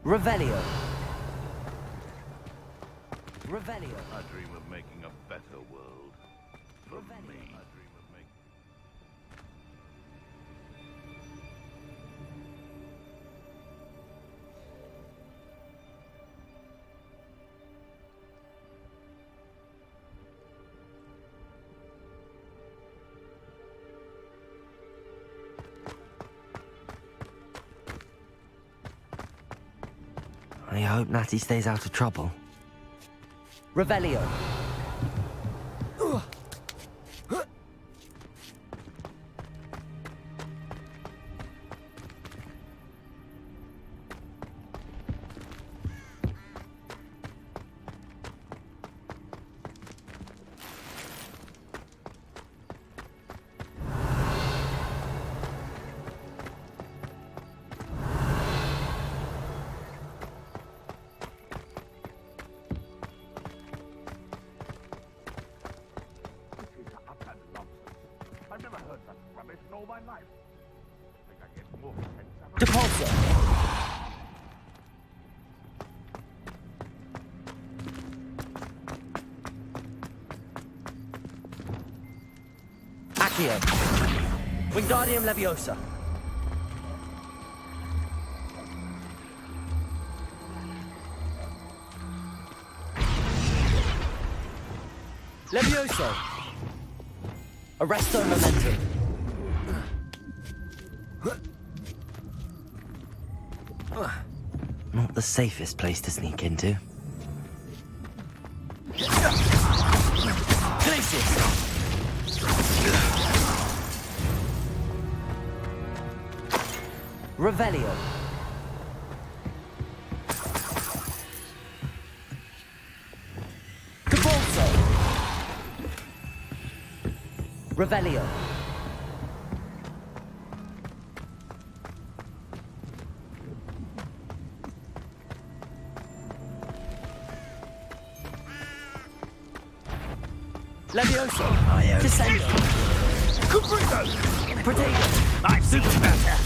Revelio. Revelio. I dream of making a better world. For me. I dream of making... I hope Natty stays out of trouble. Revelio. I've never heard such rubbish in all my life. I think I get more sense. Depulso. Accio. Wingardium Leviosa. Levioso. Arresto Momentum. Not the safest place to sneak into. Glacius! Revelio. Cabalso. Revelio. Levioso. Descendo. Cubrito! Protego. I see better!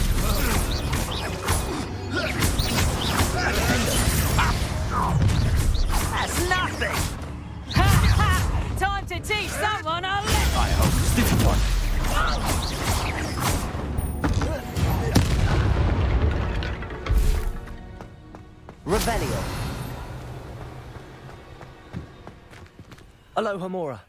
That's nothing! Ha ha! Time to teach someone a lesson! I hope stiff one. Revelio. Alohomora.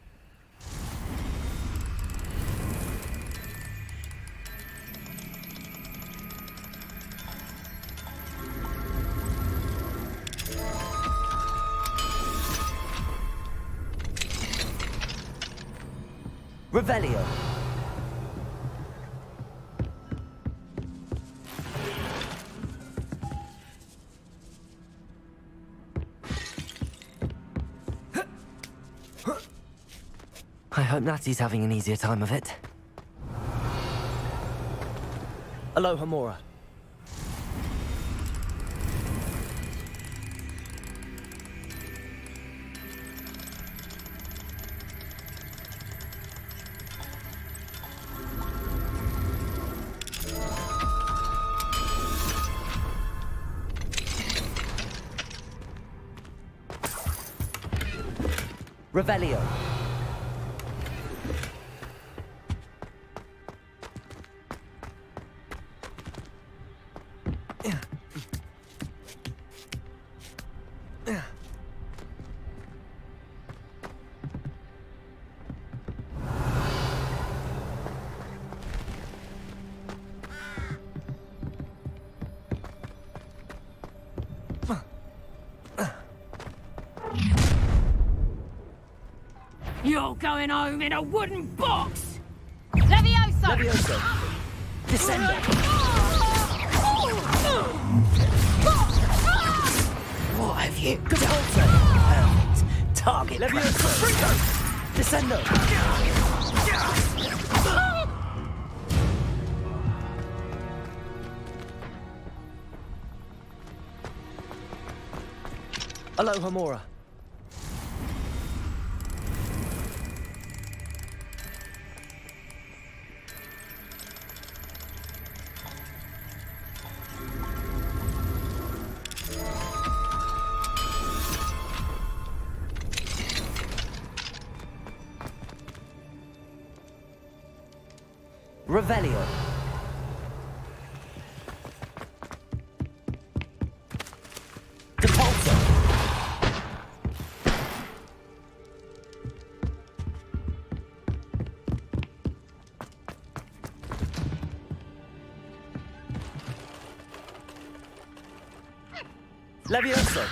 Revelio. I hope Natty's having an easier time of it. Alohomora. Revelio. You're going home in a wooden box! Levioso! Levioso. Descendo. What have you Cabalso. Perfect. Target Levioso. Descendo. Alohomora. Revelio. Depulso. Levioso.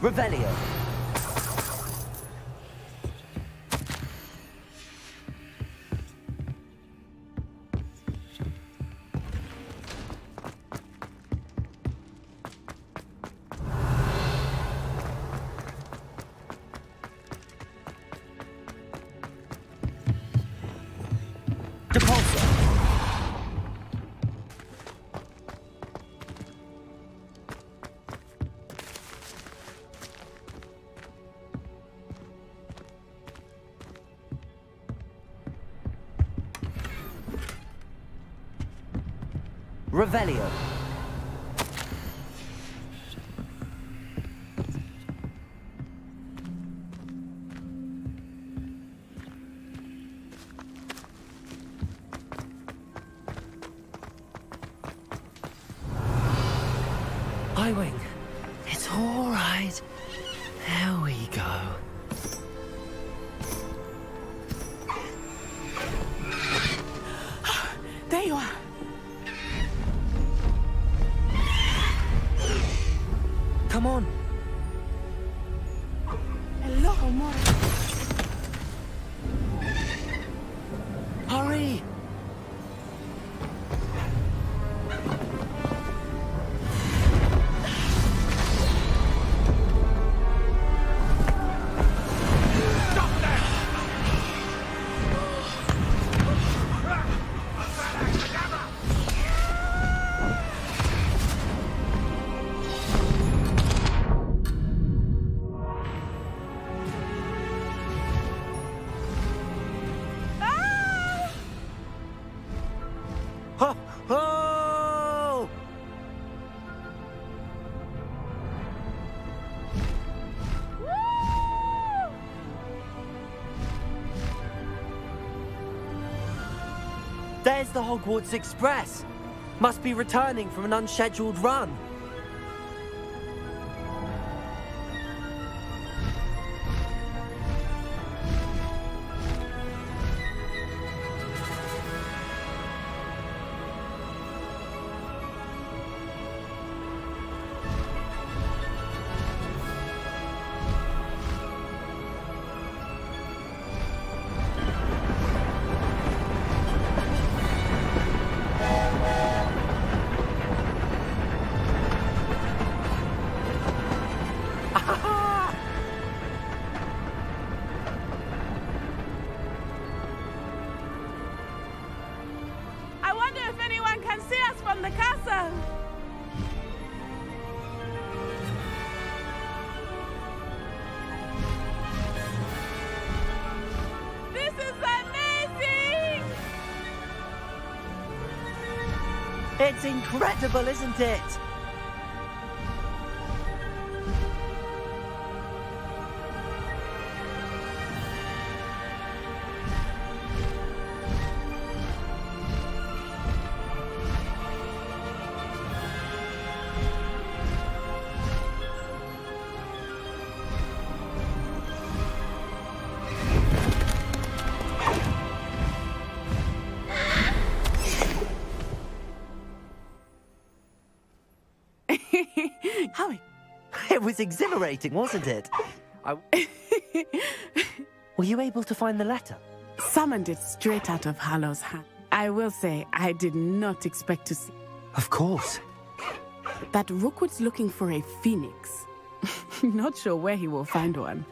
Revelio. Depulso. Revelio. Highwing. It's all right. There we go. There you are. Come on. Hello, amore. Hurry. Ho, ho! There's the Hogwarts Express. Must be returning from an unscheduled run. I wonder if anyone can see us from the castle. This is amazing! It's incredible, isn't it? Howie. It was exhilarating, wasn't it? Were you able to find the letter? Summoned it straight out of Hallow's hand. I will say, I did not expect to see Of course. that Rookwood's looking for a phoenix. Not sure where he will find one.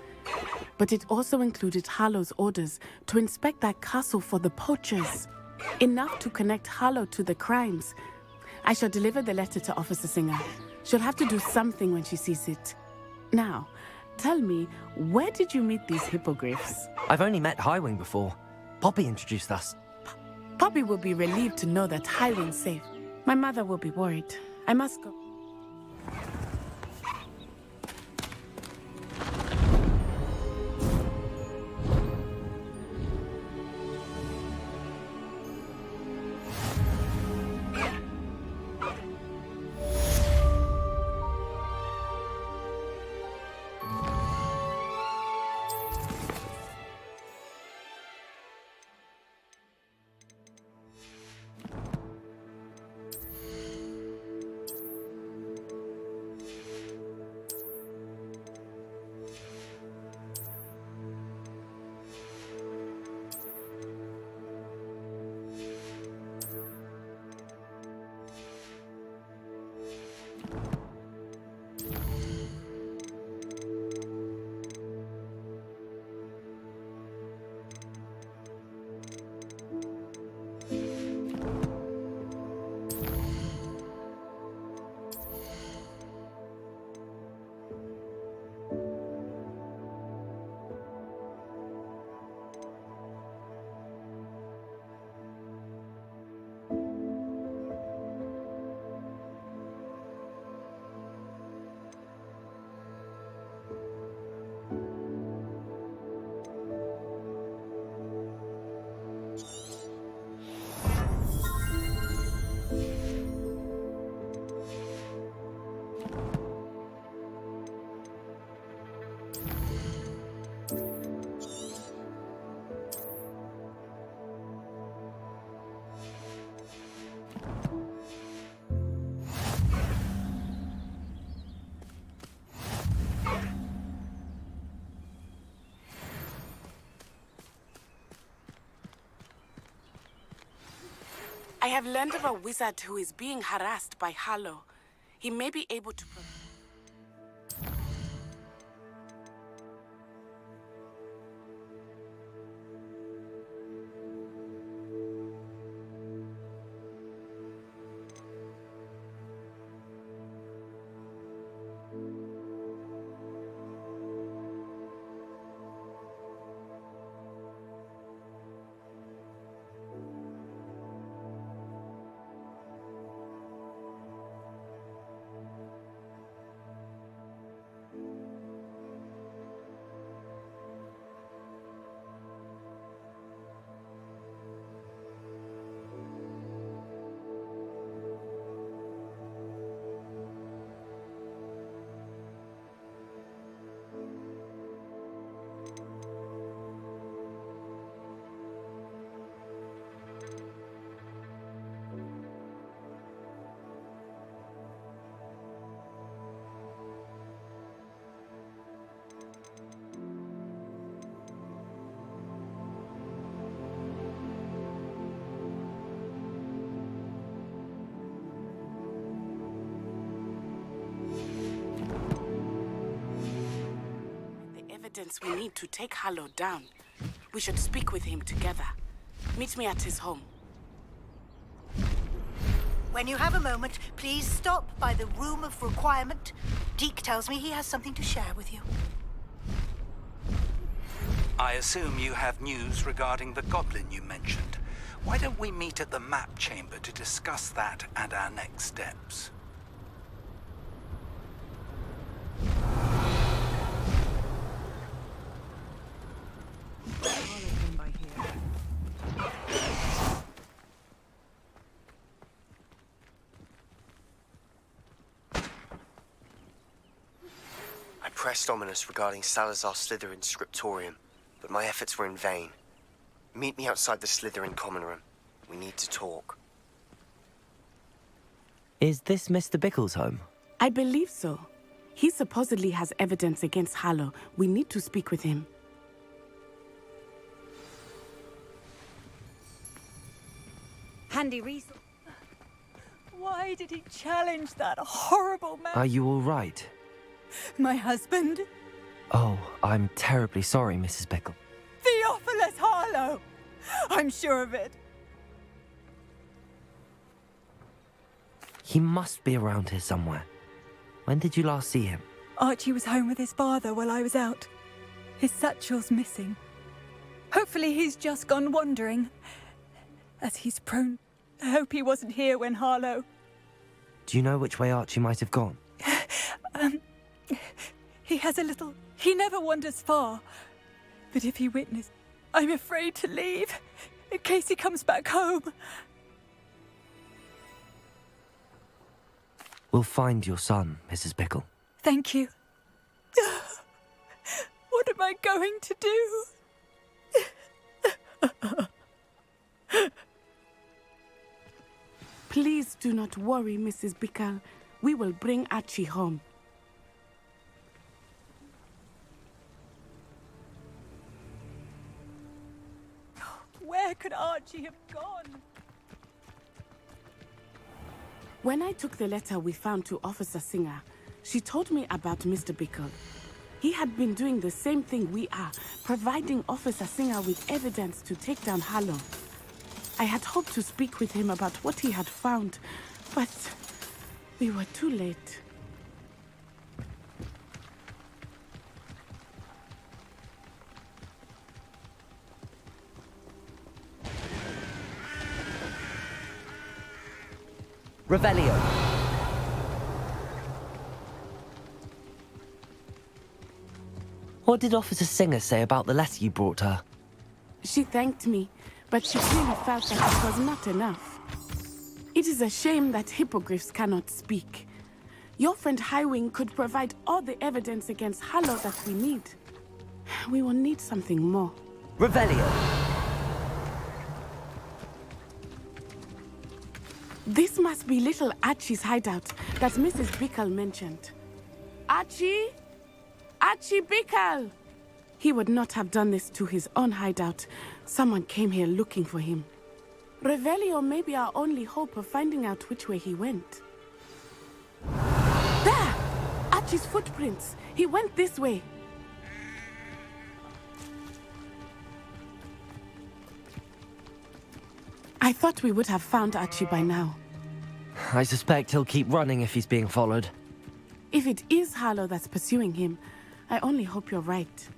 But it also included Hallow's orders to inspect that castle for the poachers. Enough to connect Harlow to the crimes. I shall deliver the letter to Officer Singer. She'll have to do something when she sees it. Now, tell me, where did you meet these hippogriffs? I've only met Highwing before. Poppy introduced us. Poppy will be relieved to know that Highwing's safe. My mother will be worried. I must go. I have learned of a wizard who is being harassed by Harlow. He may be able to... Evidence we need to take Harlow down. We should speak with him together. Meet me at his home. When you have a moment, please stop by the Room of Requirement. Deke tells me he has something to share with you. I assume you have news regarding the goblin you mentioned. Why don't we meet at the map chamber to discuss that and our next steps? I pressed Ominous regarding Salazar Slytherin's scriptorium, but my efforts were in vain. Meet me outside the Slytherin common room. We need to talk. Is this Mr. Bickle's home? I believe so. He supposedly has evidence against Harlow. We need to speak with him. Handy resource. Why did he challenge that horrible man? Are you all right? My husband? Oh, I'm terribly sorry, Mrs. Bickle. Theophilus Harlow! I'm sure of it. He must be around here somewhere. When did you last see him? Archie was home with his father while I was out. His satchel's missing. Hopefully he's just gone wandering. As he's prone. I hope he wasn't here when Harlow... Do you know which way Archie might have gone? He has a little... He never wanders far. But if he witnessed... I'm afraid to leave. In case he comes back home. We'll find your son, Mrs. Bickle. Thank you. What am I going to do? Please do not worry, Mrs. Bickle. We will bring Archie home. Where could Archie have gone? When I took the letter we found to Officer Singer, she told me about Mr. Bickle. He had been doing the same thing we are, providing Officer Singer with evidence to take down Harlow. I had hoped to speak with him about what he had found, but we were too late. Revelio. What did Officer Singer say about the letter you brought her? She thanked me, but she clearly felt that it was not enough. It is a shame that hippogriffs cannot speak. Your friend Highwing could provide all the evidence against Harlow that we need. We will need something more. Revelio. This must be little Archie's hideout that Mrs. Bickle mentioned. Archie? Archie Bickle! He would not have done this to his own hideout. Someone came here looking for him. Revelio may be our only hope of finding out which way he went. There! Archie's footprints. He went this way. I thought we would have found Archie by now. I suspect he'll keep running if he's being followed. If it is Harlow that's pursuing him, I only hope you're right.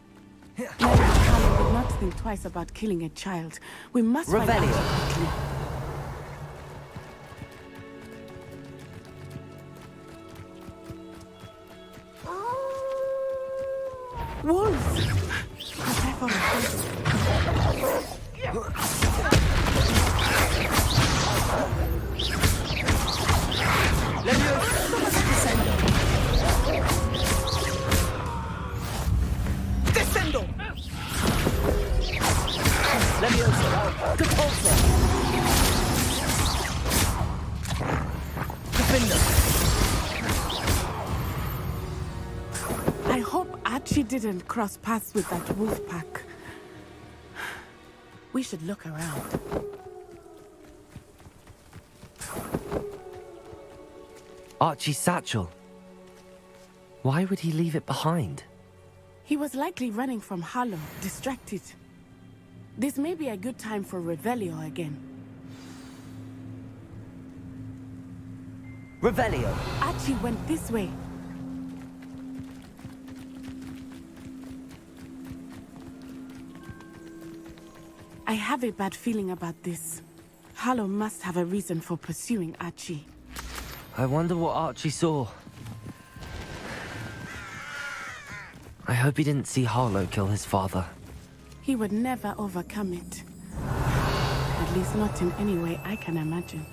Now, Harlow would not think twice about killing a child. We must find Revelio. Archie quickly. Wolves! Prepare for it. Descendo! Levioso! Repulsor! Defender! I hope Archie didn't cross paths with that wolf pack. We should look around. Archie's satchel. Why would he leave it behind? He was likely running from Harlow, distracted. This may be a good time for Revelio again. Revelio. Archie went this way. I have a bad feeling about this. Harlow must have a reason for pursuing Archie. I wonder what Archie saw. I hope he didn't see Harlow kill his father. He would never overcome it. At least not in any way I can imagine.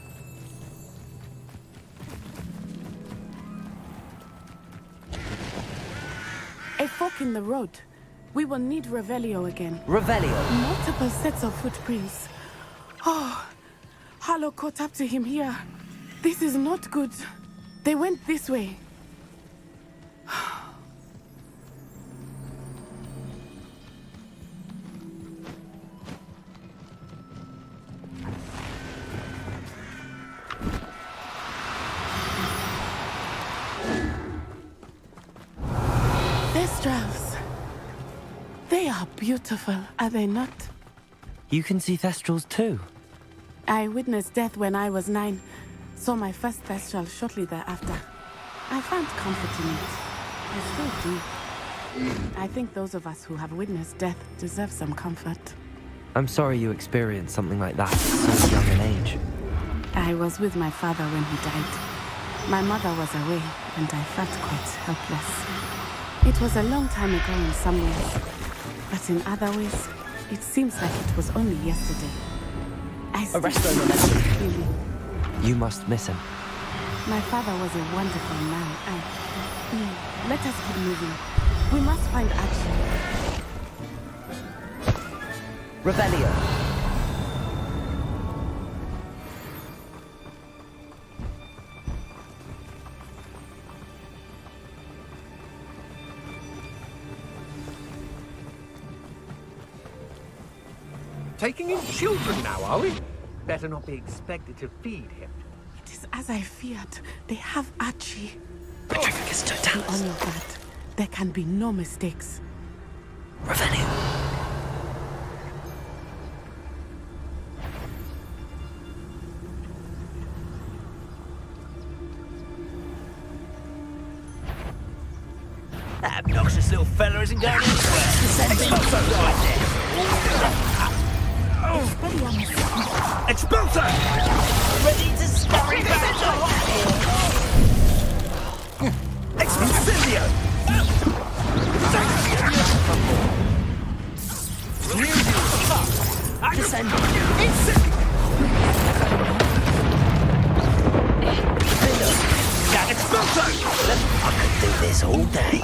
A fork in the road. We will need Revelio again. Revelio. Multiple sets of footprints. Oh, Harlow caught up to him here. This is not good. They went this way. Thestrals. They are beautiful, are they not? You can see Thestrals too. I witnessed death when I was 9. Saw my first Thestral shortly thereafter. I found comfort in it. I still do. I think those of us who have witnessed death deserve some comfort. I'm sorry you experienced something like that at so young an age. I was with my father when he died. My mother was away, and I felt quite helpless. It was a long time ago in some ways, but in other ways, it seems like it was only yesterday. I still feel that feeling. You must miss him. My father was a wonderful man. Let us keep moving. We must find action. Revelio. Taking in children now, are we? Better not be expected to feed him. It is as I feared. They have Archie. Petrificus In totalis. all of that, there can be no mistakes. Revelio. That obnoxious little fella isn't going anywhere. Expulsor! Ready to scurry back to Incendio! Descend. Expulsor! I could do this all day.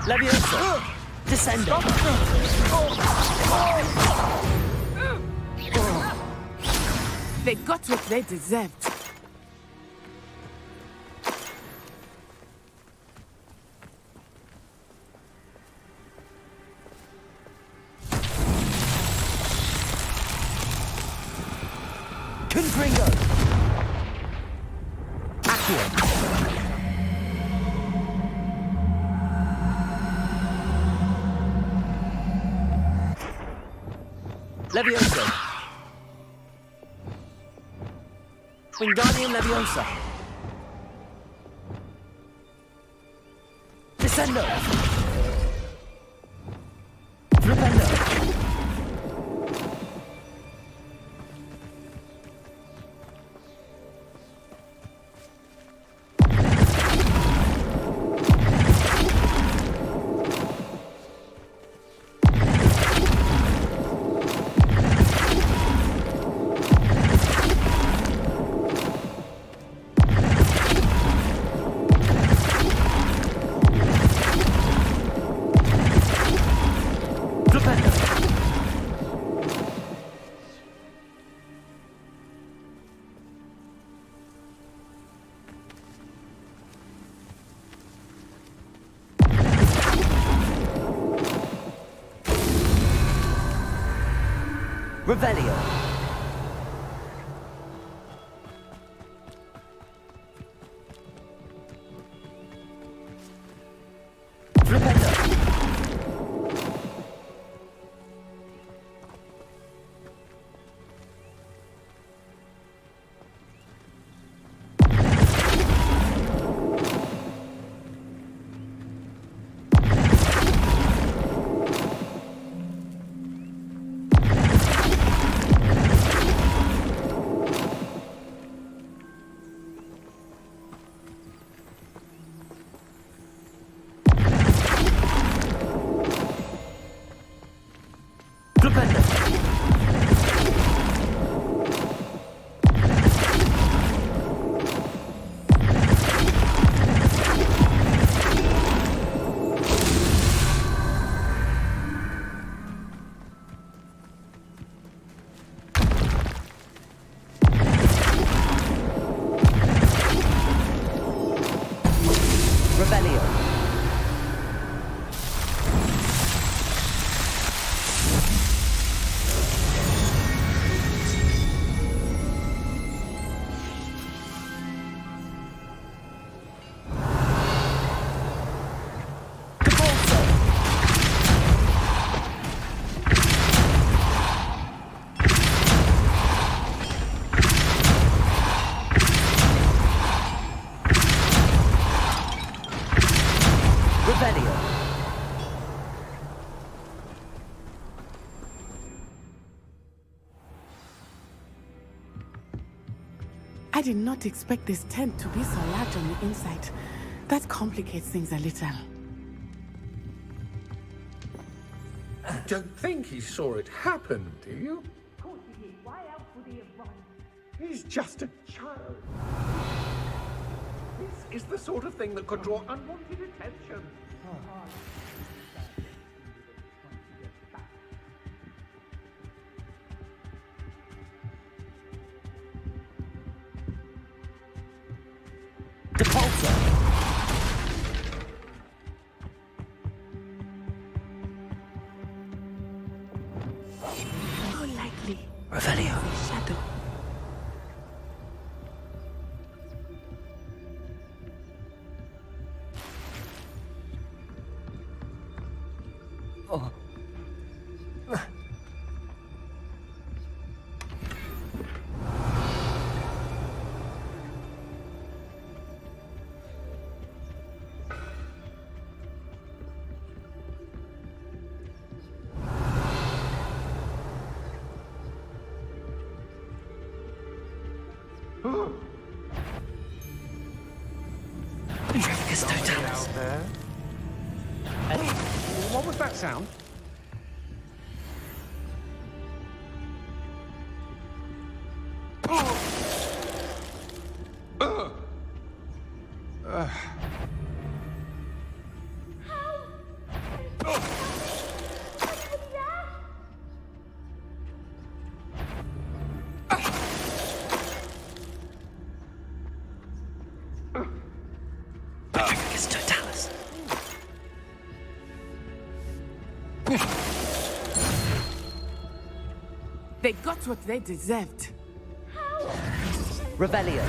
Leviosa. Descendo. They got what they deserved. Confringo. Accio. Leviosa. Wingardium Leviosa. Descendo. Flipendo. Revelio. Flipendo. I did not expect this tent to be so large on the inside. That complicates things a little. You don't think he saw it happen, do you? Of course he did. Why else would he have run? He's just a child. This is the sort of thing that could draw unwanted attention. How likely? Revelio. A shadow. Oh. Out there. What was that sound? They got what they deserved. Revelio.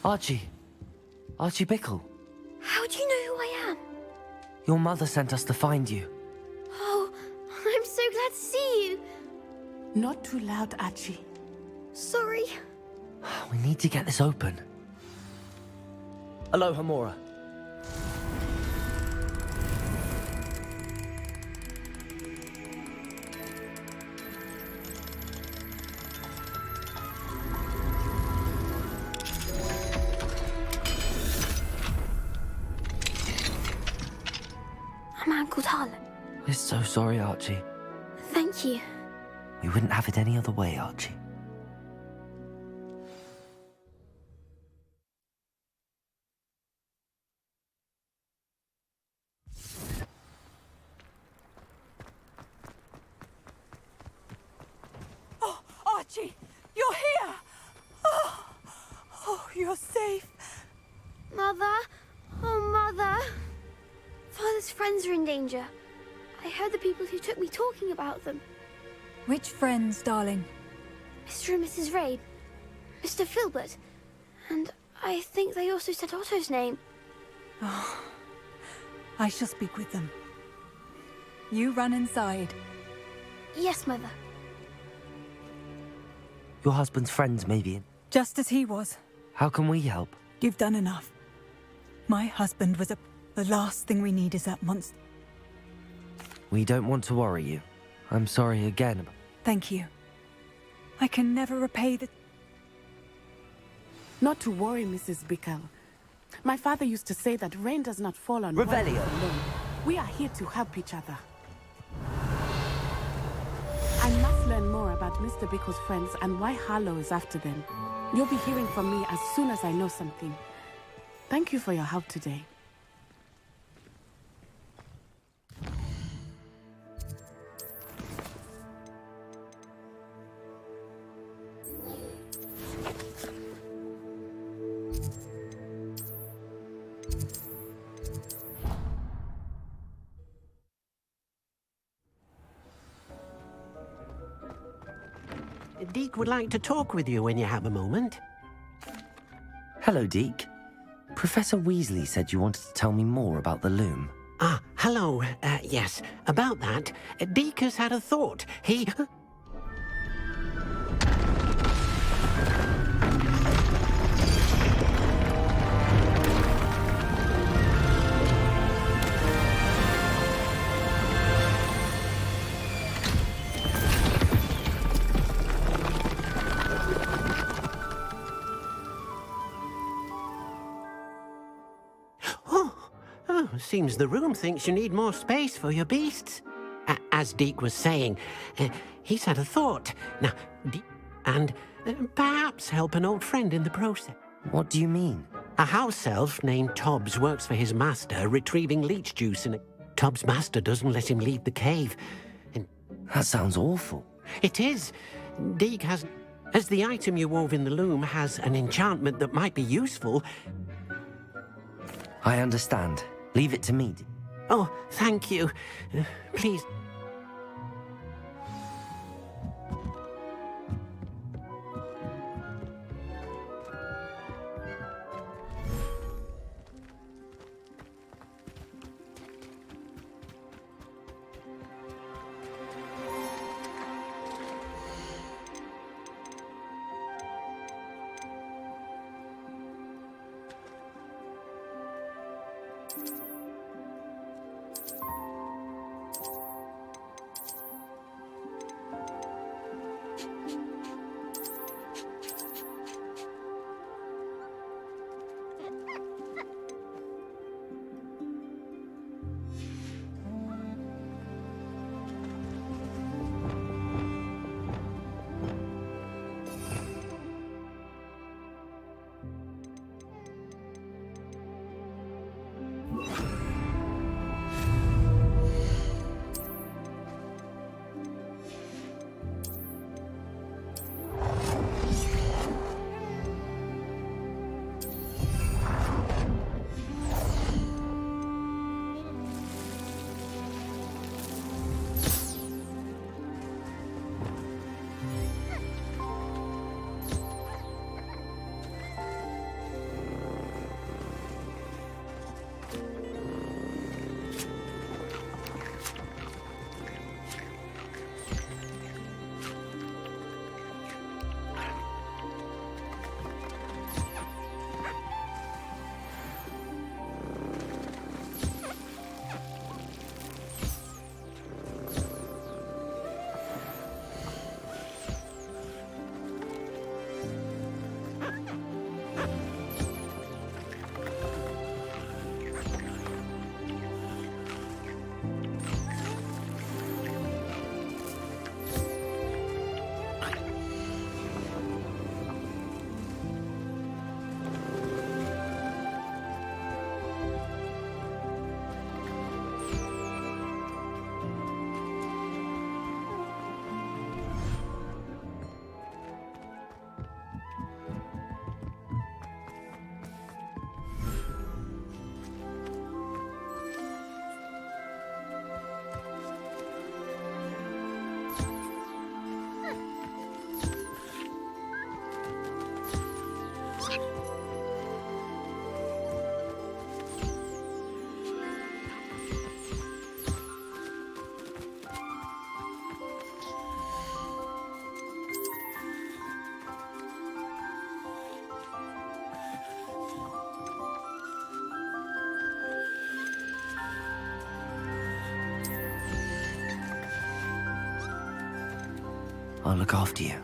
Archie. Archie Bickle. How do you know who I am? Your mother sent us to find you. Oh, I'm so glad to see you. Not too loud, Archie. Sorry. We need to get this open. Aloha, Mora. I'm Uncle Harlan. We're so sorry, Archie. Thank you. We wouldn't have it any other way, Archie. Oh, Archie, you're here! Oh, you're safe. Mother? Oh, Mother. Father's friends are in danger. I heard the people who took me talking about them. Which friends, darling? Mr. and Mrs. Rabe, Mr. Filbert, and I think they also said Otto's name. Oh, I shall speak with them. You run inside. Yes, Mother. Your husband's friends may be in. Just as he was. How can we help? You've done enough. My husband was the last thing we need is that monster. We don't want to worry you. I'm sorry again. Thank you. I can never repay the... Not to worry, Mrs. Bickle. My father used to say that rain does not fall on one Revelio. alone. We are here to help each other. I must learn more about Mr. Bickle's friends and why Harlow is after them. You'll be hearing from me as soon as I know something. Thank you for your help today. Deke would like to talk with you when you have a moment. Hello, Deke. Professor Weasley said you wanted to tell me more about the loom. Ah, hello. Yes, about that. Deke has had a thought. He... Seems the room thinks you need more space for your beasts. As Deke was saying, he's had a thought. Now, and perhaps help an old friend in the process. What do you mean? A house elf named Tobbs works for his master, retrieving leech juice, and Tobbs' master doesn't let him leave the cave. And that sounds awful. It is. Deke has... As the item you wove in the loom has an enchantment that might be useful... I understand. Leave it to me. Oh, thank you. Please... I'll look after you.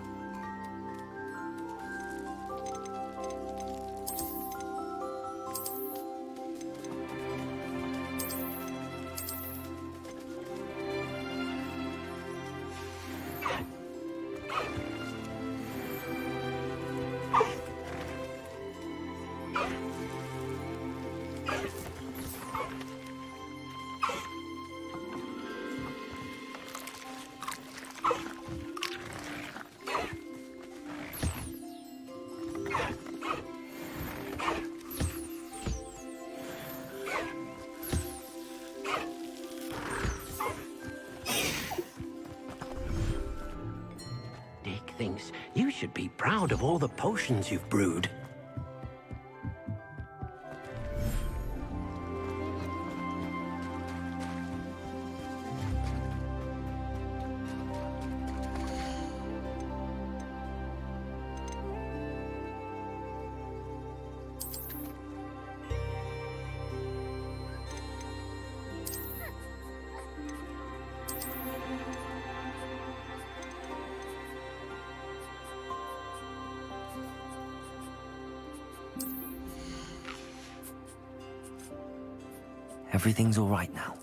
Thinks you should be proud of all the potions you've brewed. Everything's all right now.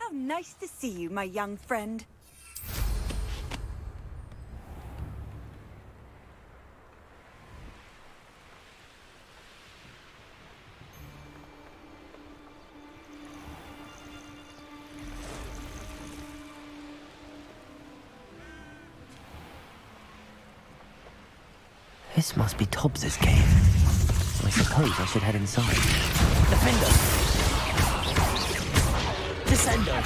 How nice to see you, my young friend. This must be Tobbs's cave. I suppose I should head inside. Defender! Descender!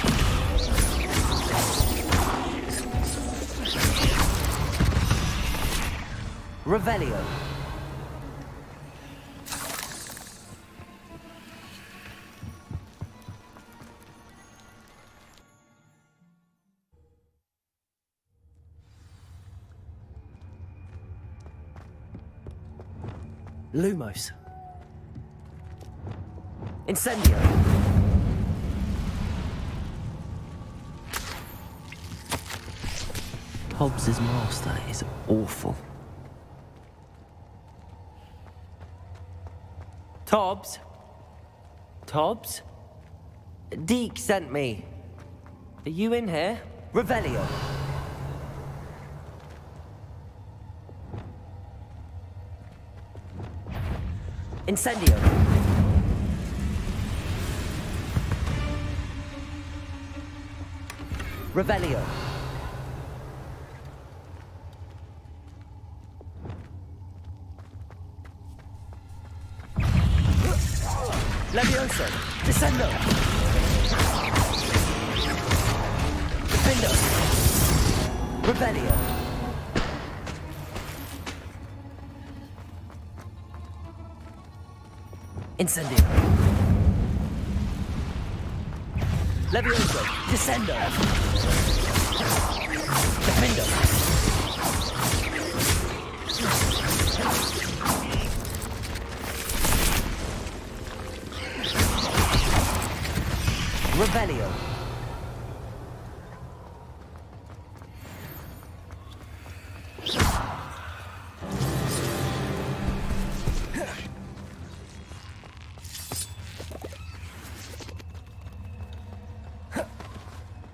Revelio. Lumos. Incendio. Hobbs's master is awful. Tobbs? Tobbs? Deke sent me. Are you in here? Revelio. Incendio. Revelio. Levioso. Descendo. Defendo. Revelio. Incendio. Levioso. Descendo. Defendo. Revelio.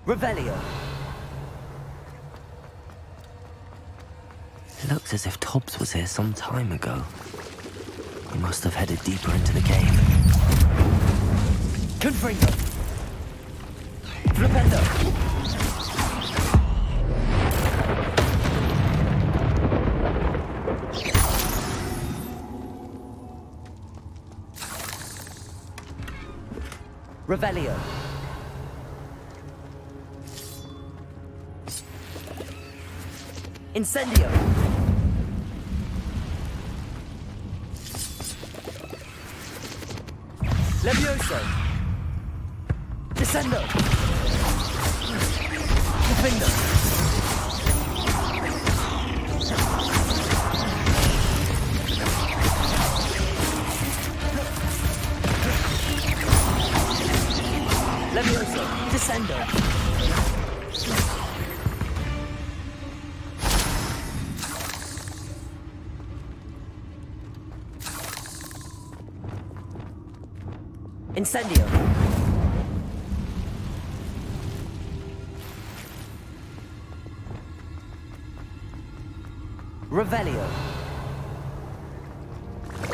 Revelio. It looks as if Tobbs was here some time ago. He must have headed deeper into the cave. Confringo. Flipendo. Revelio. Incendio. Levioso. Descendo. Defendo. Levioso. Descendo. Incendio. Revelio.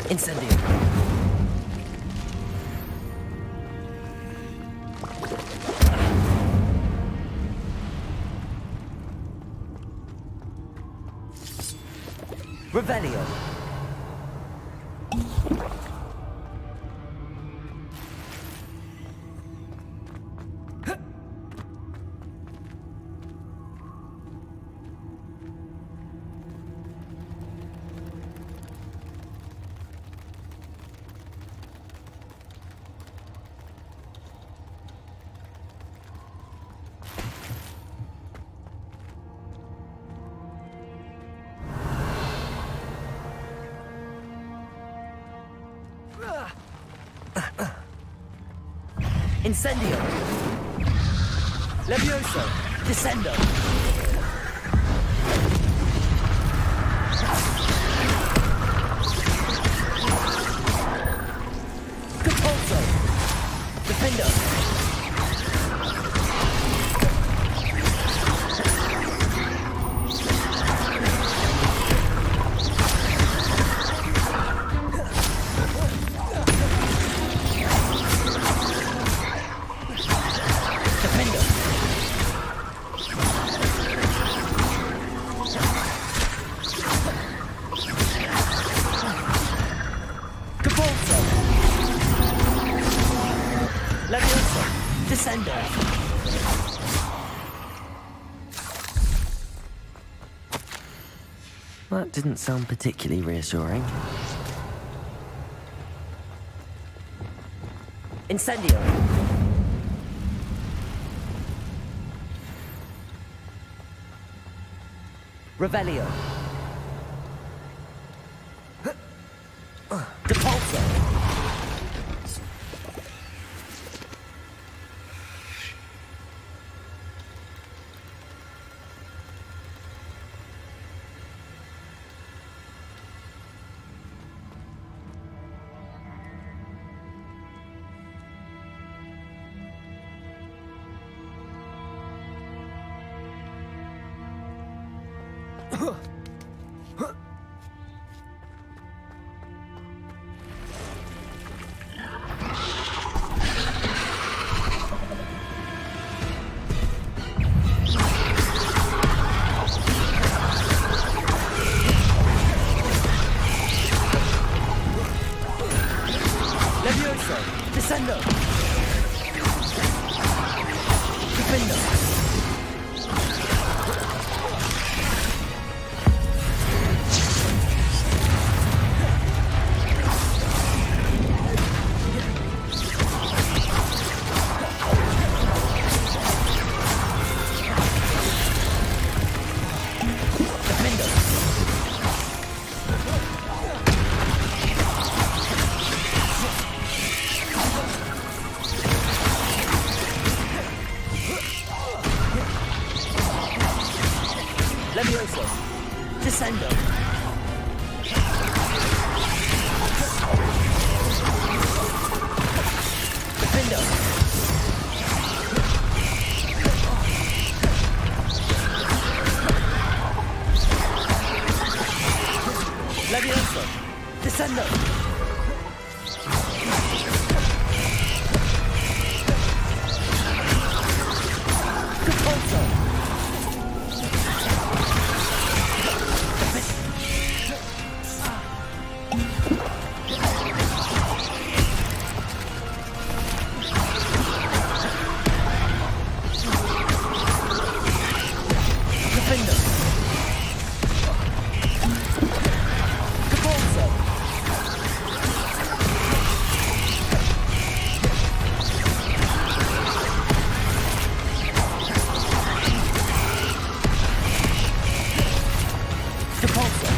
Incendio. Revelio. Incendio. Levioso. Descendo. Compulso. Defendo. That didn't sound particularly reassuring. Incendio. Revelio. Depulso. Levioso. Descendo. Defendo. Levioso. Descendo. Defendo. Defender! Repulsor!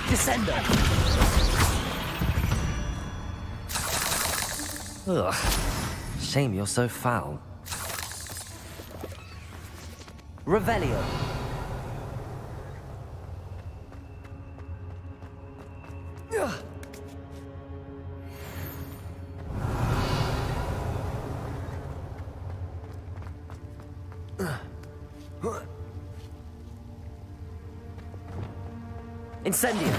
Descender! Ugh. Shame you're so foul. Revelio! Incendio!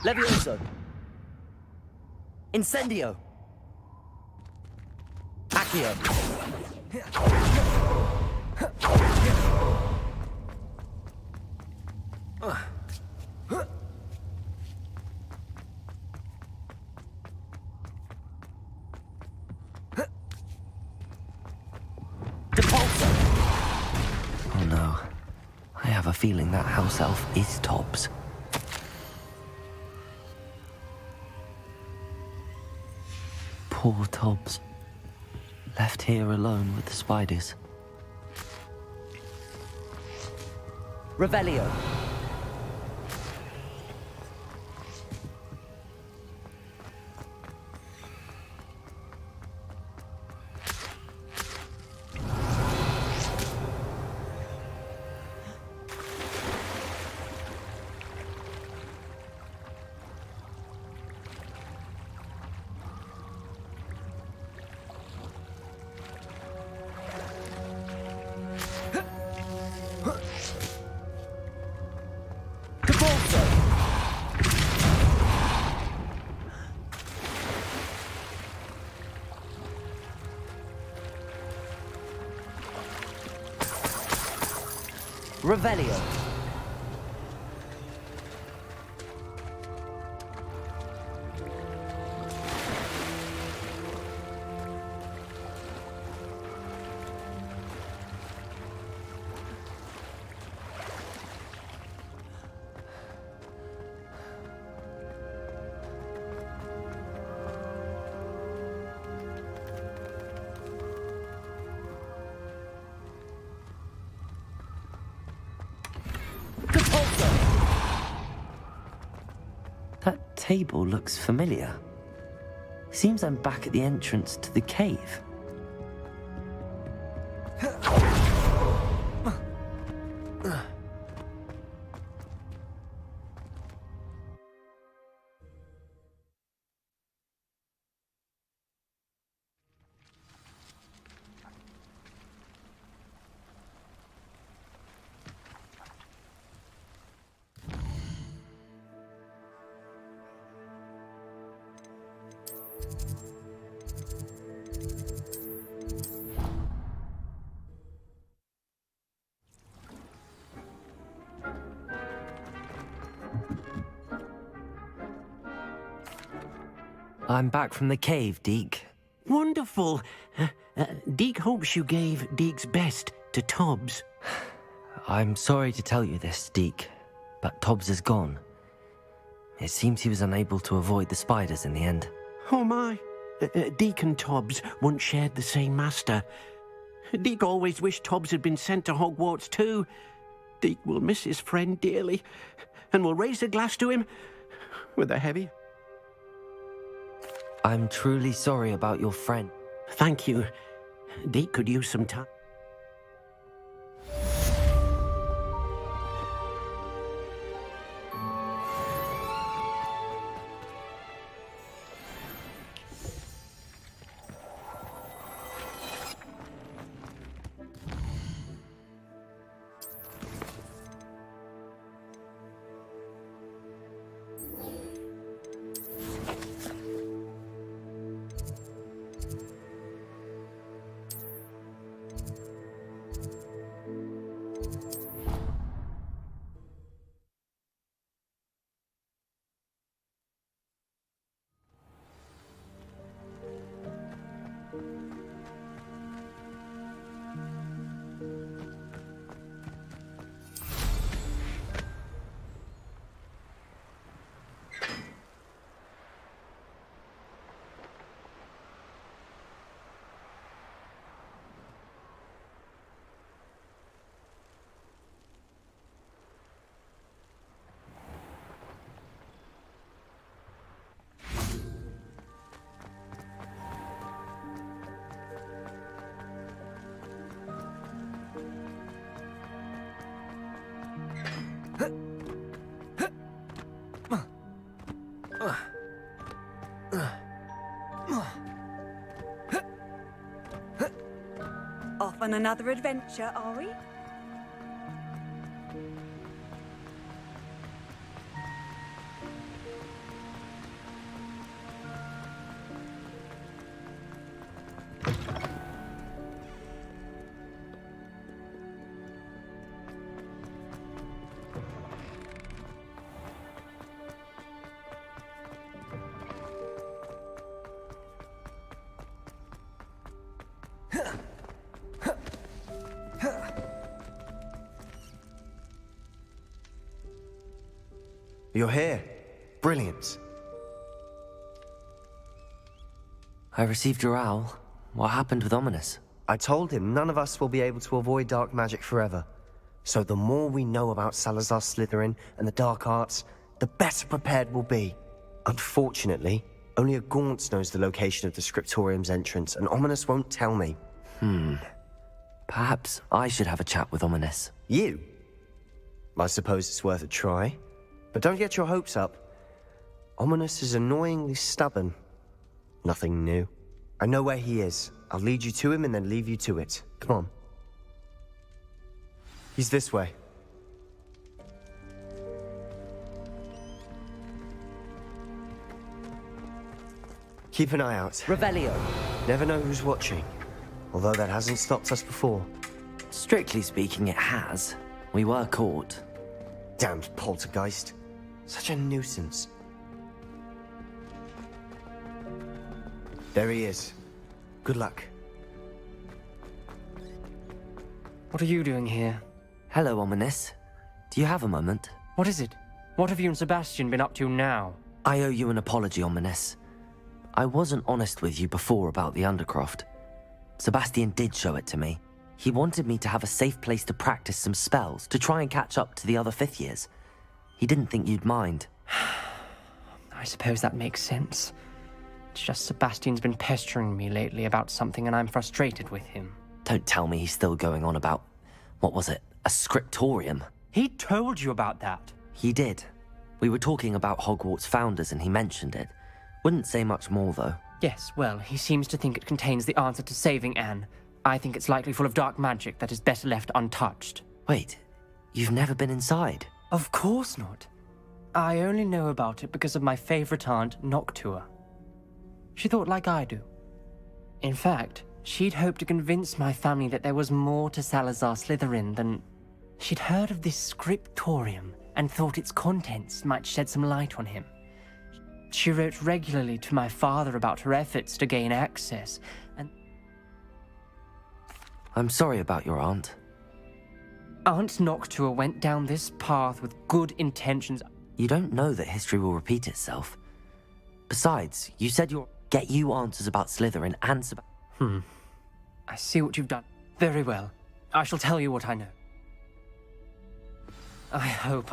Levioso! Incendio! Accio! Depulso! Oh no. I have a feeling that house elf is Tobbs. Poor Tobbs. Left here alone with the spiders. Revelio! Revelio! That table looks familiar. Seems I'm back at the entrance to the cave. I'm back from the cave, Deke. Wonderful. Deke hopes you gave Deke's best to Tobbs. I'm sorry to tell you this, Deke, but Tobbs is gone. It seems he was unable to avoid the spiders in the end. Oh my. Deke and Tobbs once shared the same master. Deke always wished Tobbs had been sent to Hogwarts too. Deke will miss his friend dearly, and will raise a glass to him with a heavy... I'm truly sorry about your friend. Thank you. Deke could use some time. Off on another adventure, are we? You're here. Brilliant. I received your owl. What happened with Ominous? I told him none of us will be able to avoid dark magic forever. So the more we know about Salazar Slytherin and the dark arts, the better prepared we'll be. Unfortunately, only a Gaunt knows the location of the Scriptorium's entrance, and Ominous won't tell me. Perhaps I should have a chat with Ominous. You? I suppose it's worth a try. But don't get your hopes up. Ominous is annoyingly stubborn. Nothing new. I know where he is. I'll lead you to him and then leave you to it. Come on. He's this way. Keep an eye out. Revelio. Never know who's watching. Although that hasn't stopped us before. Strictly speaking, it has. We were caught. Damned poltergeist. Such a nuisance. There he is. Good luck. What are you doing here? Hello, Ominous. Do you have a moment? What is it? What have you and Sebastian been up to now? I owe you an apology, Ominous. I wasn't honest with you before about the Undercroft. Sebastian did show it to me. He wanted me to have a safe place to practice some spells, to try and catch up to the other 5th years. He didn't think you'd mind. suppose that makes sense. It's just Sebastian's been pestering me lately about something and I'm frustrated with him. Don't tell me he's still going on about, what was it, a scriptorium? He told you about that. He did. We were talking about Hogwarts founders and he mentioned it. Wouldn't say much more, though. Yes, well, he seems to think it contains the answer to saving Anne. I think it's likely full of dark magic that is better left untouched. Wait, you've never been inside? Of course not. I only know about it because of my favorite aunt, Noctua. She thought like I do. In fact, she'd hoped to convince my family that there was more to Salazar Slytherin than... She'd heard of this scriptorium and thought its contents might shed some light on him. She wrote regularly to my father about her efforts to gain access, and... I'm sorry about your aunt. Aunt Noctua went down this path with good intentions. You don't know that history will repeat itself. Besides, you said you'll get you answers about Slytherin and I see what you've done. Very well. I shall tell you what I know. I hope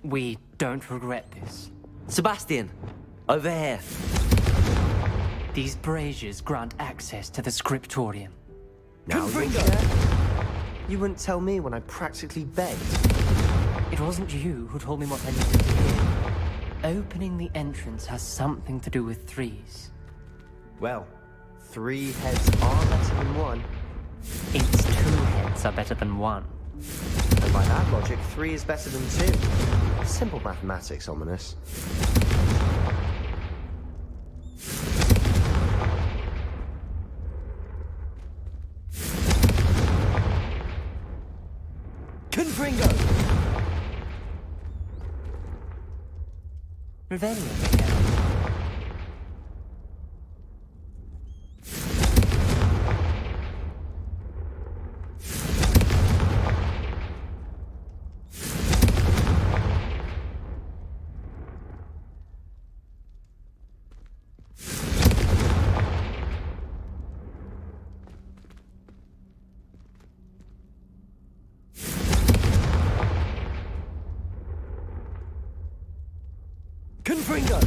we don't regret this. Sebastian! Over here! These braziers grant access to the scriptorium. Now you share? You wouldn't tell me when I practically begged. It wasn't you who told me what I needed to hear. Opening the entrance has something to do with threes. Well, 3 heads are better than 1. Its 2 heads are better than 1. And by that logic, 3 is better than 2. Simple mathematics, ominous. Confringo! Revelio. Confringo!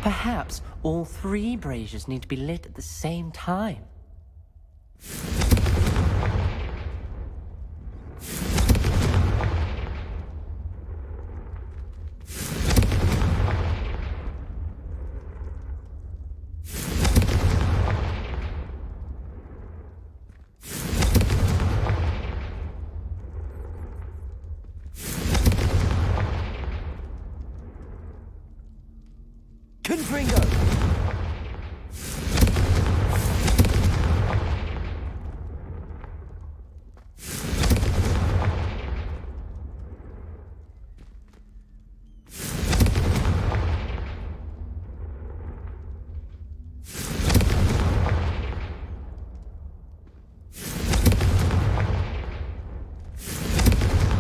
Perhaps all 3 braziers need to be lit at the same time. Confringo!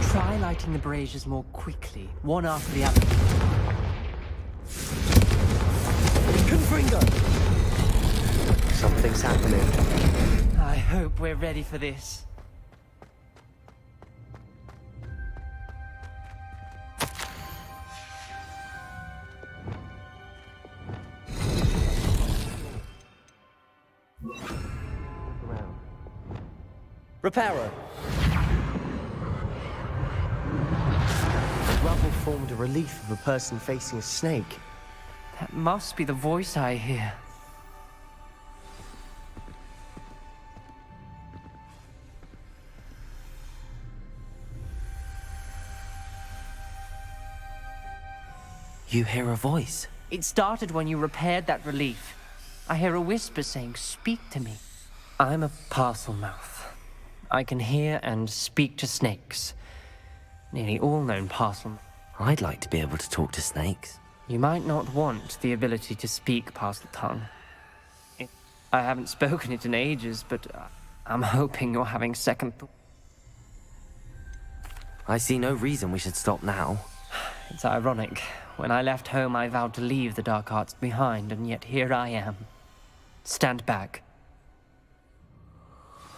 Try lighting the braziers more quickly, one after the other. Confringo! Something's happening. I hope we're ready for this. Reparo! The rubble formed a relief of a person facing a snake. That must be the voice I hear. You hear a voice? It started when you repaired that relief. I hear a whisper saying, "Speak to me." I'm a parcel mouth. I can hear and speak to snakes. Nearly all known parcel. I'd like to be able to talk to snakes. You might not want the ability to speak parcel tongue. I haven't spoken it in ages, but I'm hoping you're having second thoughts. I see no reason we should stop now. It's ironic. When I left home, I vowed to leave the dark arts behind, and yet here I am. Stand back.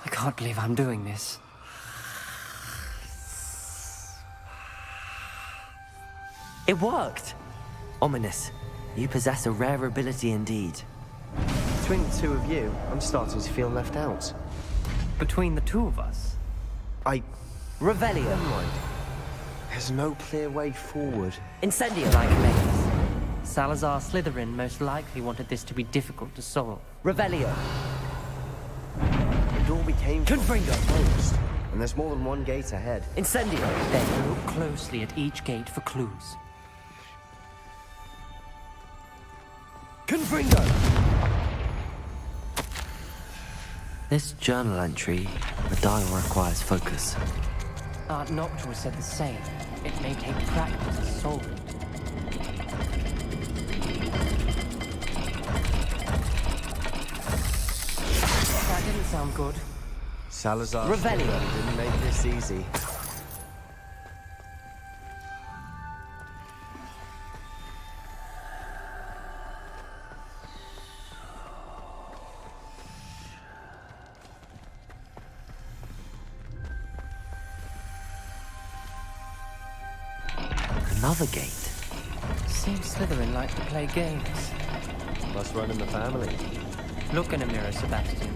I can't believe I'm doing this. It worked! Ominous. You possess a rare ability indeed. Between the two of you, I'm starting to feel left out. Between the two of us? Revelio. Never mind. There's no clear way forward. Incendio. Like maze. Salazar Slytherin most likely wanted this to be difficult to solve. Revelio. The door we came from Confringo. closed, and there's more than one gate ahead. Incendio. Then look closely at each gate for clues. Confringo. This journal entry, the dial requires focus. Aunt Noctua said the same. It may take practice to solve it. That didn't sound good. Salazar Revelio. didn't make this easy. Another gate. Seems Slytherin like to play games. Must run in the family. Look in a mirror, Sebastian.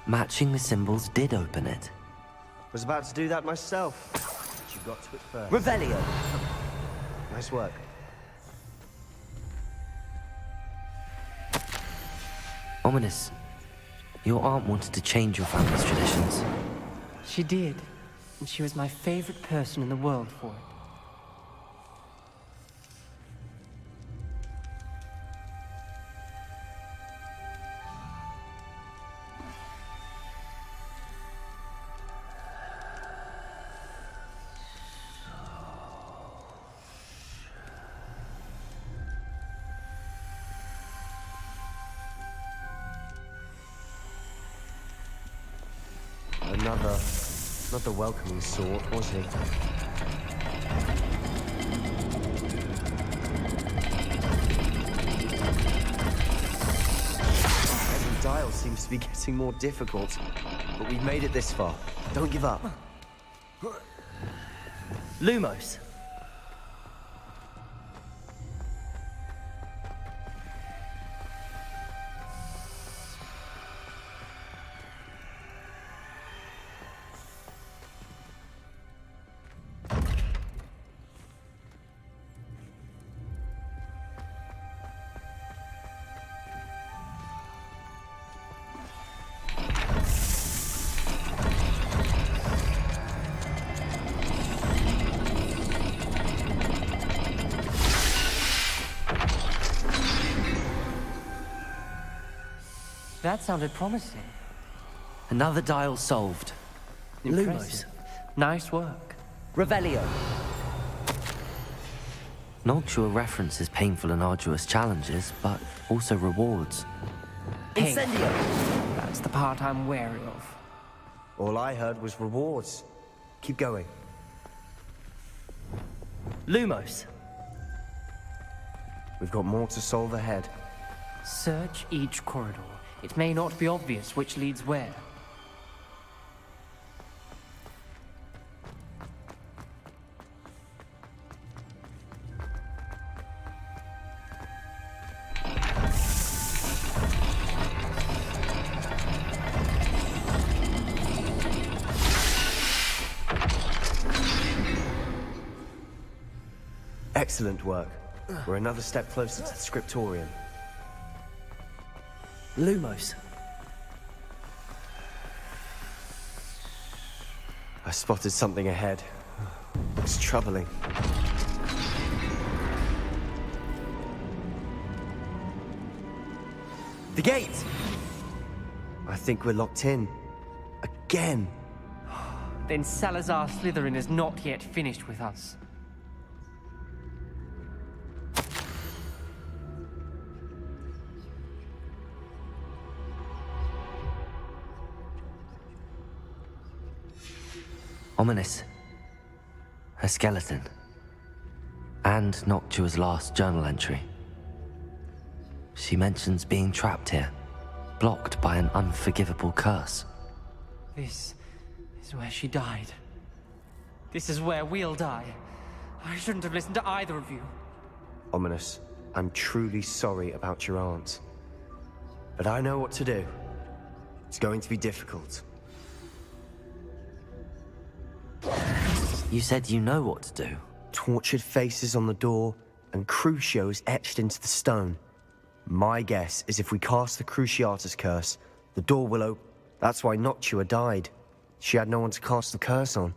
Matching the symbols did open it. Was about to do that myself, but you got to it first. Revelio. Nice work. Ominous. Your aunt wanted to change your family's traditions. She did. And she was my favorite person in the world for it. Not the welcoming sort, was he? Every dial seems to be getting more difficult, but we've made it this far. Don't give up. Lumos. That sounded promising. Another dial solved. Impressive. Nice work. Revelio. Noctua references painful and arduous challenges, but also rewards. Incendio. That's the part I'm wary of. All I heard was rewards. Keep going. Lumos. We've got more to solve ahead. Search each corridor. It may not be obvious which leads where. Excellent work. We're another step closer to the scriptorium. Lumos. I spotted something ahead. Looks troubling. The gate! I think we're locked in. Again. Then Salazar Slytherin is not yet finished with us. Ominous. A skeleton. And Noctua's last journal entry. She mentions being trapped here, blocked by an unforgivable curse. This is where she died. This is where we'll die. I shouldn't have listened to either of you. Ominous, I'm truly sorry about your aunt. But I know what to do. It's going to be difficult. You said you know what to do. Tortured faces on the door, and Crucios etched into the stone. My guess is if we cast the Cruciatus curse, the door will open. That's why Noctua died. She had no one to cast the curse on.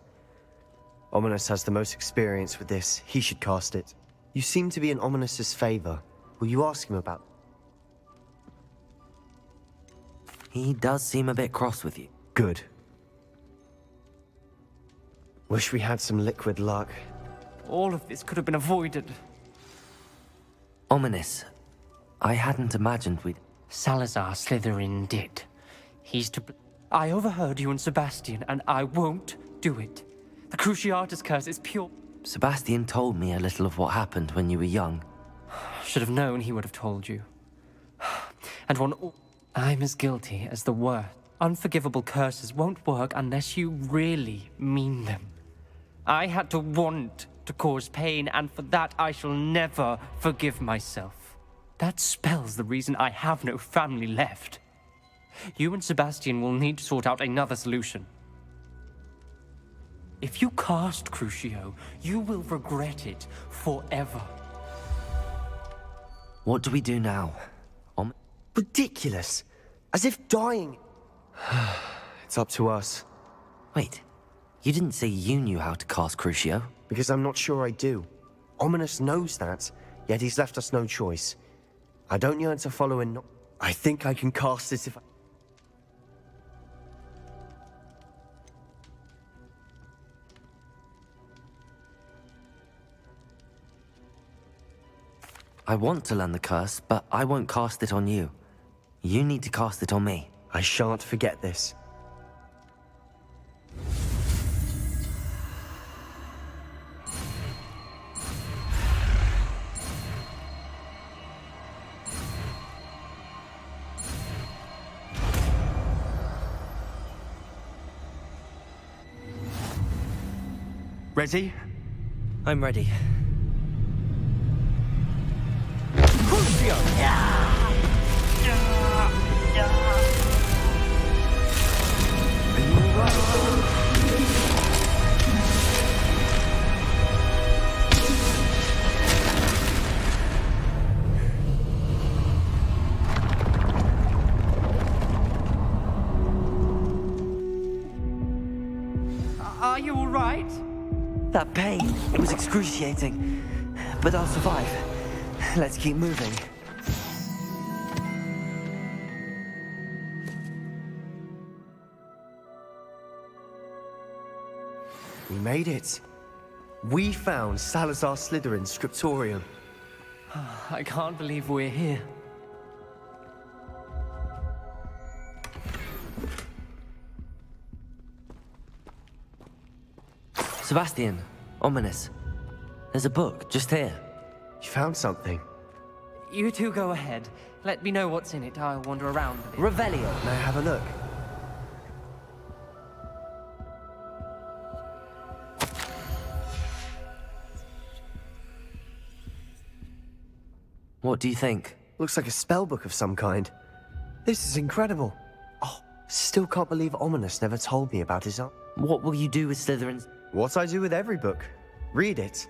Ominous has the most experience with this. He should cast it. You seem to be in Ominous's favor. Will you ask him about... He does seem a bit cross with you. Good. Wish we had some liquid luck. All of this could have been avoided. Ominous. I hadn't imagined we'd... Salazar Slytherin did. He's to... I overheard you and Sebastian, and I won't do it. The Cruciatus curse is pure... Sebastian told me a little of what happened when you were young. Should have known he would have told you. And I'm as guilty as the worst. Unforgivable curses won't work unless you really mean them. I had to want to cause pain, and for that I shall never forgive myself. That spells the reason I have no family left. You and Sebastian will need to sort out another solution. If you cast Crucio, you will regret it forever. What do we do now? Ridiculous! As if dying... It's up to us. Wait, you didn't say you knew how to cast Crucio? Because I'm not sure I do. Ominous knows that, yet he's left us no choice. I don't yearn to follow in... I think I can cast this if I... I want to learn the curse, but I won't cast it on you. You need to cast it on me. I shan't forget this. Ready? I'm ready. Crucio! Are you all right? That pain, it was excruciating. But I'll survive. Let's keep moving. We made it. We found Salazar Slytherin's scriptorium. I can't believe we're here. Sebastian, Ominous. There's a book just here. You found something? You two go ahead. Let me know what's in it. I'll wander around a bit. Revelio. May I have a look? What do you think? Looks like a spell book of some kind. This is incredible. Oh, still can't believe Ominous never told me about his aunt. What will you do with Slytherin's... What I do with every book. Read it.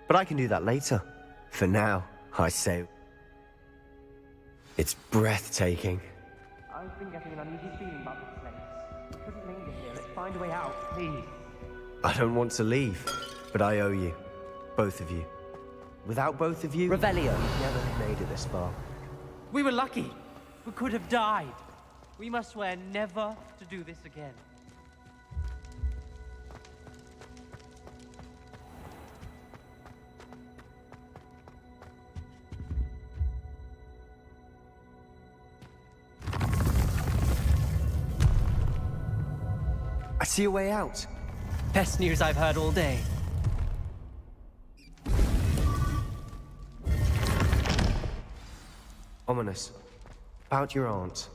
But I can do that later. For now, I say... It's breathtaking. I've been getting an uneasy feeling about this place. We couldn't linger here. Let's find a way out, please. I don't want to leave, but I owe you. Both of you. Without both of you... Revelio. we'd never have made it this far. We were lucky. We could have died. We must swear never to do this again. I see a way out. Best news I've heard all day. Ominous. About your aunt.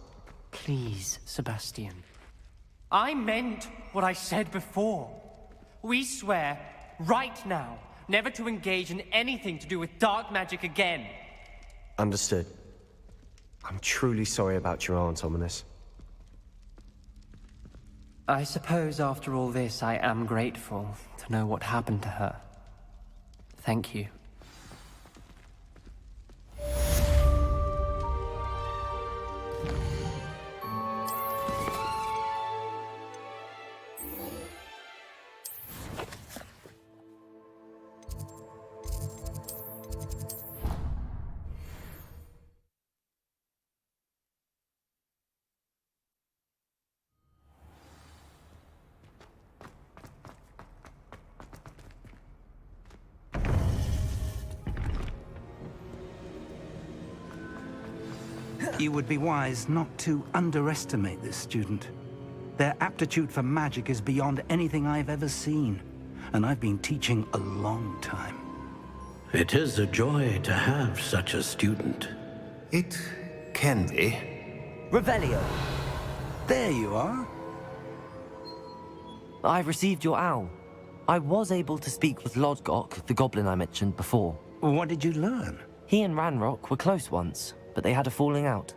Please, Sebastian. I meant what I said before. We swear, right now, never to engage in anything to do with dark magic again. Understood. I'm truly sorry about your aunt, Ominous. I suppose after all this, I am grateful to know what happened to her. Thank you. You would be wise not to underestimate this student. Their aptitude for magic is beyond anything I've ever seen, and I've been teaching a long time. It is a joy to have such a student. It can be. Revelio! There you are. I received your owl. I was able to speak with Lodgok, the goblin I mentioned before. What did you learn? He and Ranrock were close once, but they had a falling out.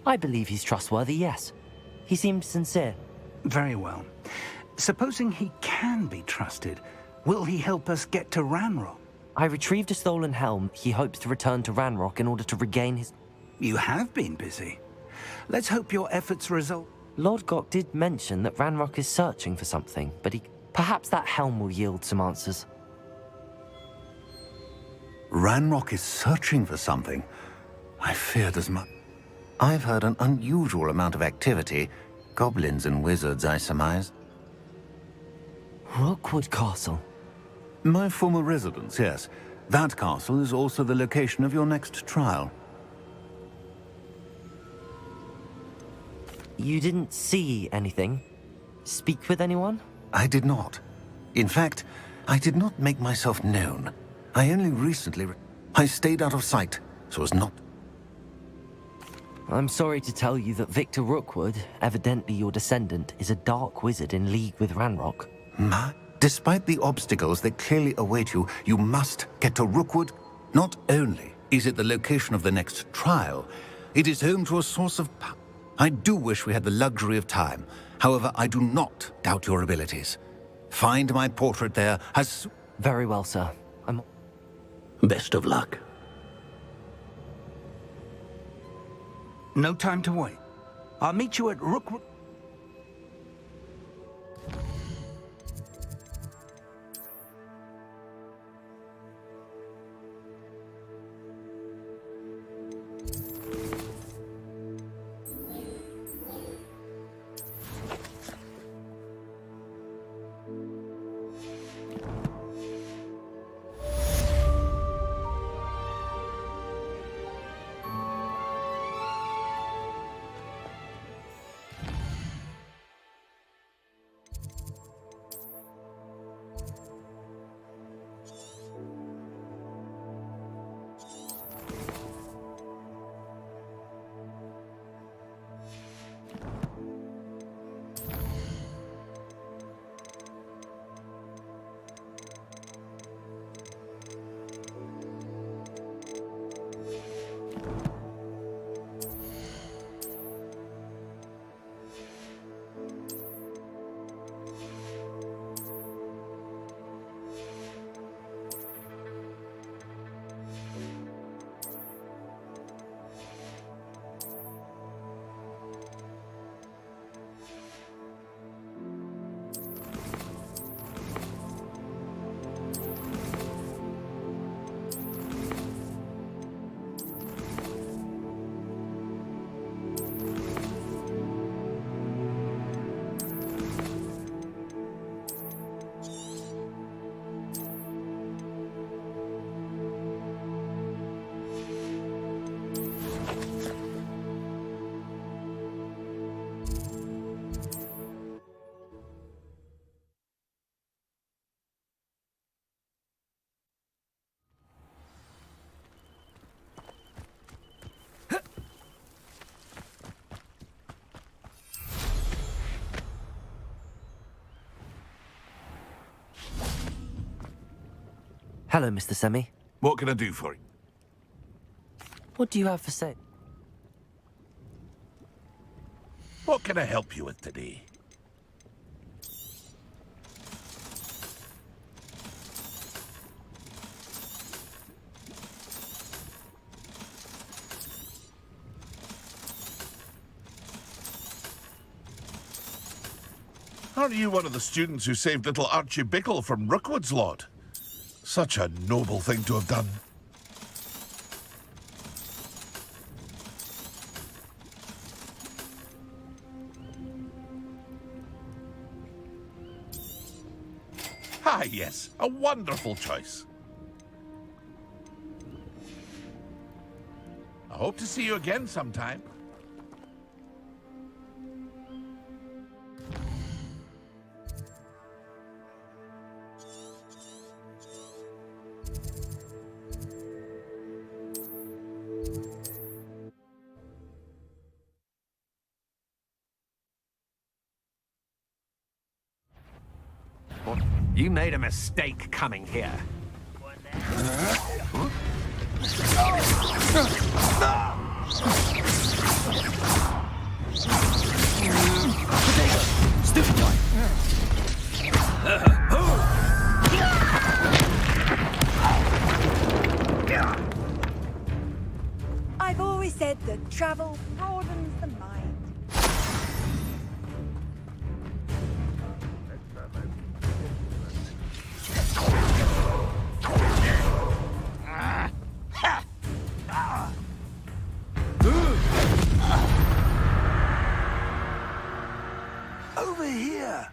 I believe he's trustworthy, yes. He seemed sincere. Very well. Supposing he can be trusted, will he help us get to Ranrock? I retrieved a stolen helm. He hopes to return to Ranrock in order to regain his... You have been busy. Let's hope your efforts result. Lodgok did mention that Ranrock is searching for something, but he... Perhaps that helm will yield some answers. Ranrock is searching for something. I feared as much. I've heard an unusual amount of activity. Goblins and wizards, I surmise. Rookwood Castle. My former residence, yes. That castle is also the location of your next trial. You didn't see anything? Speak with anyone? I did not. In fact, I did not make myself known. I only recently... I stayed out of sight, so as not... I'm sorry to tell you that Victor Rookwood, evidently your descendant, is a dark wizard in league with Ranrock. Despite the obstacles that clearly await you, you must get to Rookwood. Not only is it the location of the next trial, it is home to a source of power. I do wish we had the luxury of time. However, I do not doubt your abilities. Find my portrait there as... Very well, sir. Best of luck. No time to wait. I'll meet you at Rookwood. Hello, Mr. Semi. What can I do for you? What do you have for sale? What can I help you with today? Are you one of the students who saved little Archie Bickle from Rookwood's lot? Such a noble thing to have done. Ah, yes, a wonderful choice. I hope to see you again sometime. You made a mistake coming here. Stupid guy. I've always said that travel broadens the mind. Over here!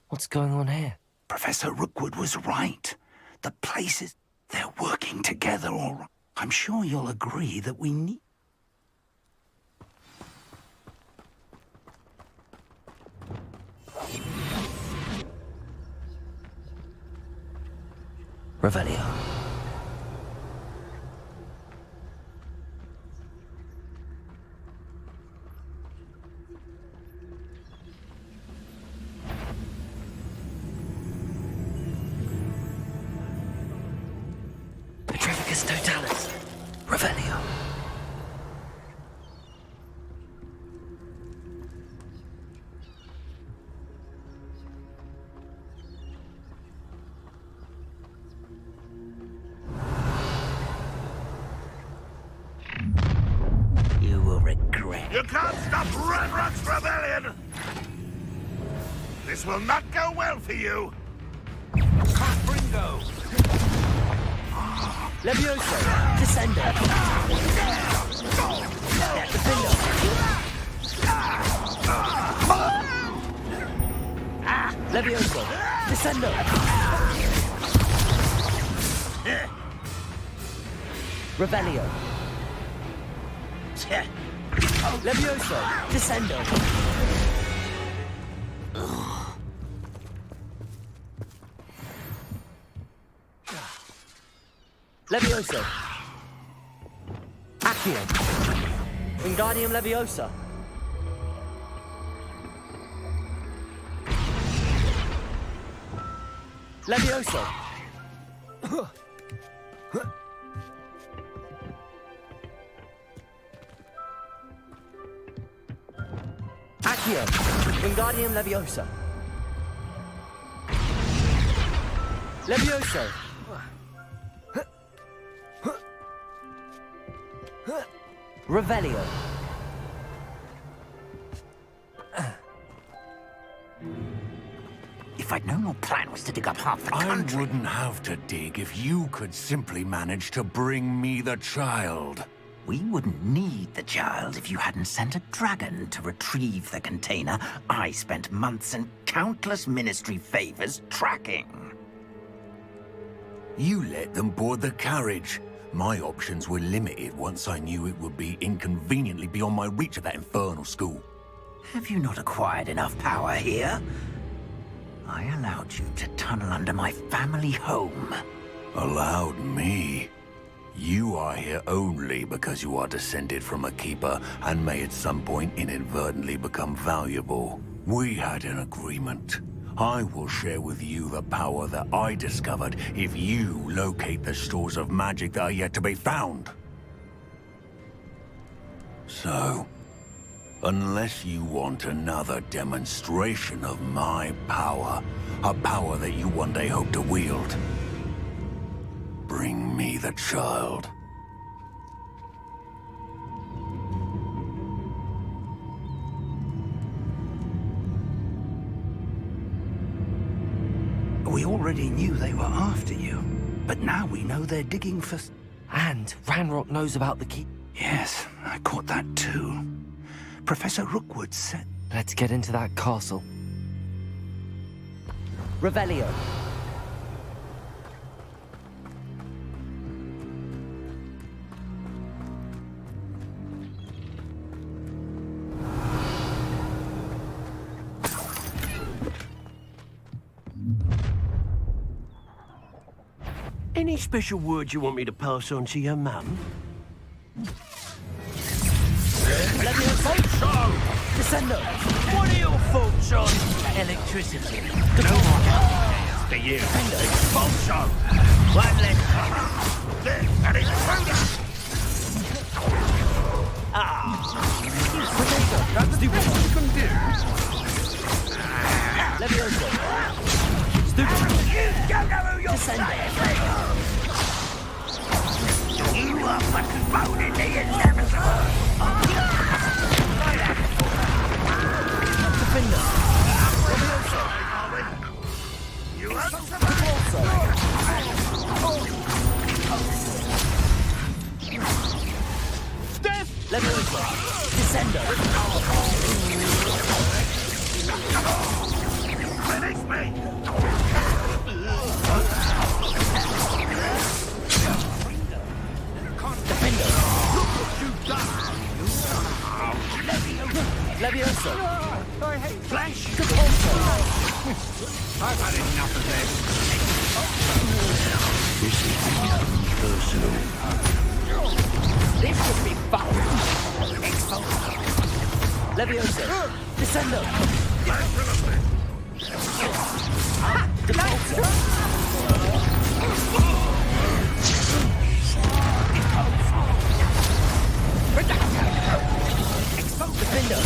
What's going on here? Professor Rookwood was right. The places, they're working together all right. I'm sure you'll agree that we need... Revelio. Petrificus Totalis. Revelio. You will regret. You can't stop Ranrock's rebellion! This will not go well for you! Confringo! Levioso! Descendo! Defendo! Levioso! Descendo! Revelio! Levioso! Descendo! Levioso! Accio! Wingardium Leviosa! Levioso! Accio! Wingardium Leviosa! Levioso! Revelio. If I'd known your plan was to dig up half the country... I wouldn't have to dig if you could simply manage to bring me the child. We wouldn't need the child if you hadn't sent a dragon to retrieve the container I spent months and countless ministry favors tracking. You let them board the carriage. My options were limited once I knew it would be inconveniently beyond my reach at that infernal school. Have you not acquired enough power here? I allowed you to tunnel under my family home. Allowed me? You are here only because you are descended from a keeper and may at some point inadvertently become valuable. We had an agreement. I will share with you the power that I discovered if you locate the stores of magic that are yet to be found. So, unless you want another demonstration of my power, a power that you one day hope to wield, bring me the child. We already knew they were after you, but now we know they're digging for... And Ranrock knows about the key. Yes, I caught that too. Professor Rookwood said... Let's get into that castle. Revelio. Any special words you want me to pass on to your mum? Descendo. What are your thoughts on electricity? No more chaos for you. Expulso! One less cover. This and intruder! That's the one you can do. Levioso. Stupid. You don't know who you're Descendo. You are fucking moaning the inevitable! Defender. You are Death. Levioso. Descendo. finish me! Defender. Look what you've done! Levioso. I hate flesh! I've had enough of this. This is becoming personal. This should be fun. Levioso. Descendo. Defender.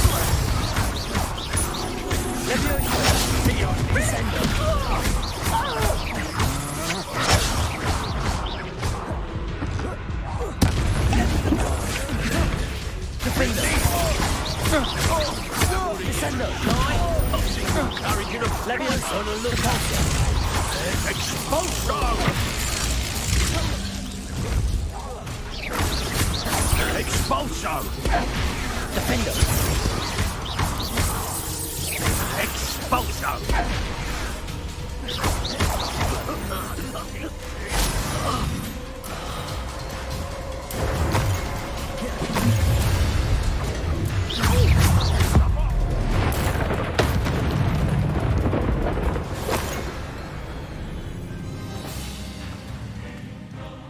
Levioso. Descendo. Defender. Descendo. Levioso. Expulso! Defender. Expulso!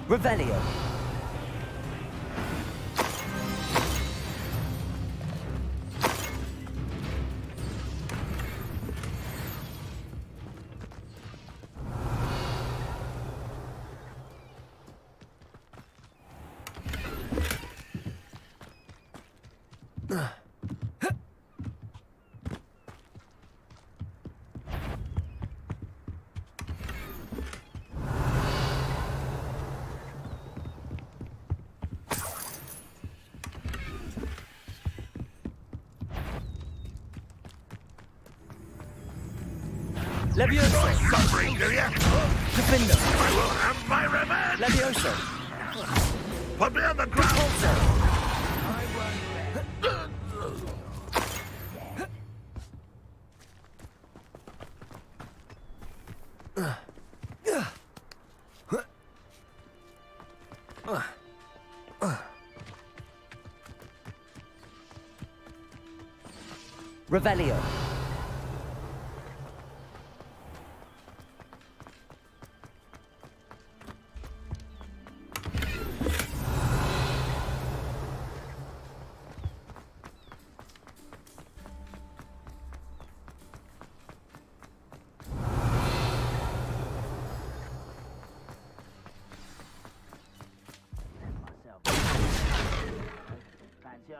Revelio. Levioso. Suffering, do you? Defender. I will have my revenge! Levioso. Put me on the ground! Revelio.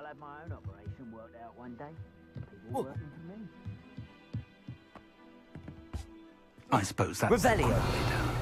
have my own operation worked out one day. People working for me. I suppose that's Revelio. the quick way down.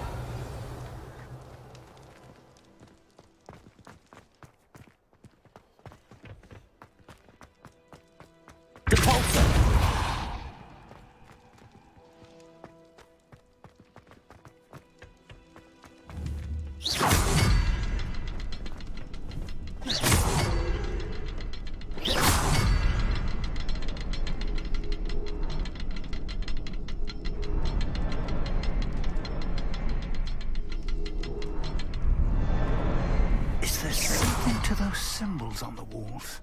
Is there something to those symbols on the walls?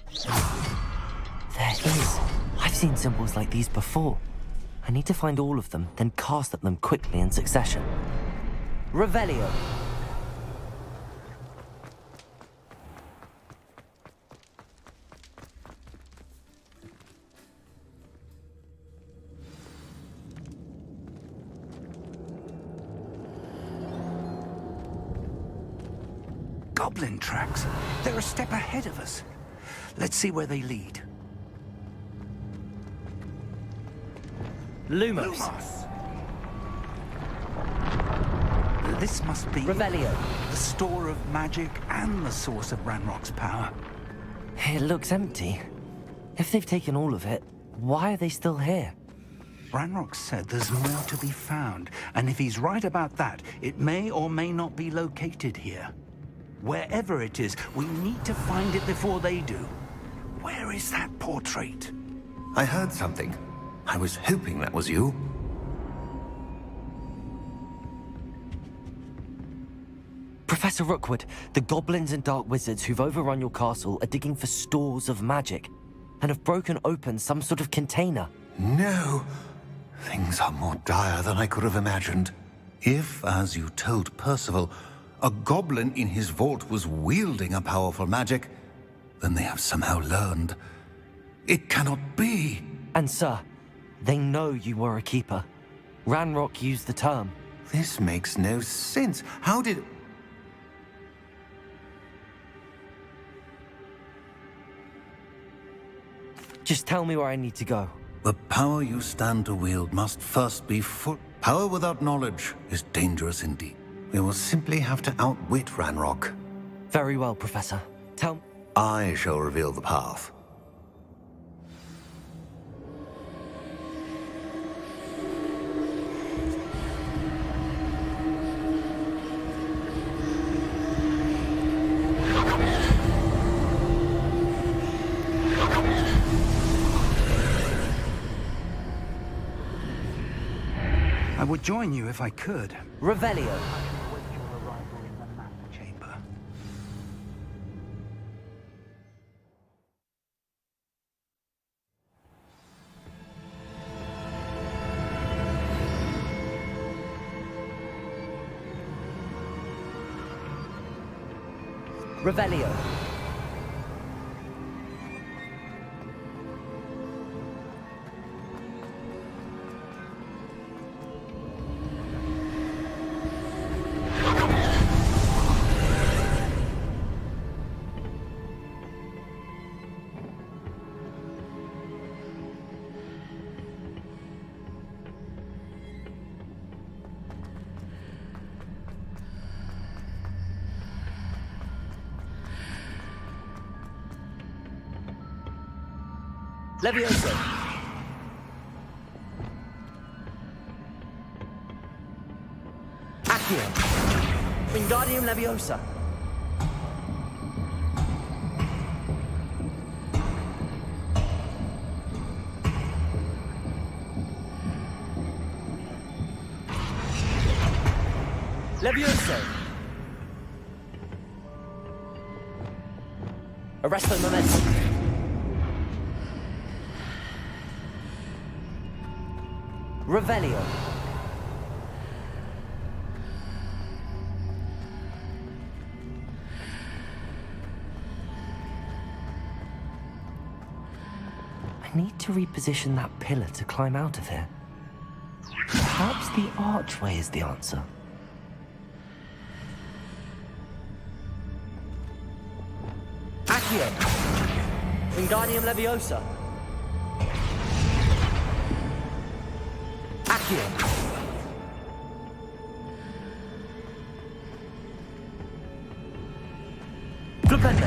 There is. I've seen symbols like these before. I need to find all of them, then cast at them quickly in succession. Revelio. Goblin tracks. They're a step ahead of us. Let's see where they lead. Lumos. This must be Revelio. the store of magic and the source of Ranrock's power. It looks empty. If they've taken all of it, why are they still here? Ranrock said there's more to be found, and if he's right about that, it may or may not be located here. Wherever it is, we need to find it before they do. Where is that portrait? I heard something. I was hoping that was you. Professor Rookwood, the goblins and dark wizards who've overrun your castle are digging for stores of magic and have broken open some sort of container. No. Things are more dire than I could have imagined. If, as you told Percival, a goblin in his vault was wielding a powerful magic, then they have somehow learned. It cannot be. And sir, they know you were a keeper. Ranrock used the term. This makes no sense. How did... Just tell me where I need to go. The power you stand to wield must first be full. Power without knowledge is dangerous indeed. We will simply have to outwit Ranrock. Very well, Professor. Tell me. I shall reveal the path. I would join you if I could. Revelio. Chamber. Revelio. Levioso. Accio. Wingardium Leviosa. Levioso. Arresto Momentum. Revelio. I need to reposition that pillar to climb out of here. Perhaps the archway is the answer. Accio. Wingardium Leviosa. Accio. Flipendo.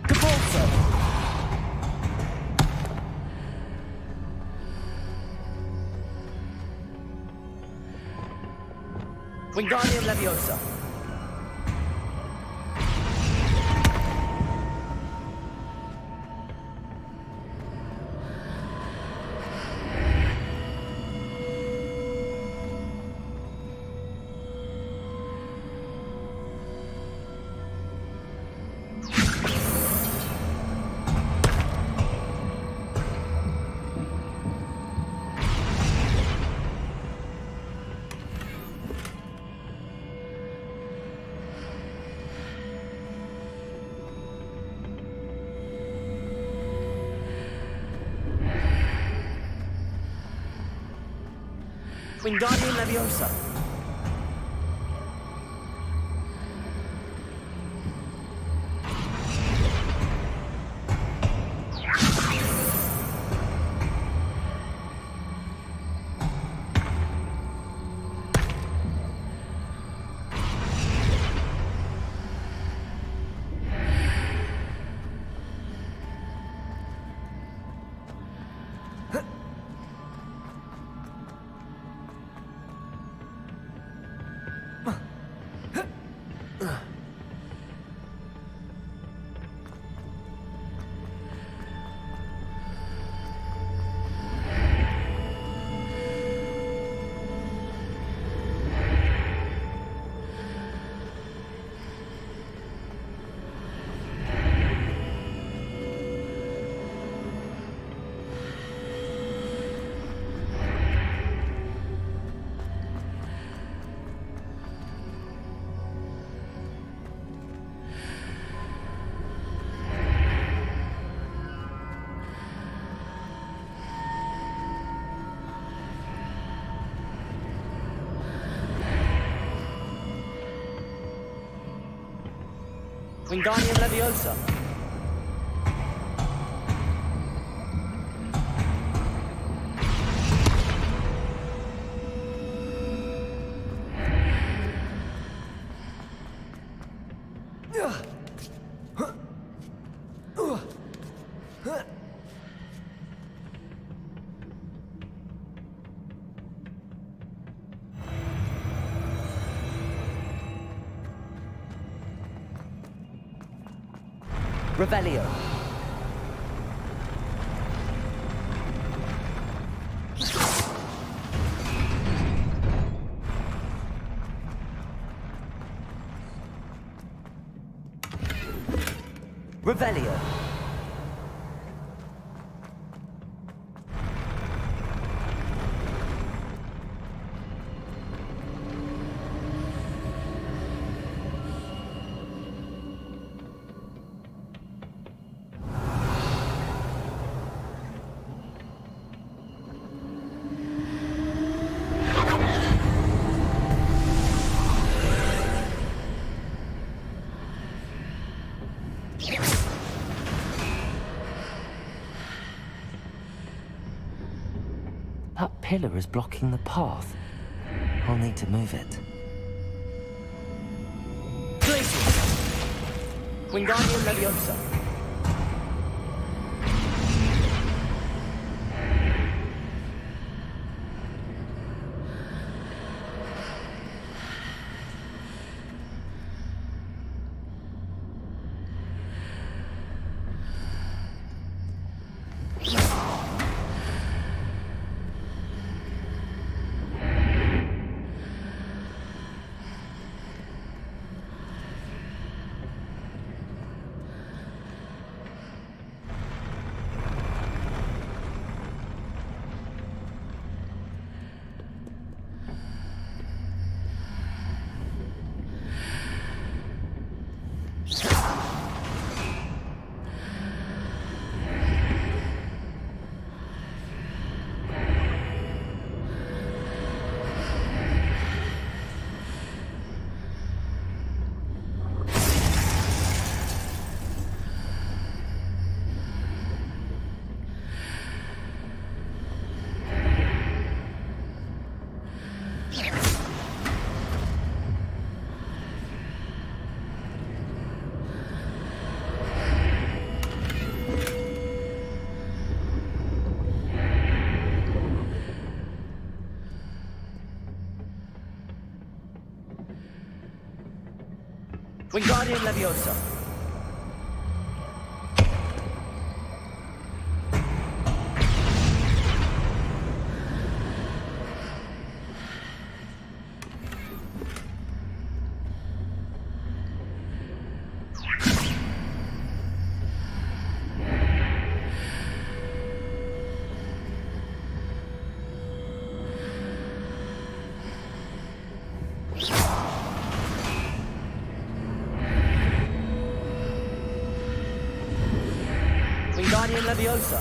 Cabalso. Wingardium Leviosa. Wingardium Leviosa. Wingardium Leviosa. Revelio. Revelio. That pillar is blocking the path. I'll need to move it. Wingardium Leviosa. Wingardium Leviosa. Wingardium Leviosa.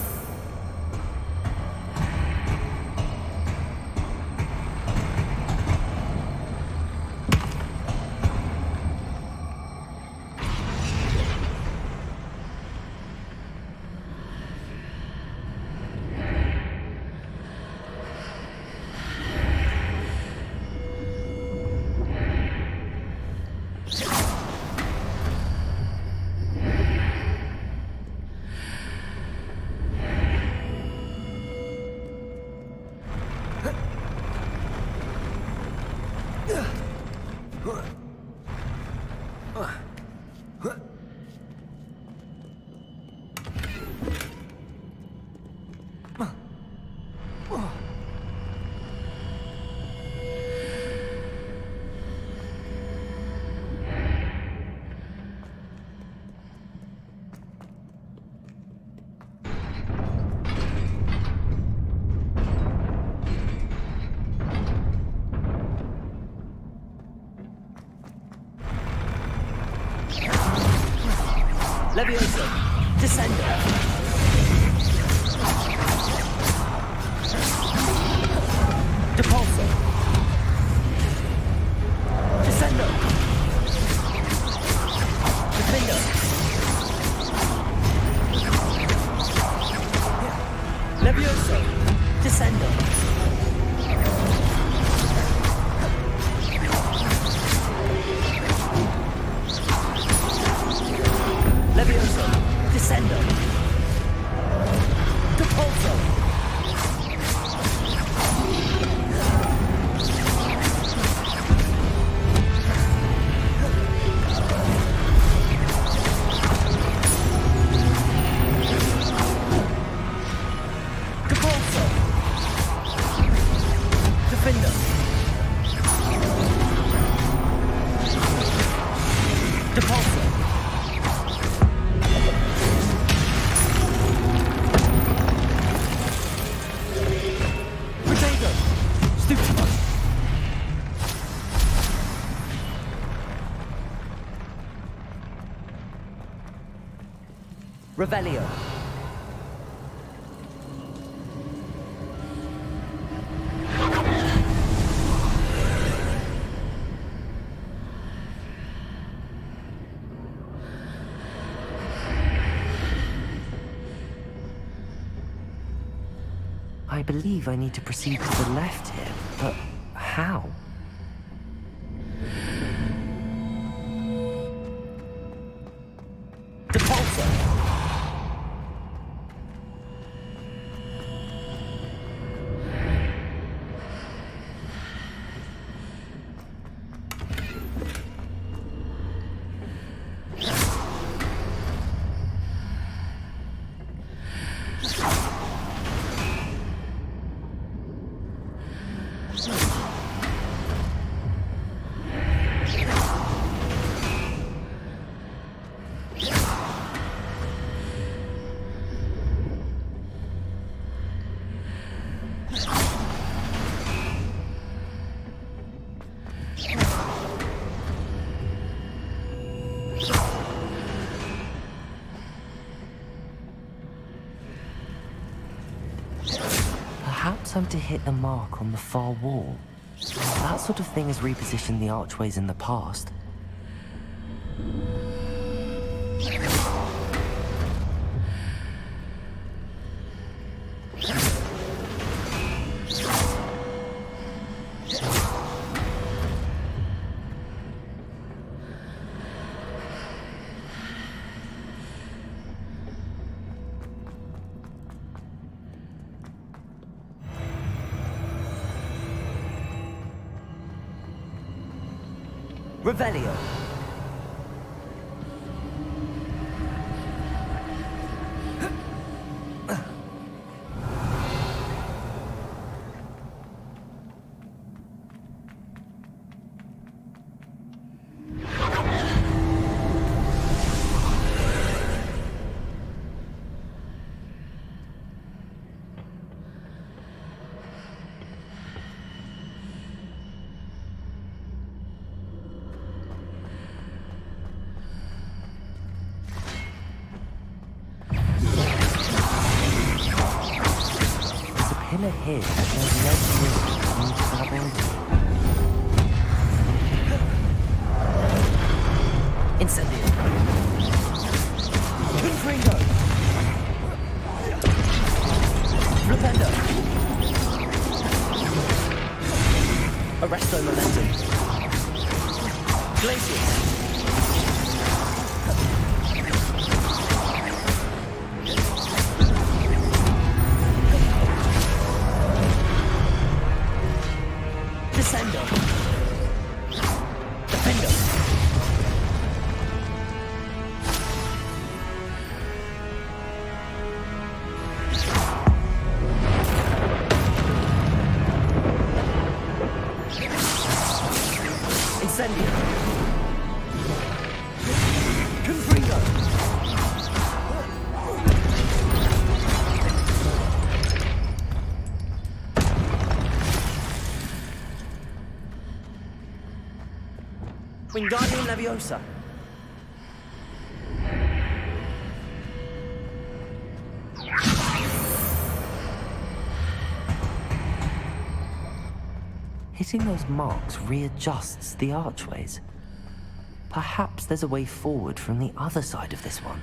Leviosa. Descendo. Depulso. Descendo. Defendo. Leviosa. Descendo. Leviosa. Descendo. Depulso. Depulso. Defendo. Depulso. Revelio. I believe I need to proceed to the left here, but how? Depulso. Perhaps I'm to hit the mark on the far wall. That sort of thing has repositioned the archways in the past. Revelio. Pillar here that there's legendary Incendio. Confringo. Flipendo. Arresto momentum. Glacius. Descendo. Defendo. Incendio. Confringo. Wingardium Leviosa. Hitting those marks readjusts the archways. Perhaps there's a way forward from the other side of this one.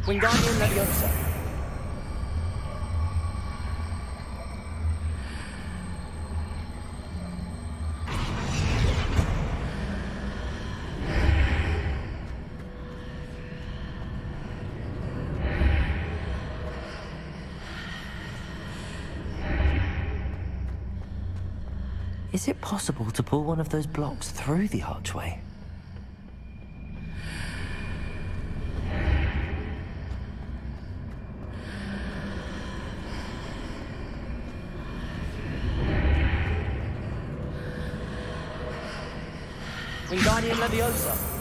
Wingardium Leviosa. Is it possible to pull one of those blocks through the archway? Wingardium Leviosa.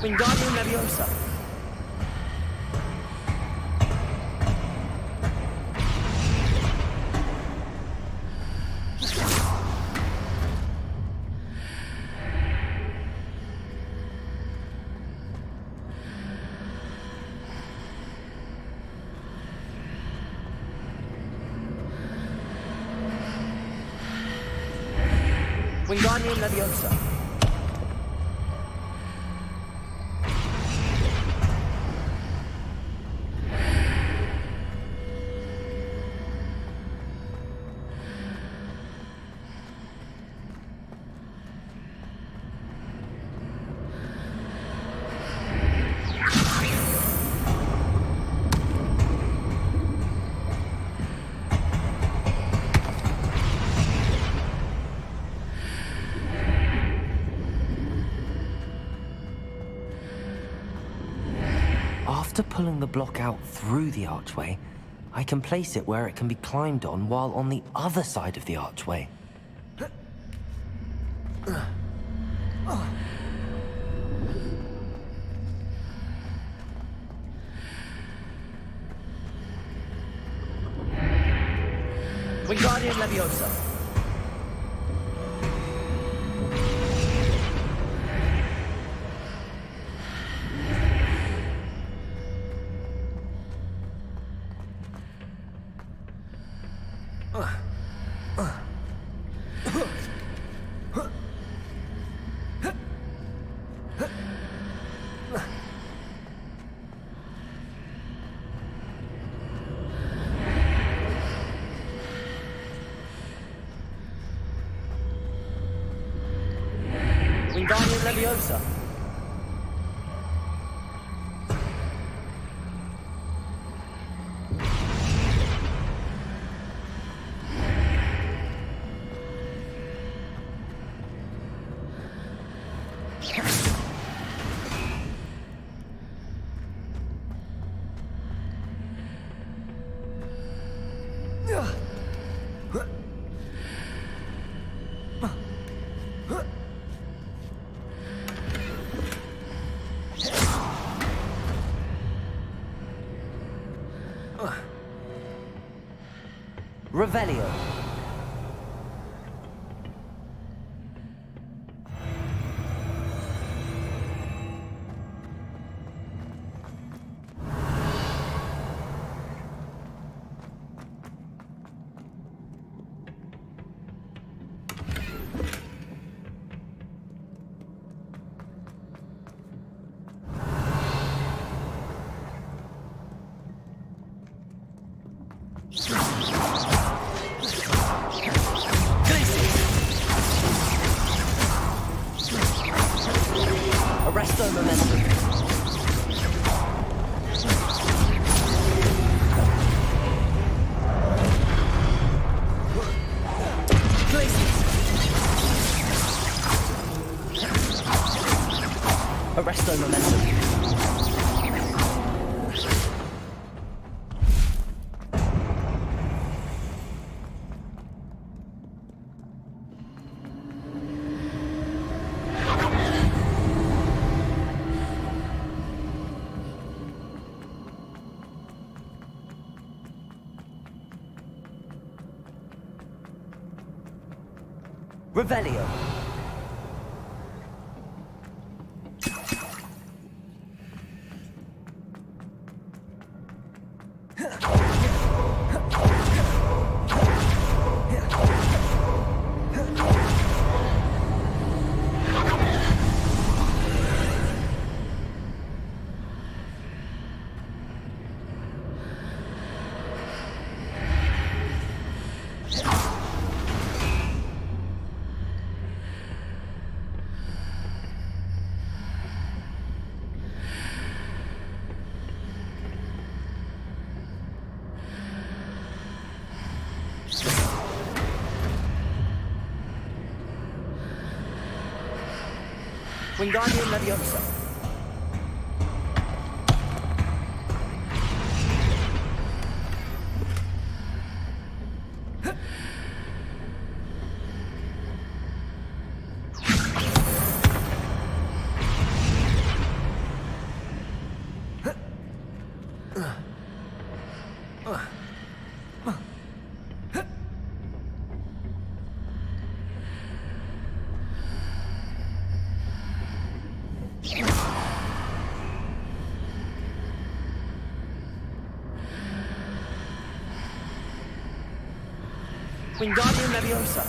Wingardium Leviosa. Wingardium Leviosa. After pulling the block out through the archway, I can place it where it can be climbed on while on the other side of the archway. Wingardium Leviosa. Wingardium Leviosa. Revelio. Arresto momentum. Arresto momentum. Revelio. Wingardium Leviosa. Wingardium Leviosa.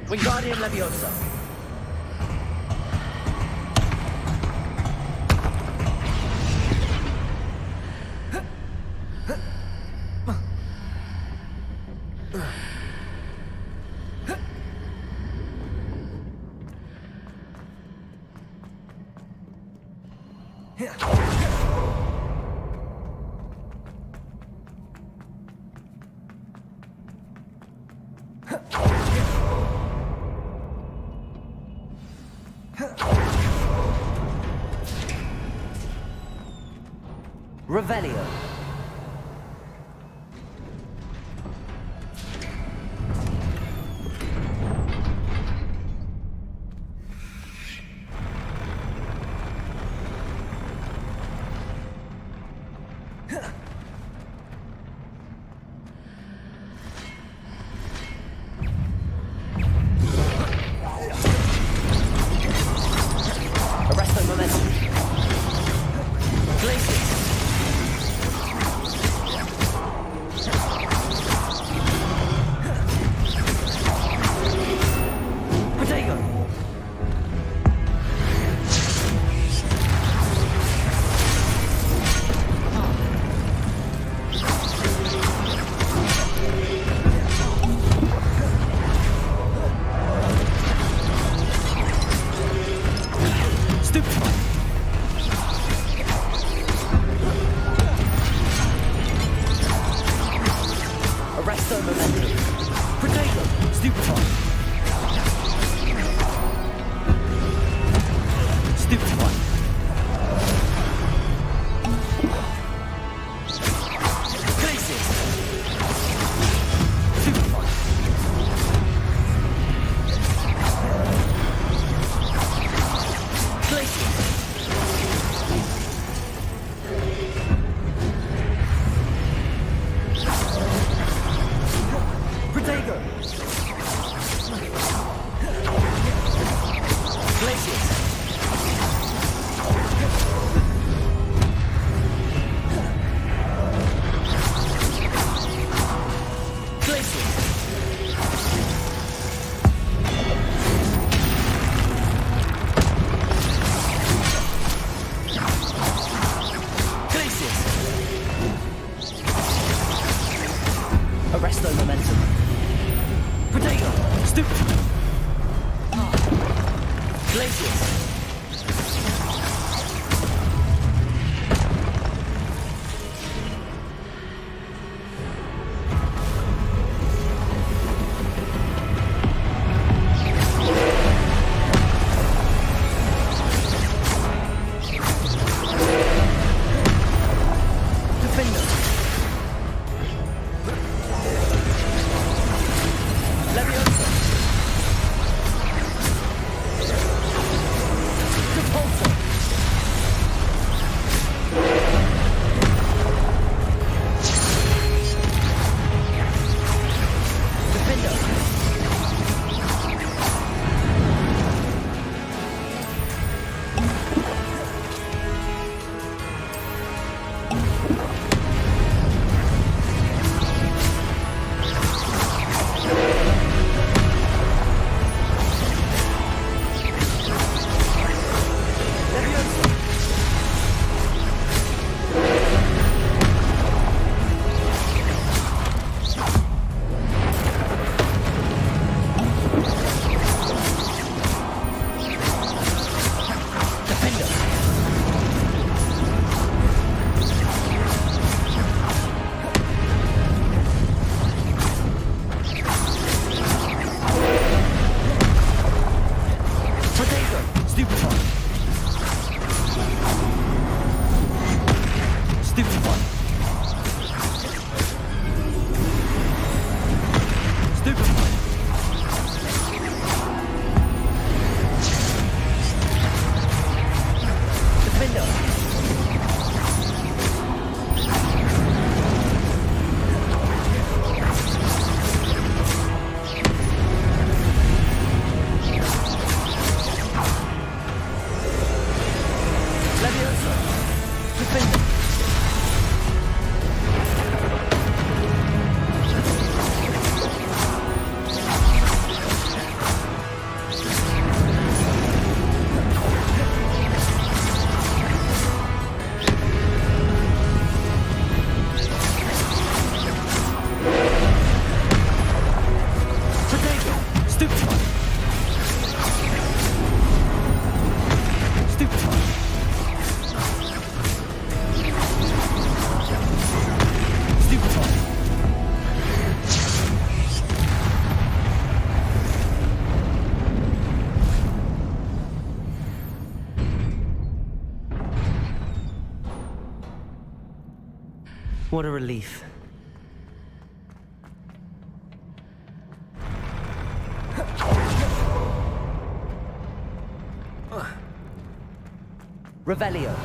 Wingardium Leviosa. Revelio. Arresto momentum. Glacius. Protego. Stupefy. Arresto momentum. Protego. Stupefy. Stupefy. Glacius. Stupefy. Glacius. Protego. Glacius. Glacius. Glacius. Arresto momentum. Protego. Stupid. Glacius. Defender. Leviosa. What a relief. Revelio.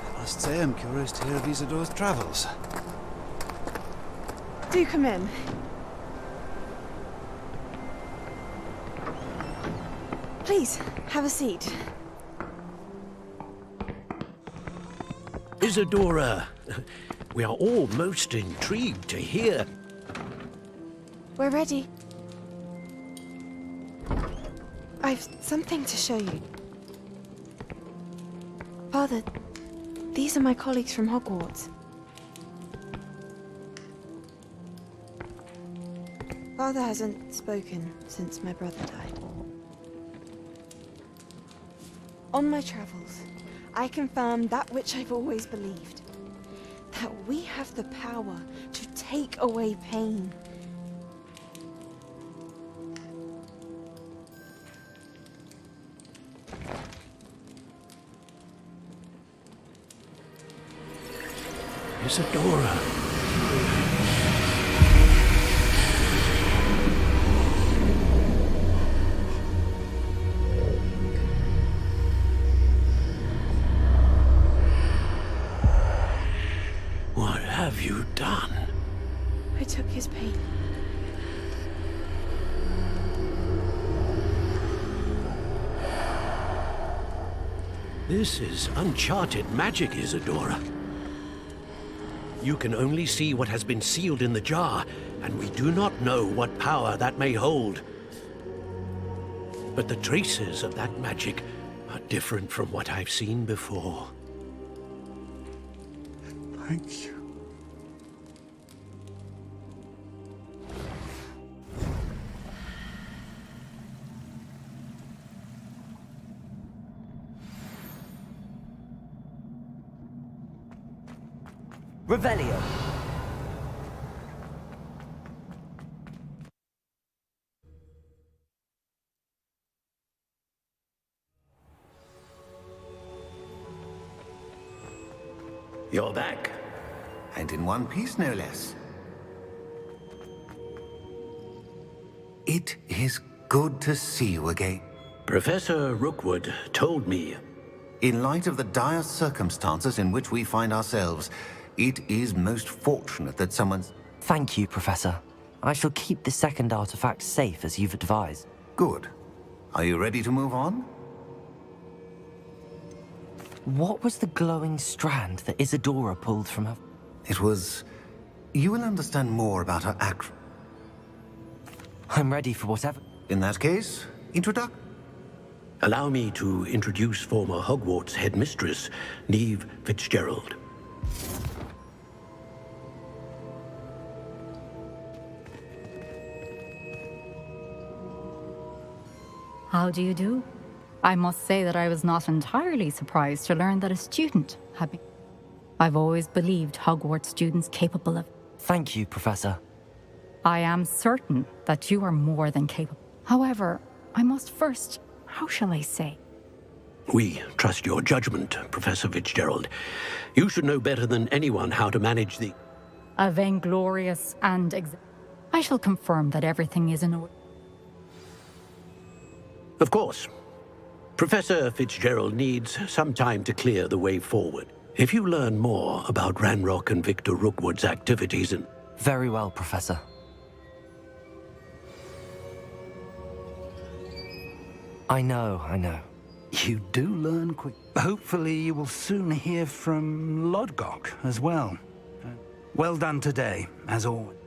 I must say I'm curious to hear of Isadora's travels. Do come in. Please, have a seat. Isadora, we are all most intrigued to hear. We're ready. I've something to show you. Father, these are my colleagues from Hogwarts. Father hasn't spoken since my brother died. On my travels, I confirmed that which I've always believed. That we have the power to take away pain. Isadora. What have you done? I took his pain. This is uncharted magic, Isadora. You can only see what has been sealed in the jar, and we do not know what power that may hold. But the traces of that magic are different from what I've seen before. Thank you. Revelio. You're back. And in one piece, no less. It is good to see you again. Professor Rookwood told me. In light of the dire circumstances in which we find ourselves, it is most fortunate that someone's... Thank you, Professor. I shall keep the second artifact safe as you've advised. Good. Are you ready to move on? What was the glowing strand that Isadora pulled from her? It was... You will understand more about her act... I'm ready for whatever... In that case, introduction. Allow me to introduce former Hogwarts headmistress, Neve Fitzgerald. How do you do? I must say that I was not entirely surprised to learn that a student had been... I've always believed Hogwarts students capable of... Thank you, Professor. I am certain that you are more than capable. However, I must first... How shall I say? We trust your judgment, Professor Fitzgerald. You should know better than anyone how to manage the... A vainglorious and... I shall confirm that everything is in order. Of course. Professor Fitzgerald needs some time to clear the way forward. If you learn more about Ranrock and Victor Rookwood's activities and... Very well, Professor. I know. You do learn quick. Hopefully you will soon hear from Lodgok as well. Well done today, as always.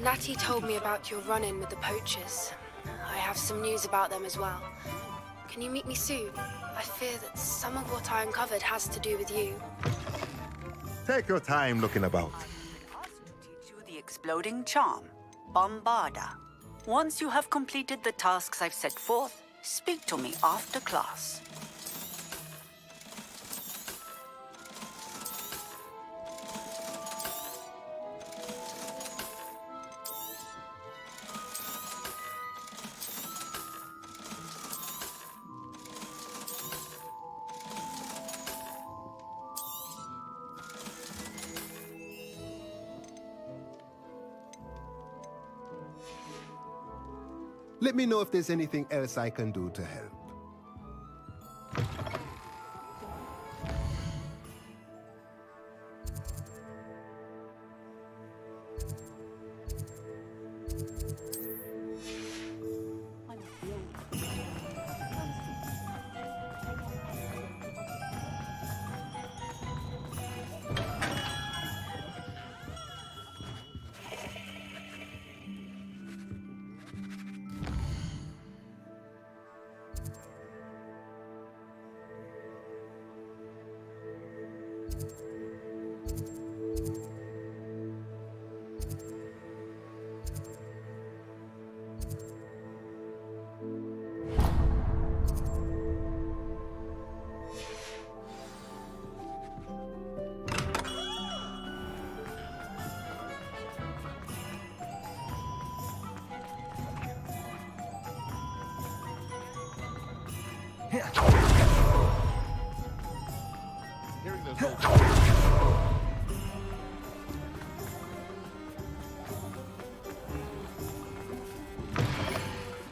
Natty told me about your run-in with the poachers. I have some news about them as well. Can you meet me soon? I fear that some of what I uncovered has to do with you. Take your time looking about. Teach you the exploding charm, Bombarda. Once you have completed the tasks I've set forth, speak to me after class. Let me know if there's anything else I can do to help. Hearing those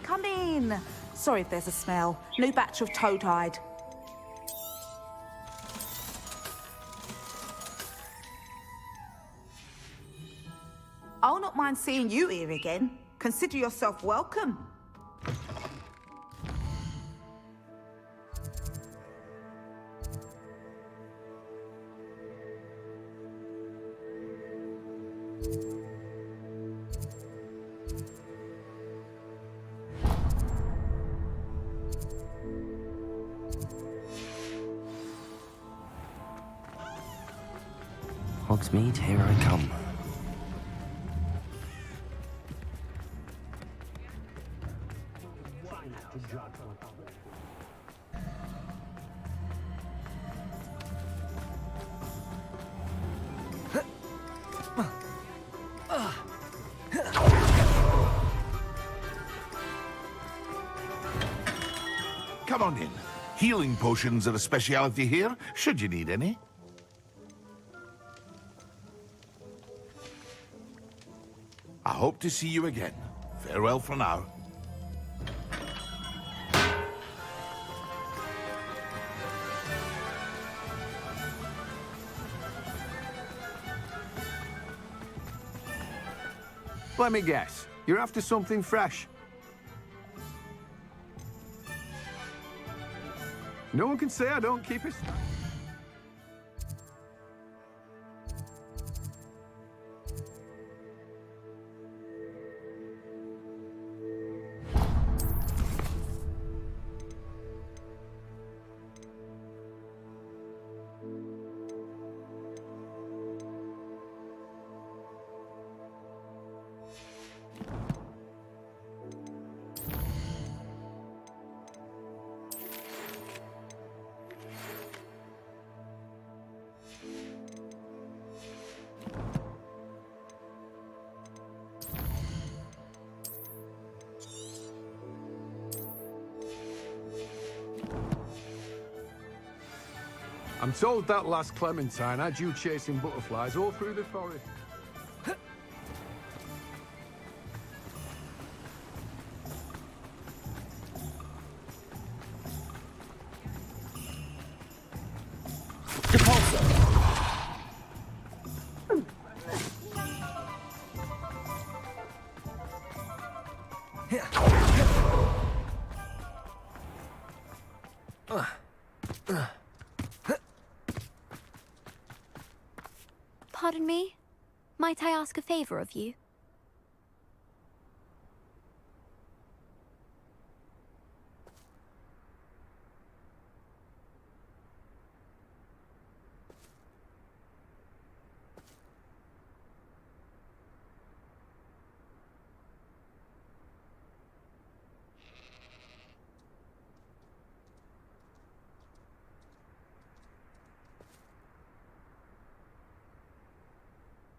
Come in. Sorry if there's a smell. New batch of toad-hide. I'll not mind seeing you here again. Consider yourself welcome. Hogsmeade, here I come. on in. Healing potions are a speciality here, should you need any. I hope to see you again. Farewell for now. Let me guess. You're after something fresh. No one can say I don't keep it. I'm told that last Clementine had you chasing butterflies all through the forest. Pardon me? Might I ask a favor of you?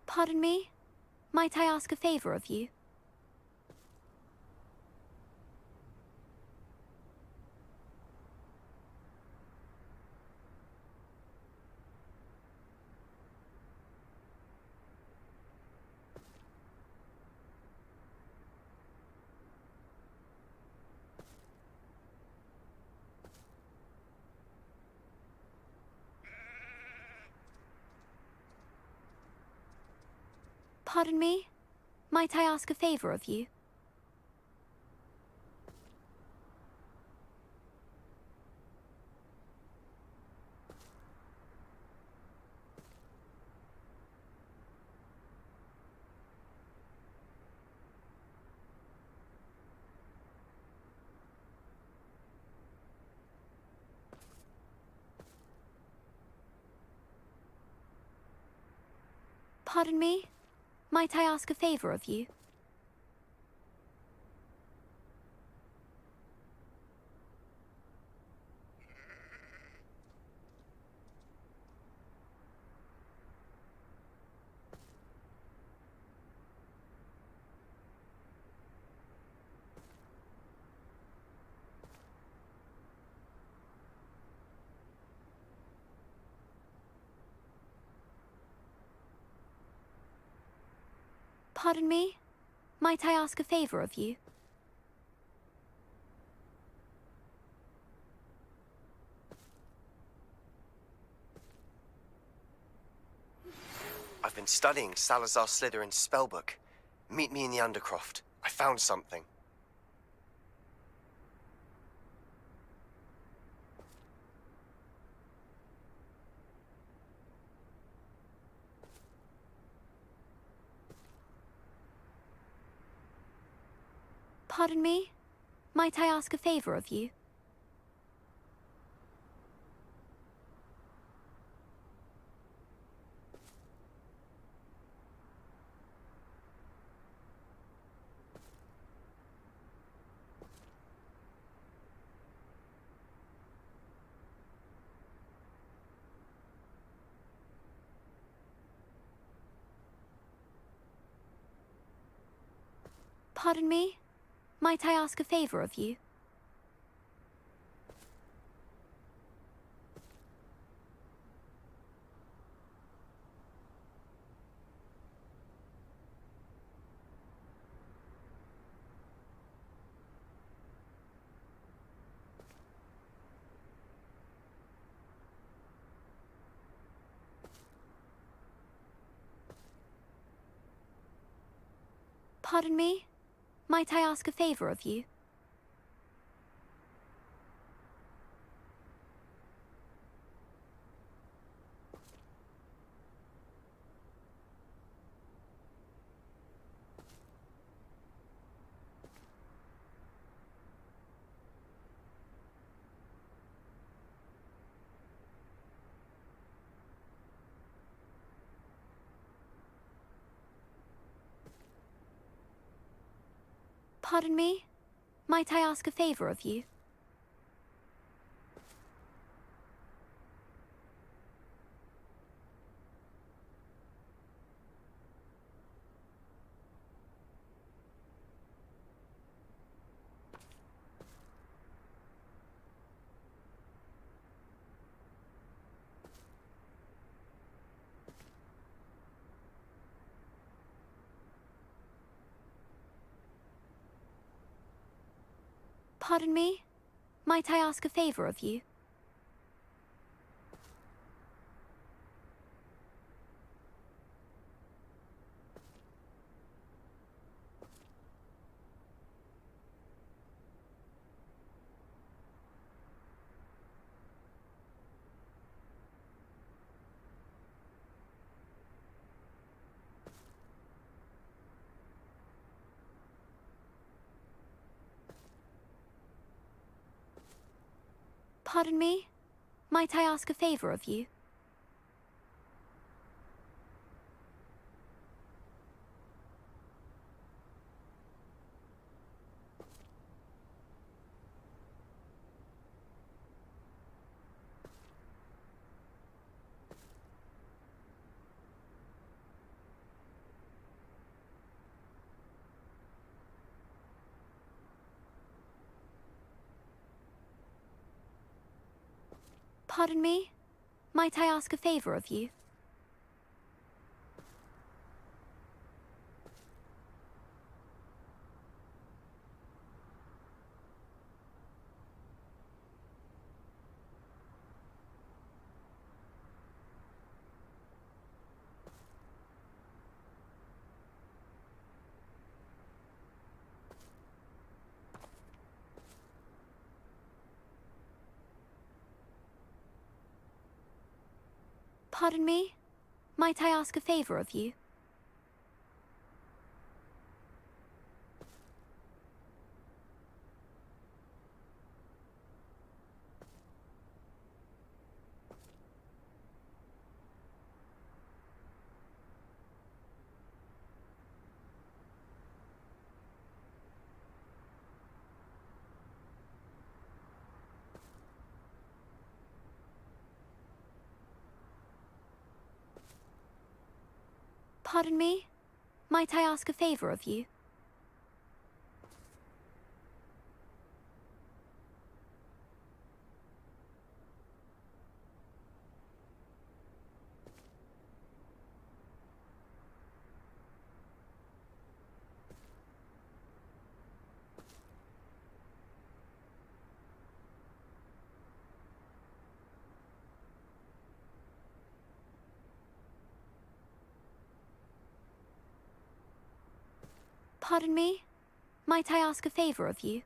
Pardon me? Might I ask a favor of you? Pardon me? Might I ask a favor of you? Pardon me? Might I ask a favor of you? Pardon me? Might I ask a favor of you? I've been studying Salazar Slytherin's spellbook. Meet me in the Undercroft. I found something. Pardon me? Might I ask a favor of you? Pardon me? Might I ask a favor of you? Pardon me? Might I ask a favor of you? Pardon me? Might I ask a favor of you? Pardon me? Might I ask a favor of you? Pardon me? Might I ask a favor of you? Pardon me? Might I ask a favor of you? Pardon me? Might I ask a favor of you? Pardon me? Might I ask a favor of you? Pardon me? Might I ask a favor of you?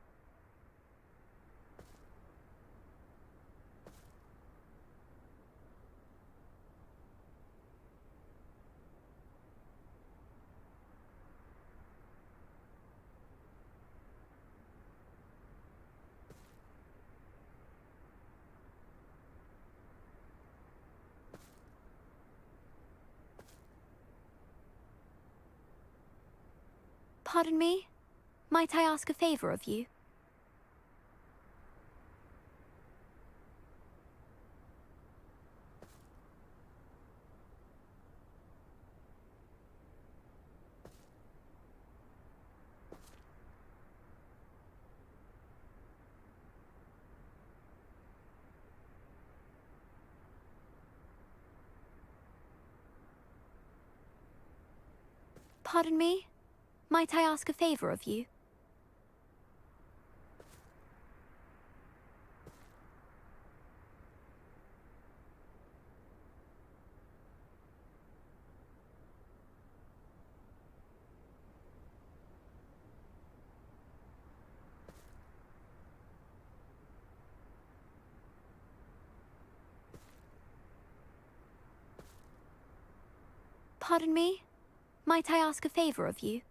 Pardon me? Might I ask a favor of you? Pardon me? Might I ask a favor of you? Pardon me? Might I ask a favor of you?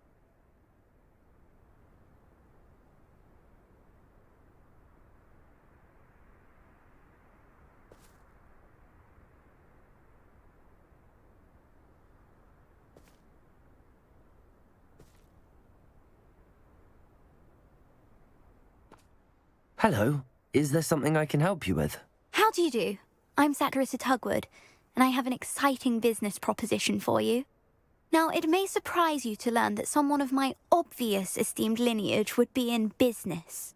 Hello. Is there something I can help you with? How do you do? I'm Satirissa Tugwood, and I have an exciting business proposition for you. Now, it may surprise you to learn that someone of my obvious esteemed lineage would be in business.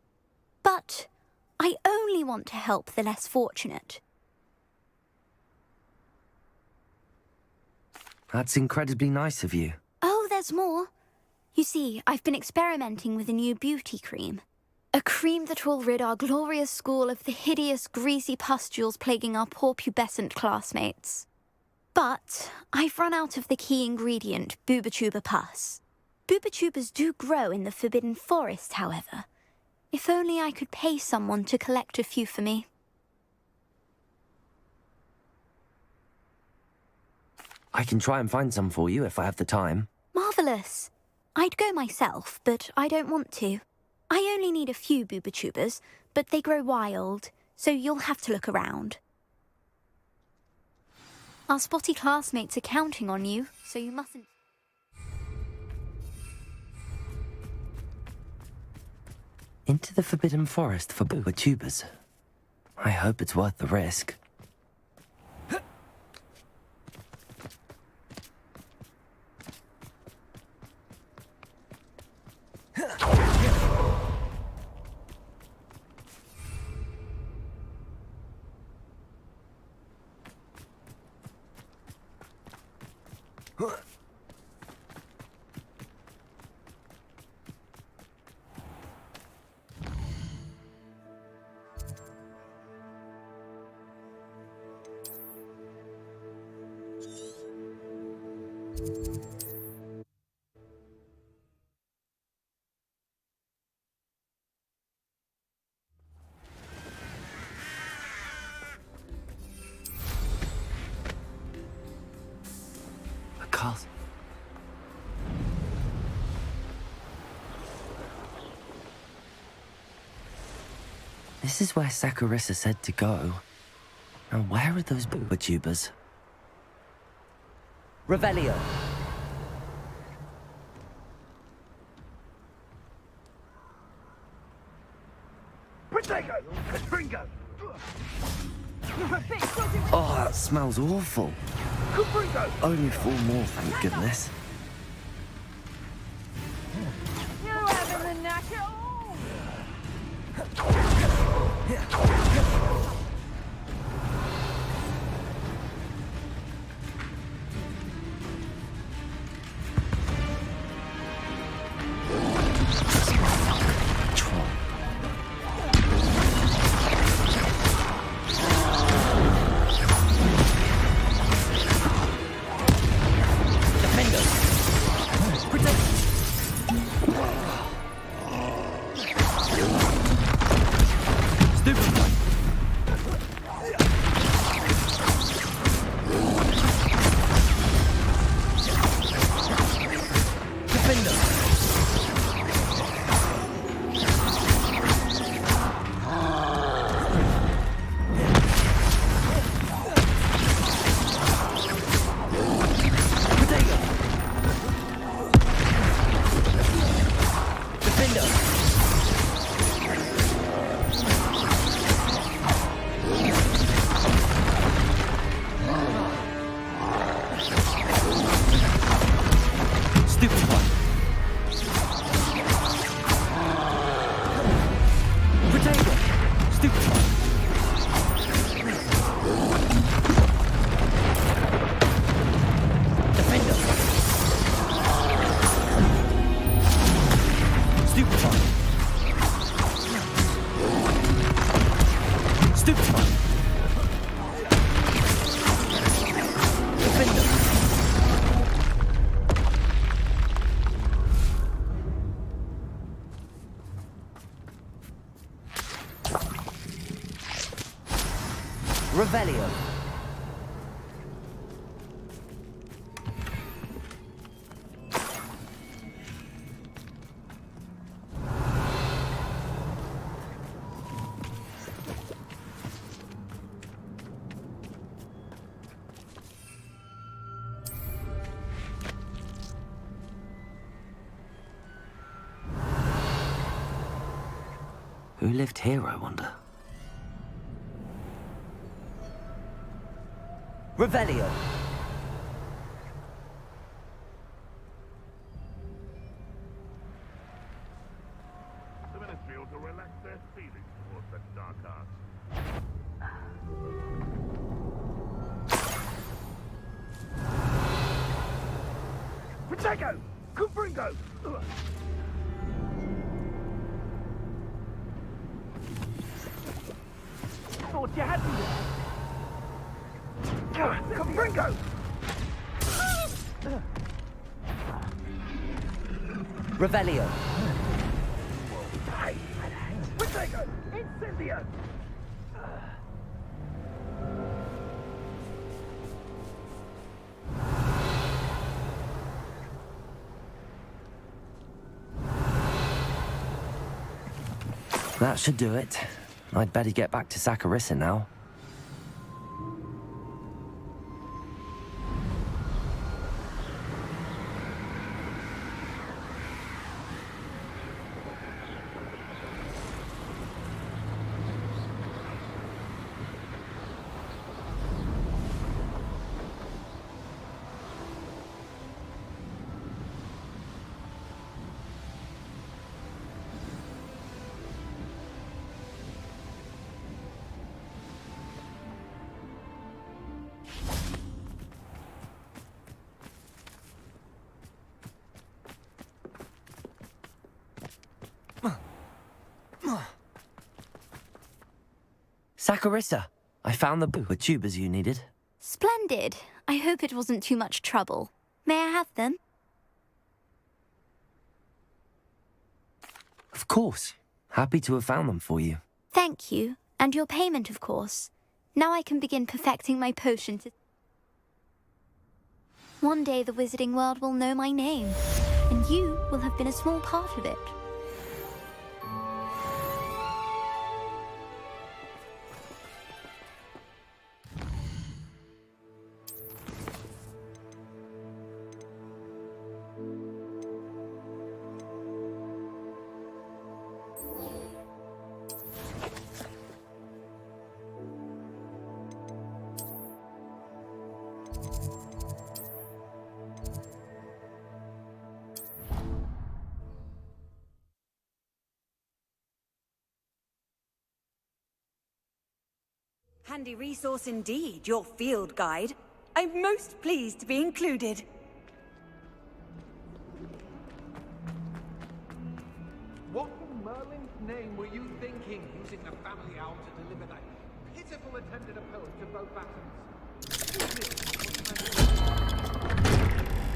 But I only want to help the less fortunate. That's incredibly nice of you. Oh, there's more. You see, I've been experimenting with a new beauty cream. A cream that will rid our glorious school of the hideous, greasy pustules plaguing our poor pubescent classmates. But I've run out of the key ingredient, Bubatuba pus. Bubatubas do grow in the Forbidden Forest, however. If only I could pay someone to collect a few for me. I can try and find some for you if I have the time. Marvellous. I'd go myself, but I don't want to. I only need a few Bubatubas, but they grow wild, so you'll have to look around. Our spotty classmates are counting on you, so you mustn't... Into the Forbidden Forest for Bubatubas. I hope it's worth the risk. This is where Sakurissa said to go. Now where are those Bubatubas? Revelio. Protego! Catringo! Oh, that smells awful. Capringo! Only 4 more, thank goodness. You having the knack at all? Revelio. Who lived here, I wonder? Revelio. The Ministry ought to relax their feelings towards that dark art. Protego! Cumbringo! Thought you had me there. Cumbringo! Revelio. Protego! Incendio! That should do it. I'd better get back to Saccharissa now. Saccharissa, I found the tubers you needed. Splendid. I hope it wasn't too much trouble. May I have them? Of course. Happy to have found them for you. Thank you. And your payment, of course. Now I can begin perfecting my potion to... One day the wizarding world will know my name, and you will have been a small part of it. Handy resource indeed, your field guide. I'm most pleased to be included. What in Merlin's name were you thinking, using the family owl to deliver that pitiful attended approach to both atoms?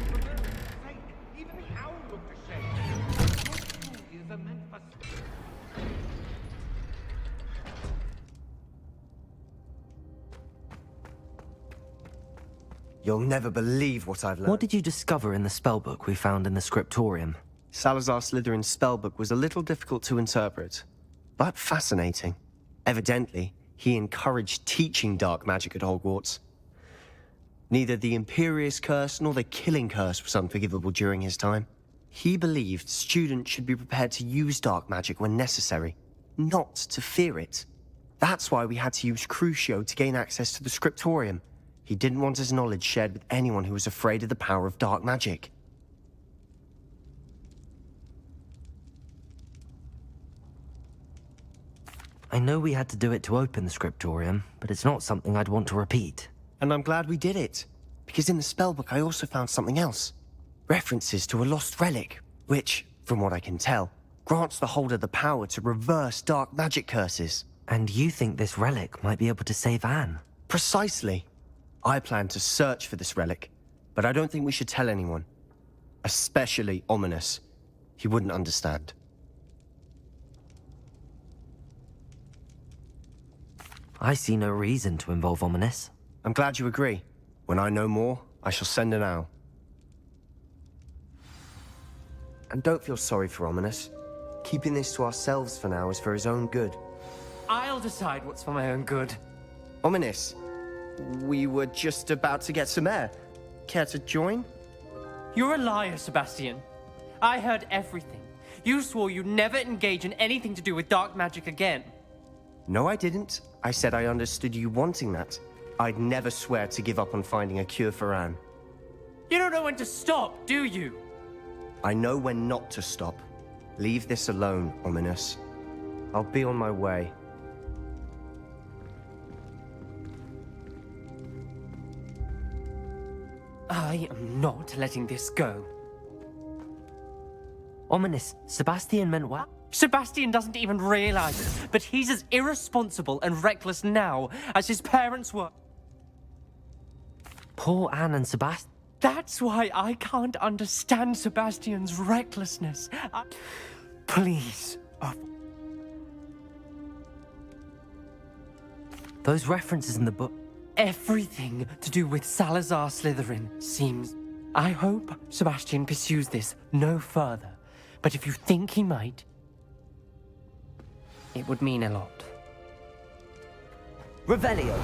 For Merlin's sake, even the owl looked ashamed. Your school is meant for... You'll never believe what I've learned. What did you discover in the spellbook we found in the scriptorium? Salazar Slytherin's spellbook was a little difficult to interpret, but fascinating. Evidently, he encouraged teaching dark magic at Hogwarts. Neither the Imperious Curse nor the Killing Curse was unforgivable during his time. He believed students should be prepared to use dark magic when necessary, not to fear it. That's why we had to use Crucio to gain access to the scriptorium. He didn't want his knowledge shared with anyone who was afraid of the power of dark magic. I know we had to do it to open the scriptorium, but it's not something I'd want to repeat. And I'm glad we did it, because in the spellbook I also found something else. References to a lost relic, which, from what I can tell, grants the holder the power to reverse dark magic curses. And you think this relic might be able to save Anne? Precisely. I plan to search for this relic, but I don't think we should tell anyone. Especially Ominous. He wouldn't understand. I see no reason to involve Ominous. I'm glad you agree. When I know more, I shall send an owl. And don't feel sorry for Ominous. Keeping this to ourselves for now is for his own good. I'll decide what's for my own good. Ominous, we were just about to get some air. Care to join? You're a liar, Sebastian. I heard everything. You swore you'd never engage in anything to do with dark magic again. No, I didn't. I said I understood you wanting that. I'd never swear to give up on finding a cure for Anne. You don't know when to stop, do you? I know when not to stop. Leave this alone, Ominous. I'll be on my way. I am not letting this go. Ominous, Sebastian meant well. Sebastian doesn't even realize it, but he's as irresponsible and reckless now as his parents were. Poor Anne and Sebastian. That's why I can't understand Sebastian's recklessness. Please. Those references in the book. Everything to do with Salazar Slytherin seems... I hope Sebastian pursues this no further. But if you think he might, it would mean a lot. Revelio.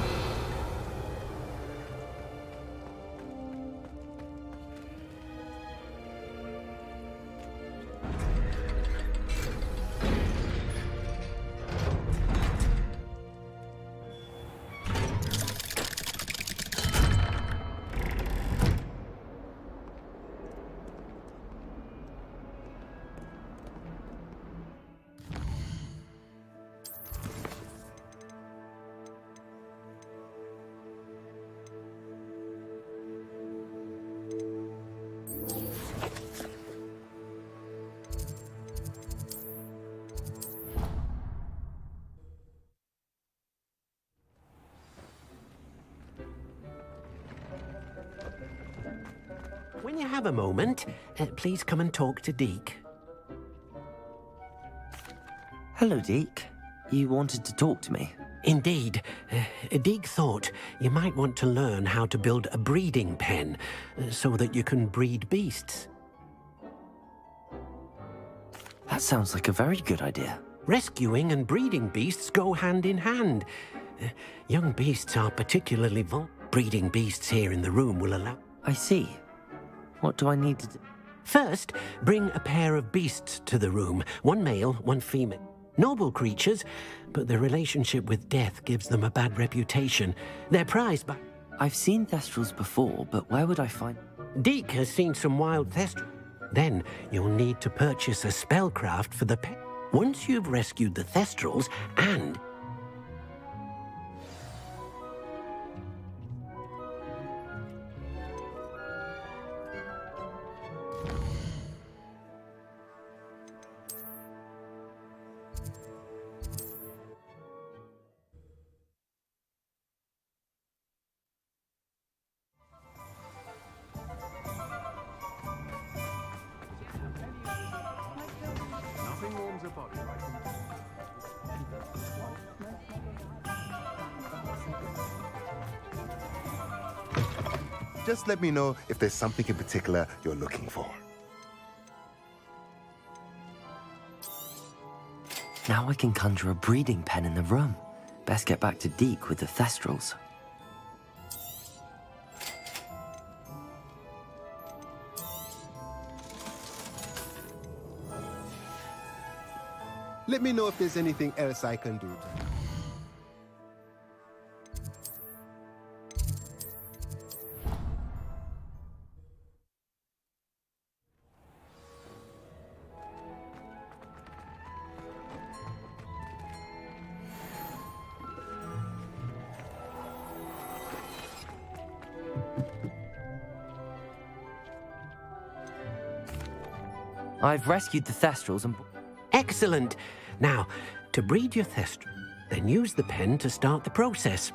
When you have a moment, please come and talk to Deke. Hello, Deke. You wanted to talk to me? Indeed. Deke thought you might want to learn how to build a breeding pen so that you can breed beasts. That sounds like a very good idea. Rescuing and breeding beasts go hand in hand. Young beasts are particularly vulnerable. Breeding beasts here in the room will allow... I see. What do I need to do? First, bring a pair of beasts to the room. One male, one female. Noble creatures, but their relationship with death gives them a bad reputation. They're prized by... I've seen Thestrals before, but where would I find... Deke has seen some wild Thestrals. Then you'll need to purchase a spellcraft for the pet. Once you've rescued the Thestrals and... Nothing warms a body like Just let me know if there's something in particular you're looking for. Now I can conjure a breeding pen in the room. Best get back to Deke with the Thestrals. Let me know if there's anything else I can do to help. I've rescued the Thestrals and... Excellent! Now, to breed your Thestral, then use the pen to start the process.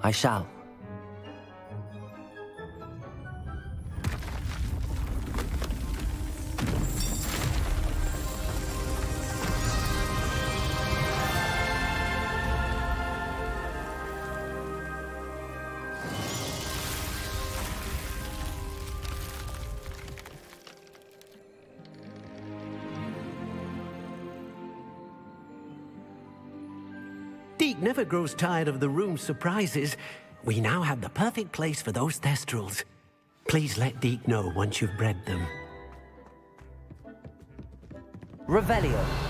I shall. Deke never grows tired of the room's surprises. We now have the perfect place for those Thestrals. Please let Deke know once you've bred them. Revelio.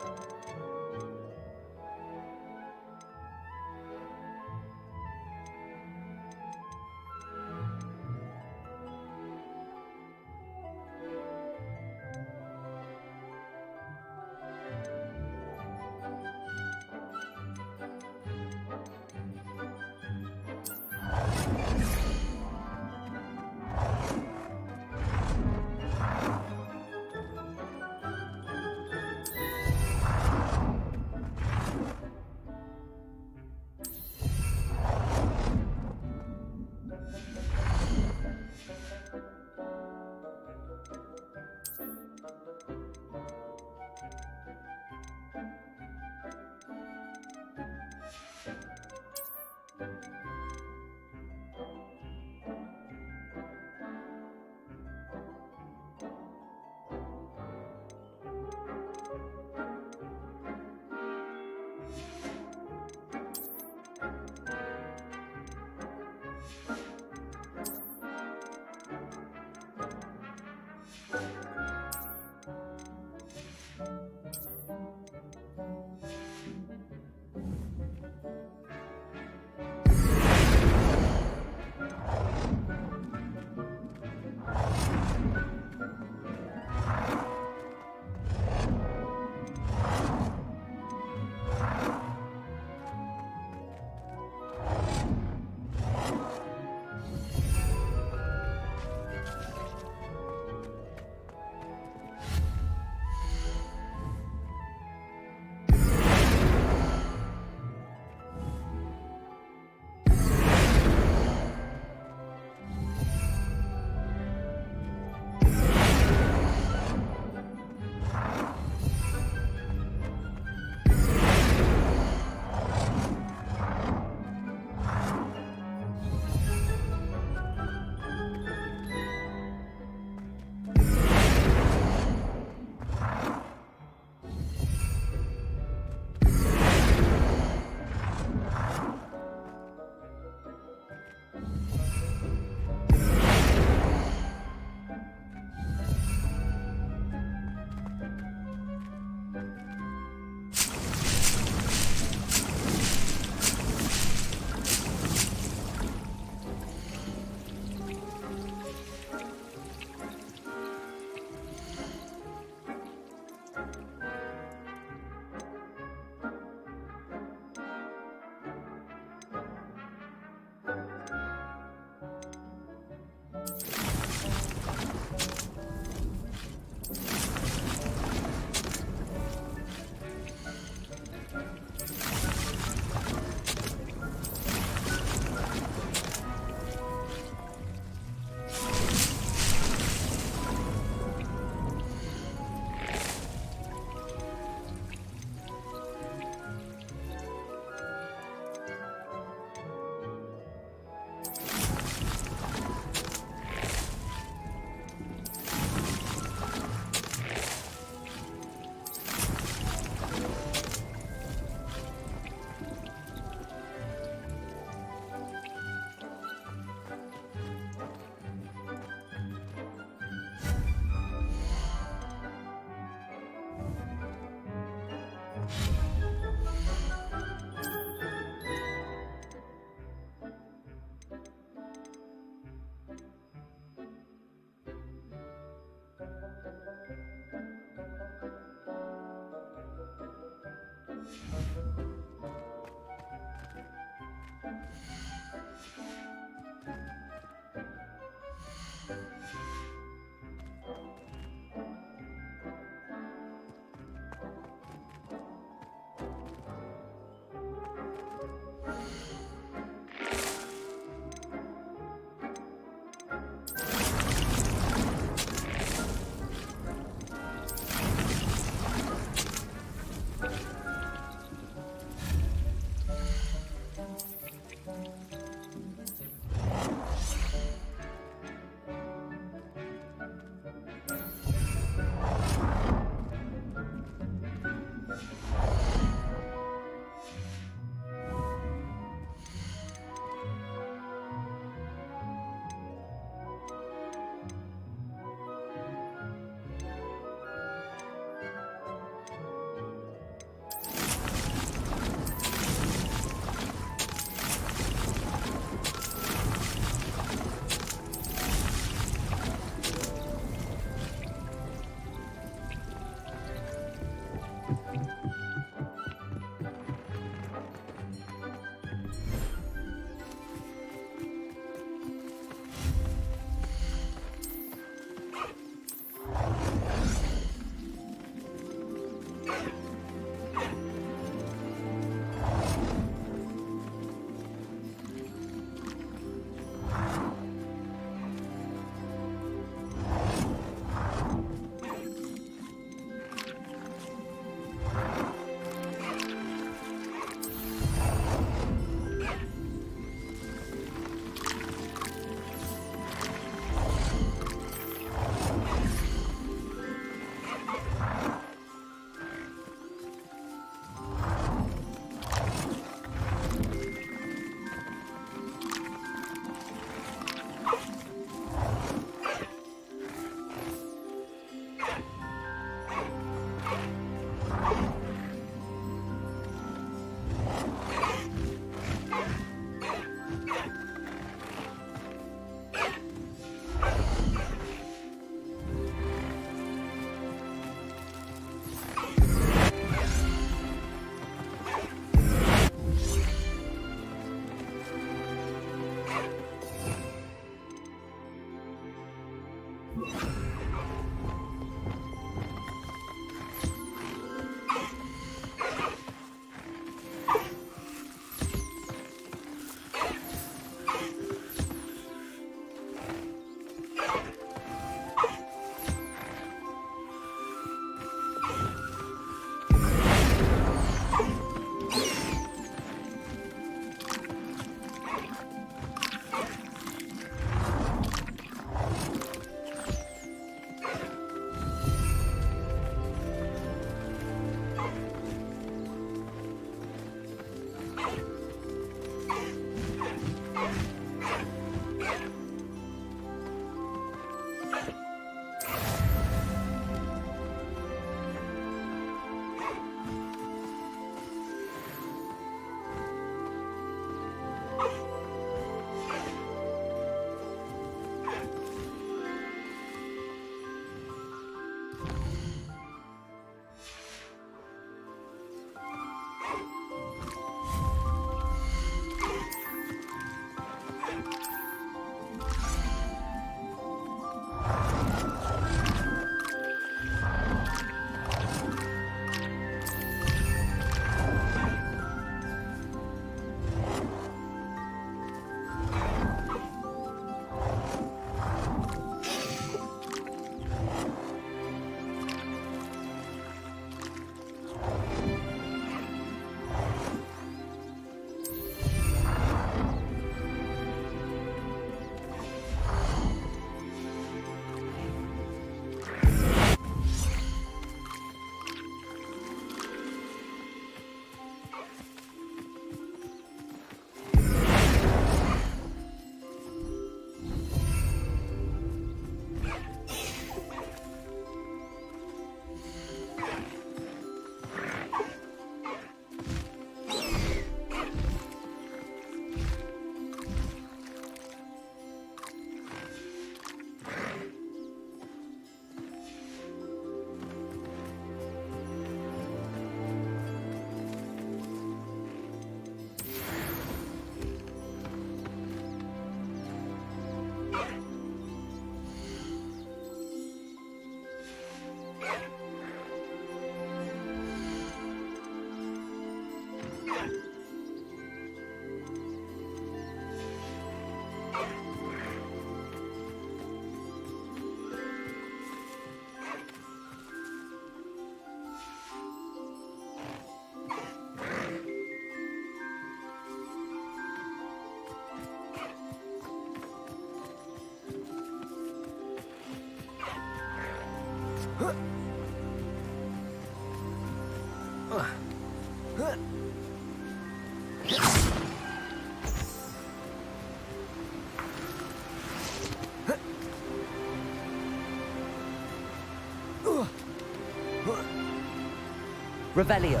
Revelio.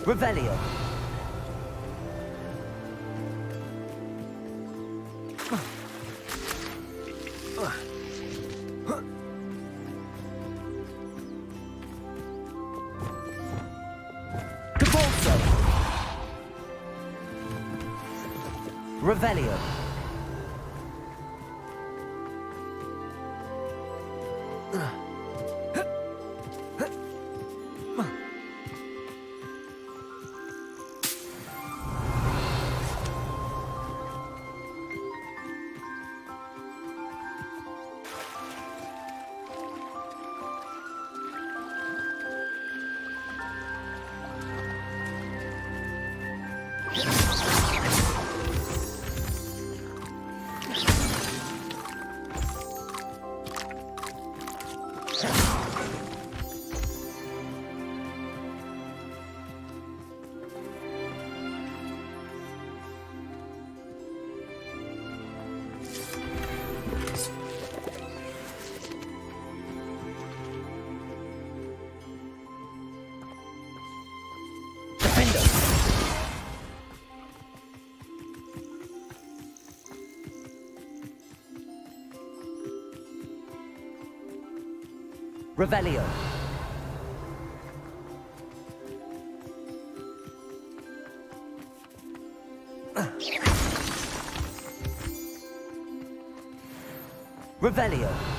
Revelio. Cabalso. Revelio. Revelio. Revelio.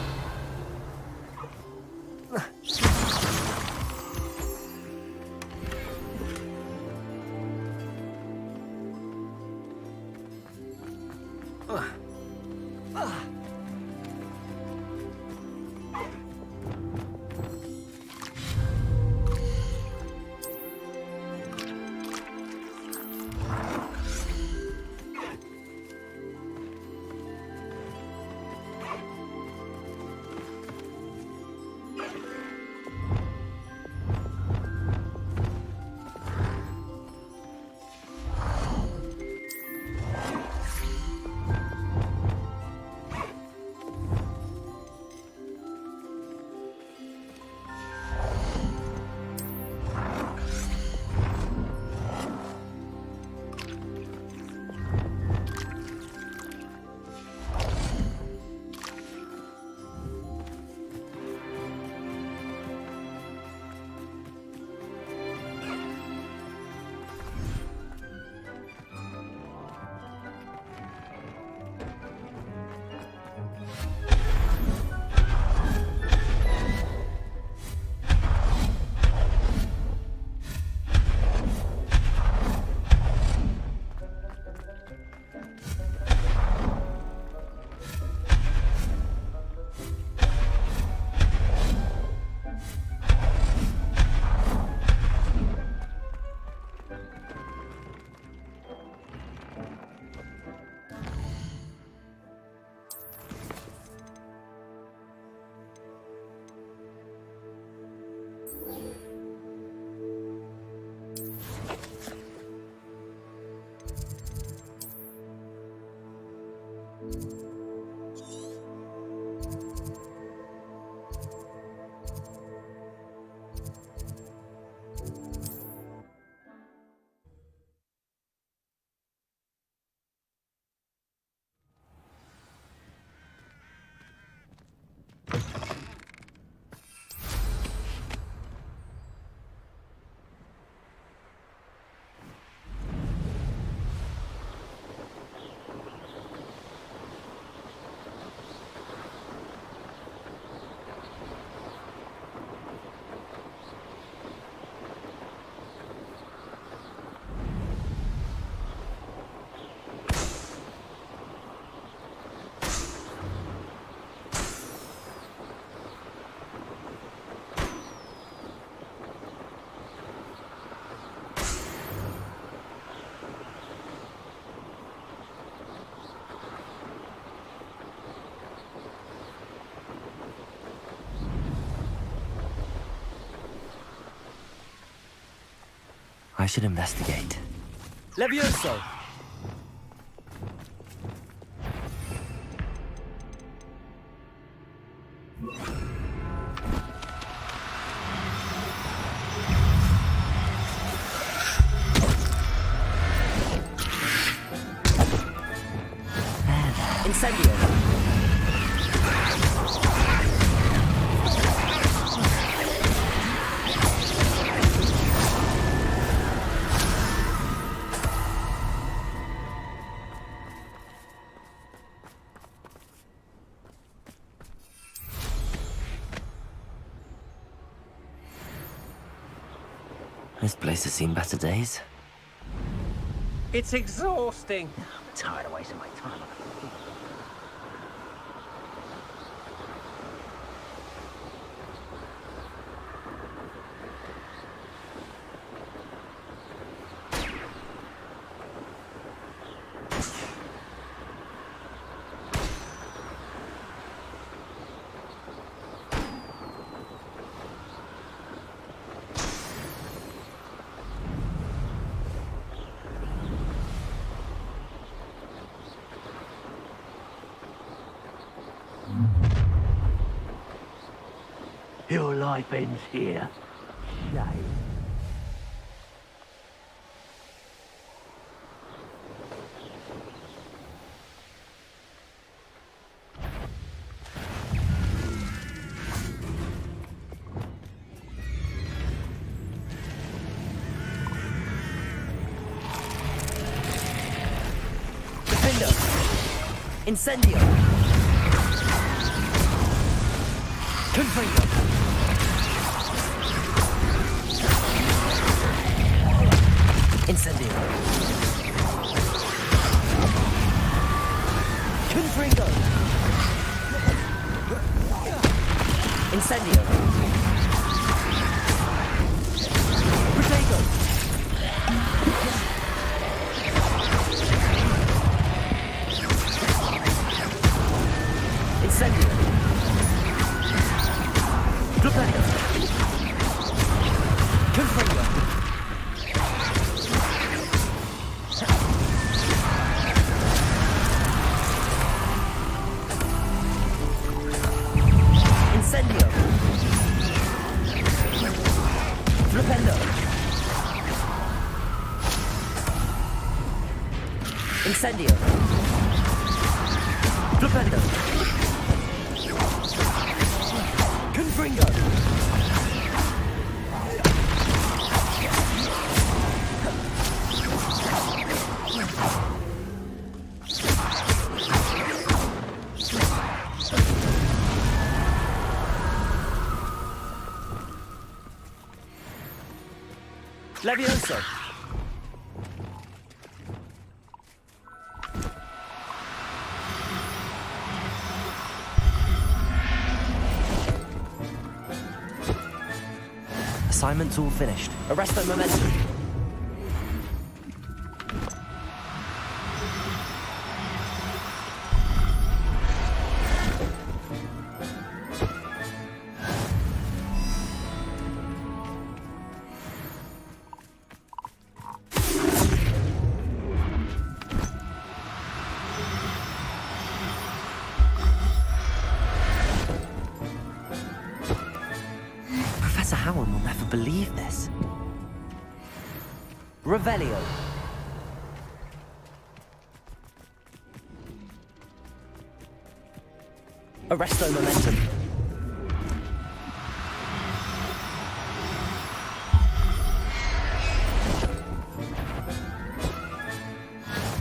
I should investigate. Levioso. Incendio. This place has seen better days. It's exhausting. I'm tired of wasting my time. Your life ends here. Shame. Defender! Incendio! Confringo! Incendio! Confringo! Incendio! Protego! Incendio! Flipendo! Confringo! Incendio! Flipendo! Incendio! Flipendo! Confringo! Levioso! Assignment's all finished. Arresto momentum. Professor Howard will never believe this. Revelio. Arresto momentum.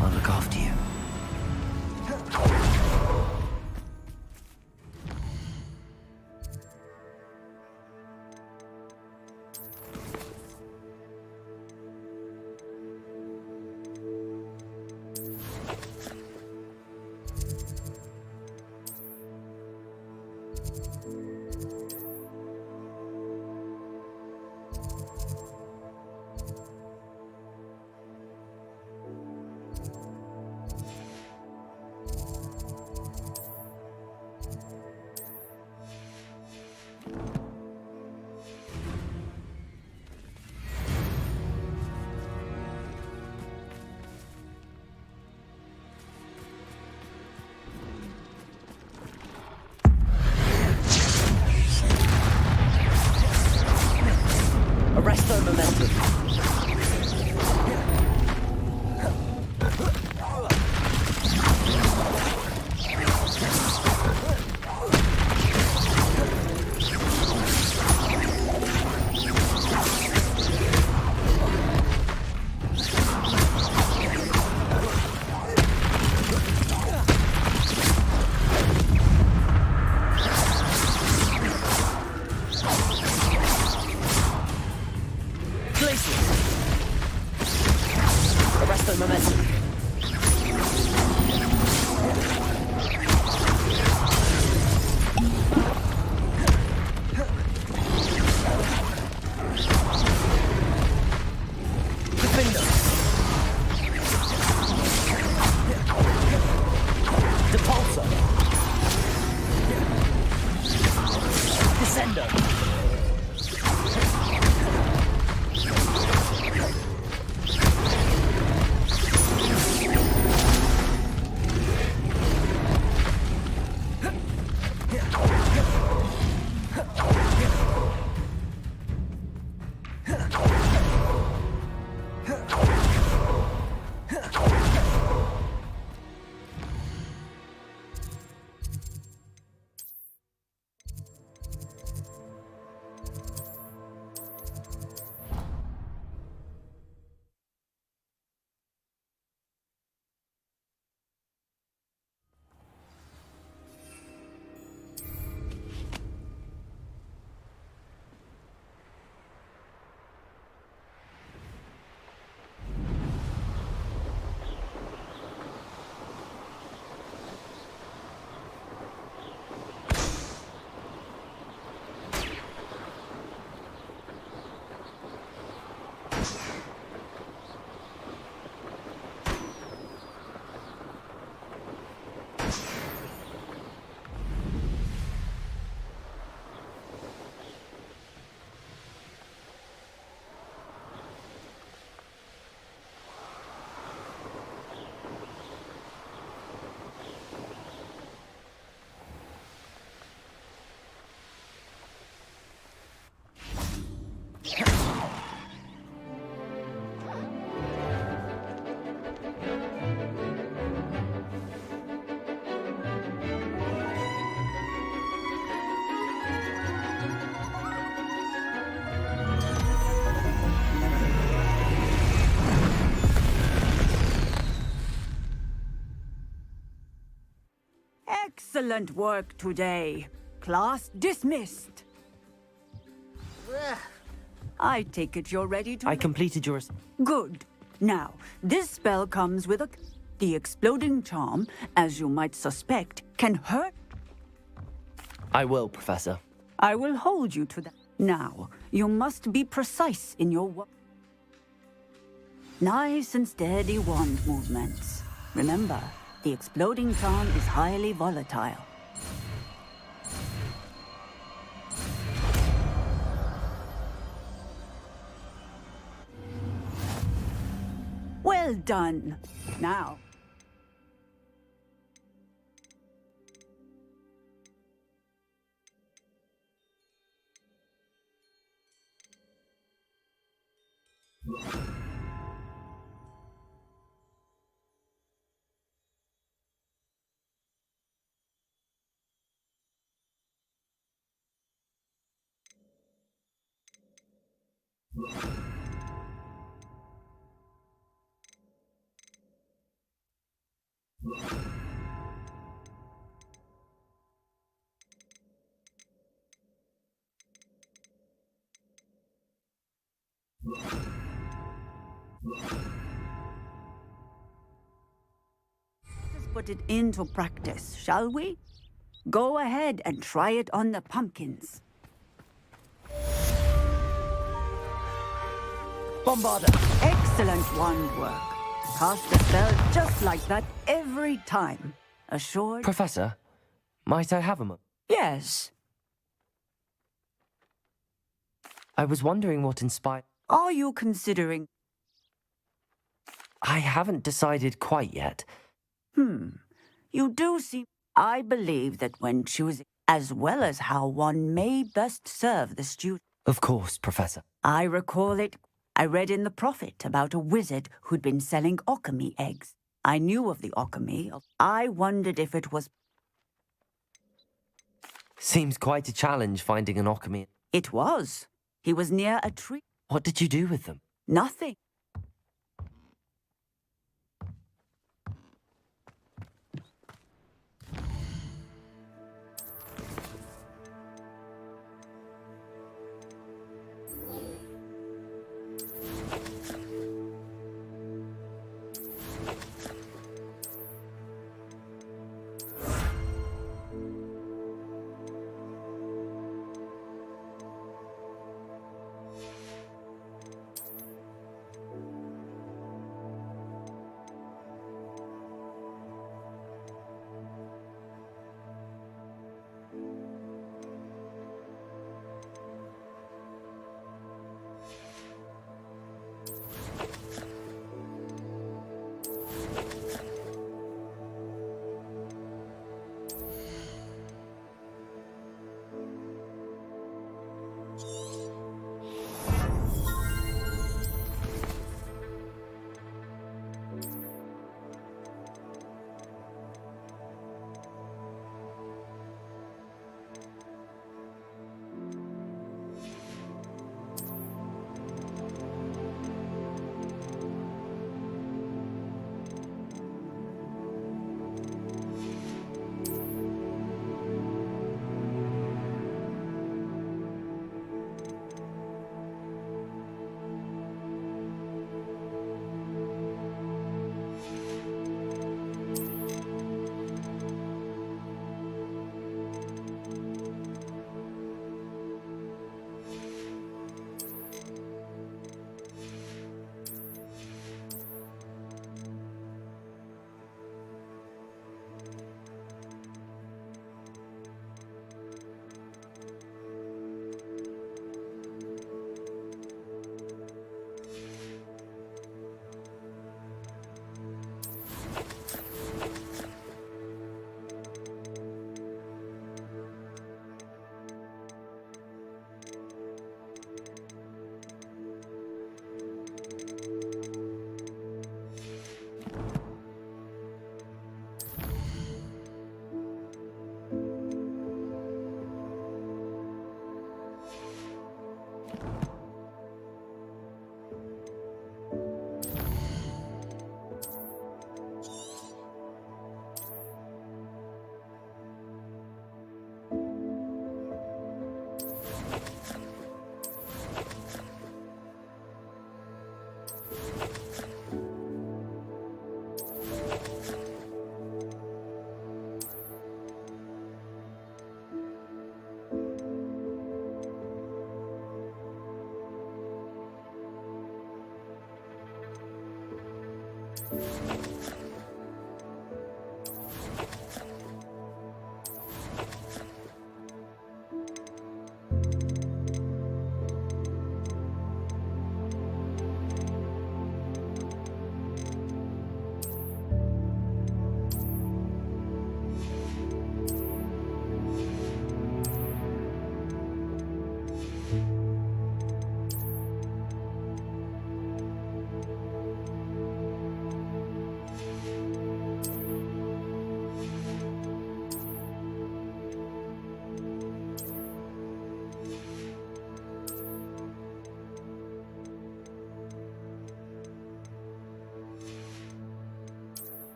I'll look after you. Arresto momentum. Arresto momentum. Defender. Depulso. Descendo. Excellent work today. Class dismissed. I take it you're ready to... I completed your... Good. Now, this spell comes with a... The exploding charm, as you might suspect, can hurt... I will, Professor. I will hold you to that. Now, you must be precise in your work. Nice and steady wand movements. Remember, the exploding charm is highly volatile. Well done. Now. Let's put it into practice, shall we? Go ahead and try it on the pumpkins. Bombarda! Excellent wand work. Cast the spell just like that every time. Assured? Professor, might I have a moment? Yes. I was wondering what inspired... Are you considering... I haven't decided quite yet. You do seem... I believe that when choosing, as well as how one may best serve the student... Of course, Professor. I recall it. I read in the Prophet about a wizard who'd been selling alchemy eggs. I knew of the alchemy. I wondered if it was... Seems quite a challenge finding an alchemy. It was. He was near a tree. What did you do with them? Nothing.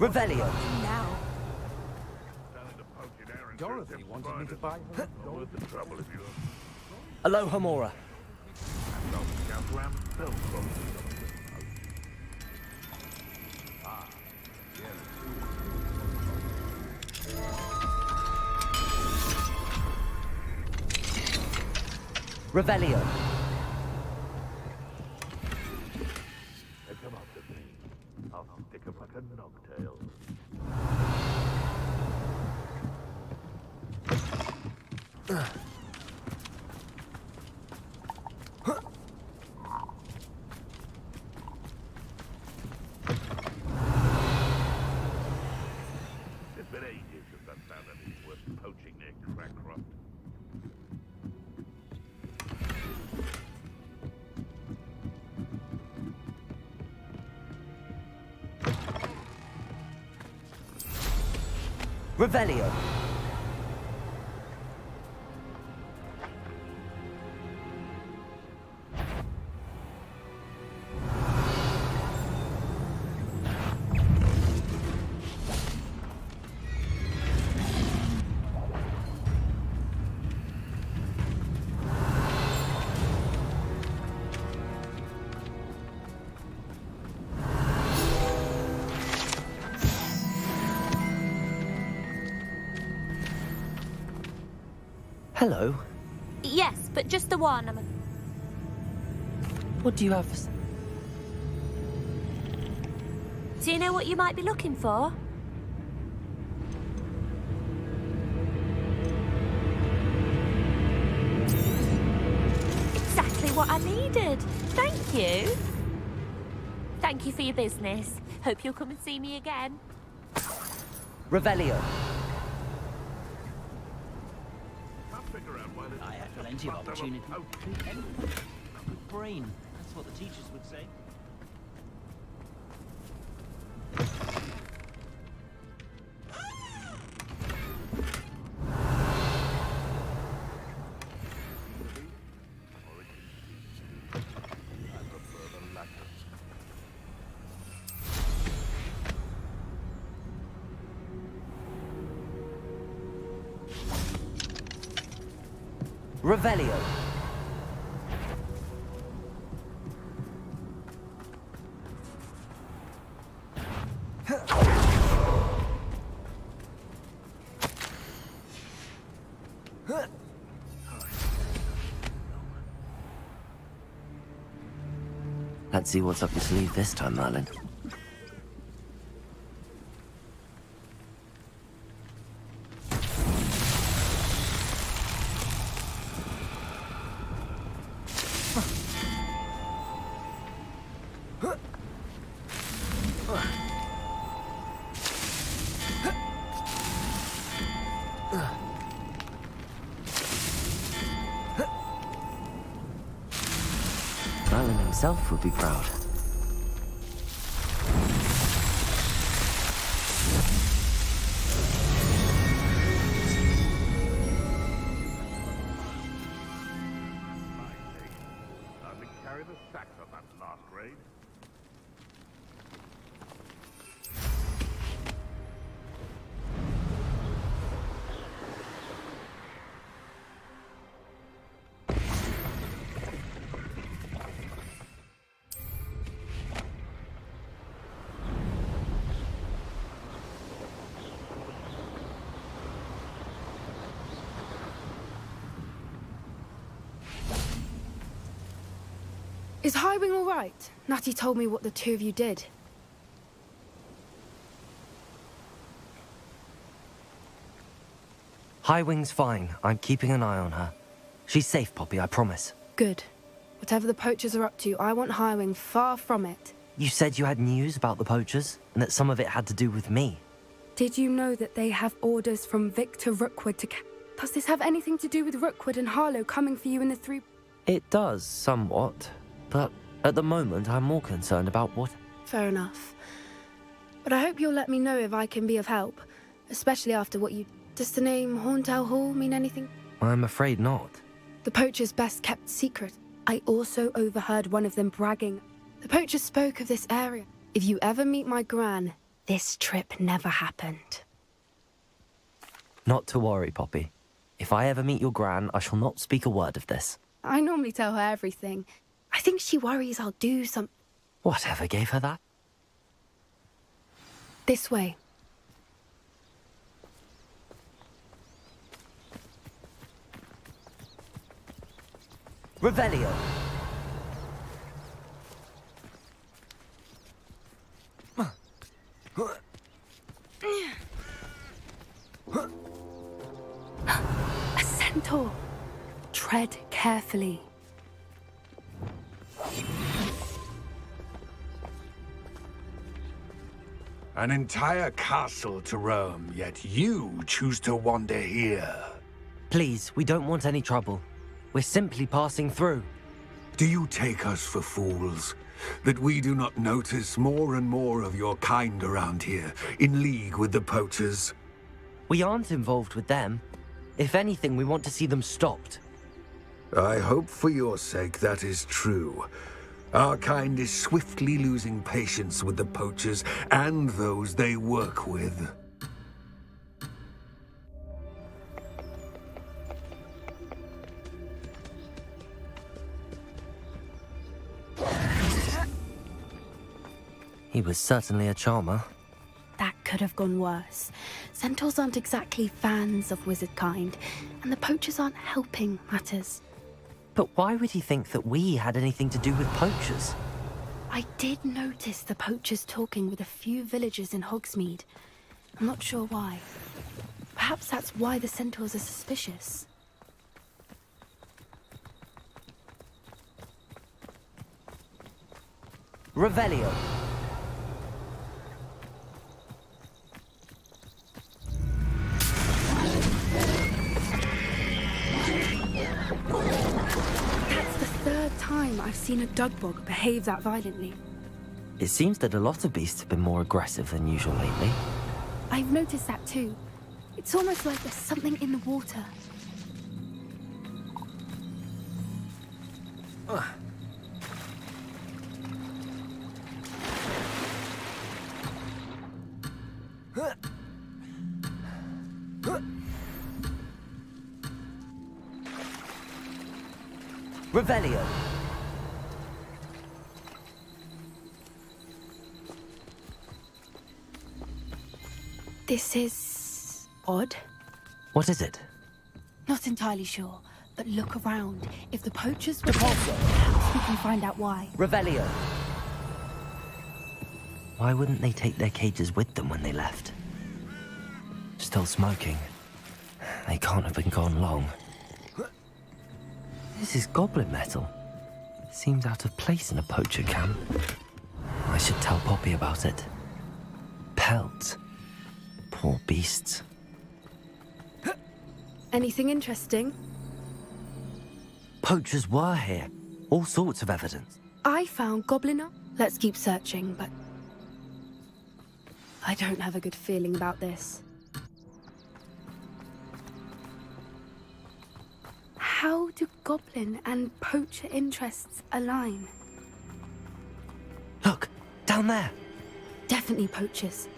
Revelio. Now. Dorothy wanted me to buy her. Worth the trouble if you Aloha Mora. Revelio. They come up to me. I'll stick 'em like a knocktail. It's been ages since I've found anything worth poaching near Crackcroft. Revelio. Hello. Yes, but just the one. What do you have? Do you know what you might be looking for? Exactly what I needed. Thank you. Thank you for your business. Hope you'll come and see me again. Revelio. I had plenty of opportunity. Good brain. That's what the teachers would say. Revelio. Let's see what's up your sleeve this time, Merlin. Merlin himself would be proud. afraid. Is Highwing all right? Natty told me what the two of you did. Highwing's fine. I'm keeping an eye on her. She's safe, Poppy, I promise. Good. Whatever the poachers are up to, I want Highwing far from it. You said you had news about the poachers, and that some of it had to do with me. Did you know that they have orders from Victor Rookwood to Does this have anything to do with Rookwood and Harlow coming for you in the three... It does, somewhat. But at the moment, I'm more concerned about what... Fair enough. But I hope you'll let me know if I can be of help, especially after what you... Does the name Horntail Hall mean anything? I'm afraid not. The poacher's best kept secret. I also overheard one of them bragging. The poacher spoke of this area. If you ever meet my gran, this trip never happened. Not to worry, Poppy. If I ever meet your gran, I shall not speak a word of this. I normally tell her everything. I think she worries I'll do something. Whatever gave her that? This way. Revelio. A centaur. Tread carefully. An entire castle to roam, yet you choose to wander here. Please, we don't want any trouble. We're simply passing through. Do you take us for fools? That we do not notice more and more of your kind around here, in league with the poachers? We aren't involved with them. If anything, we want to see them stopped. I hope for your sake that is true. Our kind is swiftly losing patience with the poachers and those they work with. He was certainly a charmer. That could have gone worse. Centaurs aren't exactly fans of wizard kind, and the poachers aren't helping matters. But why would he think that we had anything to do with poachers? I did notice the poachers talking with a few villagers in Hogsmeade. I'm not sure why. Perhaps that's why the centaurs are suspicious. Revelio. That's the third time I've seen a dugbog behave that violently. It seems that a lot of beasts have been more aggressive than usual lately. I've noticed that too. It's almost like there's something in the water. Revelio. This is... odd. What is it? Not entirely sure, but look around. If the poachers were there, perhaps we can find out why. Revelio. Why wouldn't they take their cages with them when they left? Still smoking. They can't have been gone long. This is goblin metal. Seems out of place in a poacher camp. I should tell Poppy about it. Pelts. Poor beasts. Anything interesting? Poachers were here. All sorts of evidence. I found goblin up. Let's keep searching, but... I don't have a good feeling about this. How do goblin and poacher interests align? Down there. Definitely poachers.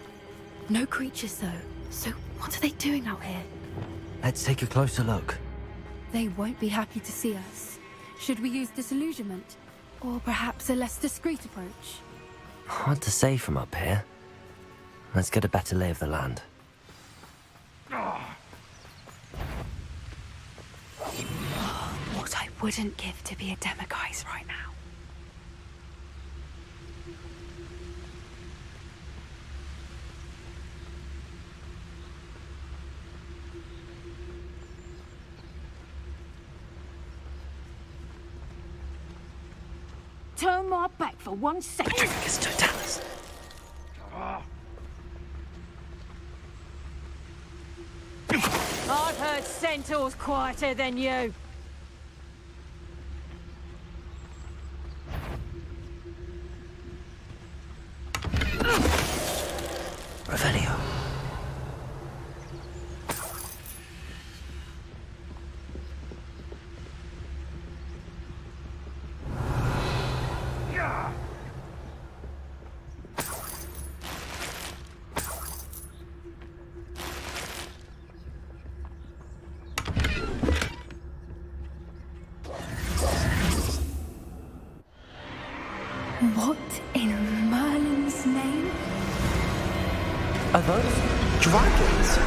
No creatures, though. So what are they doing out here? Let's take a closer look. They won't be happy to see us. Should we use disillusionment? Or perhaps a less discreet approach? Hard to say from up here. Let's get a better lay of the land. What I wouldn't give to be a Demiguise right now. Turn my back for 1 second. Patricus Totalis. I've heard centaurs quieter than you. Revelio. What in Merlin's name? Are those dragons?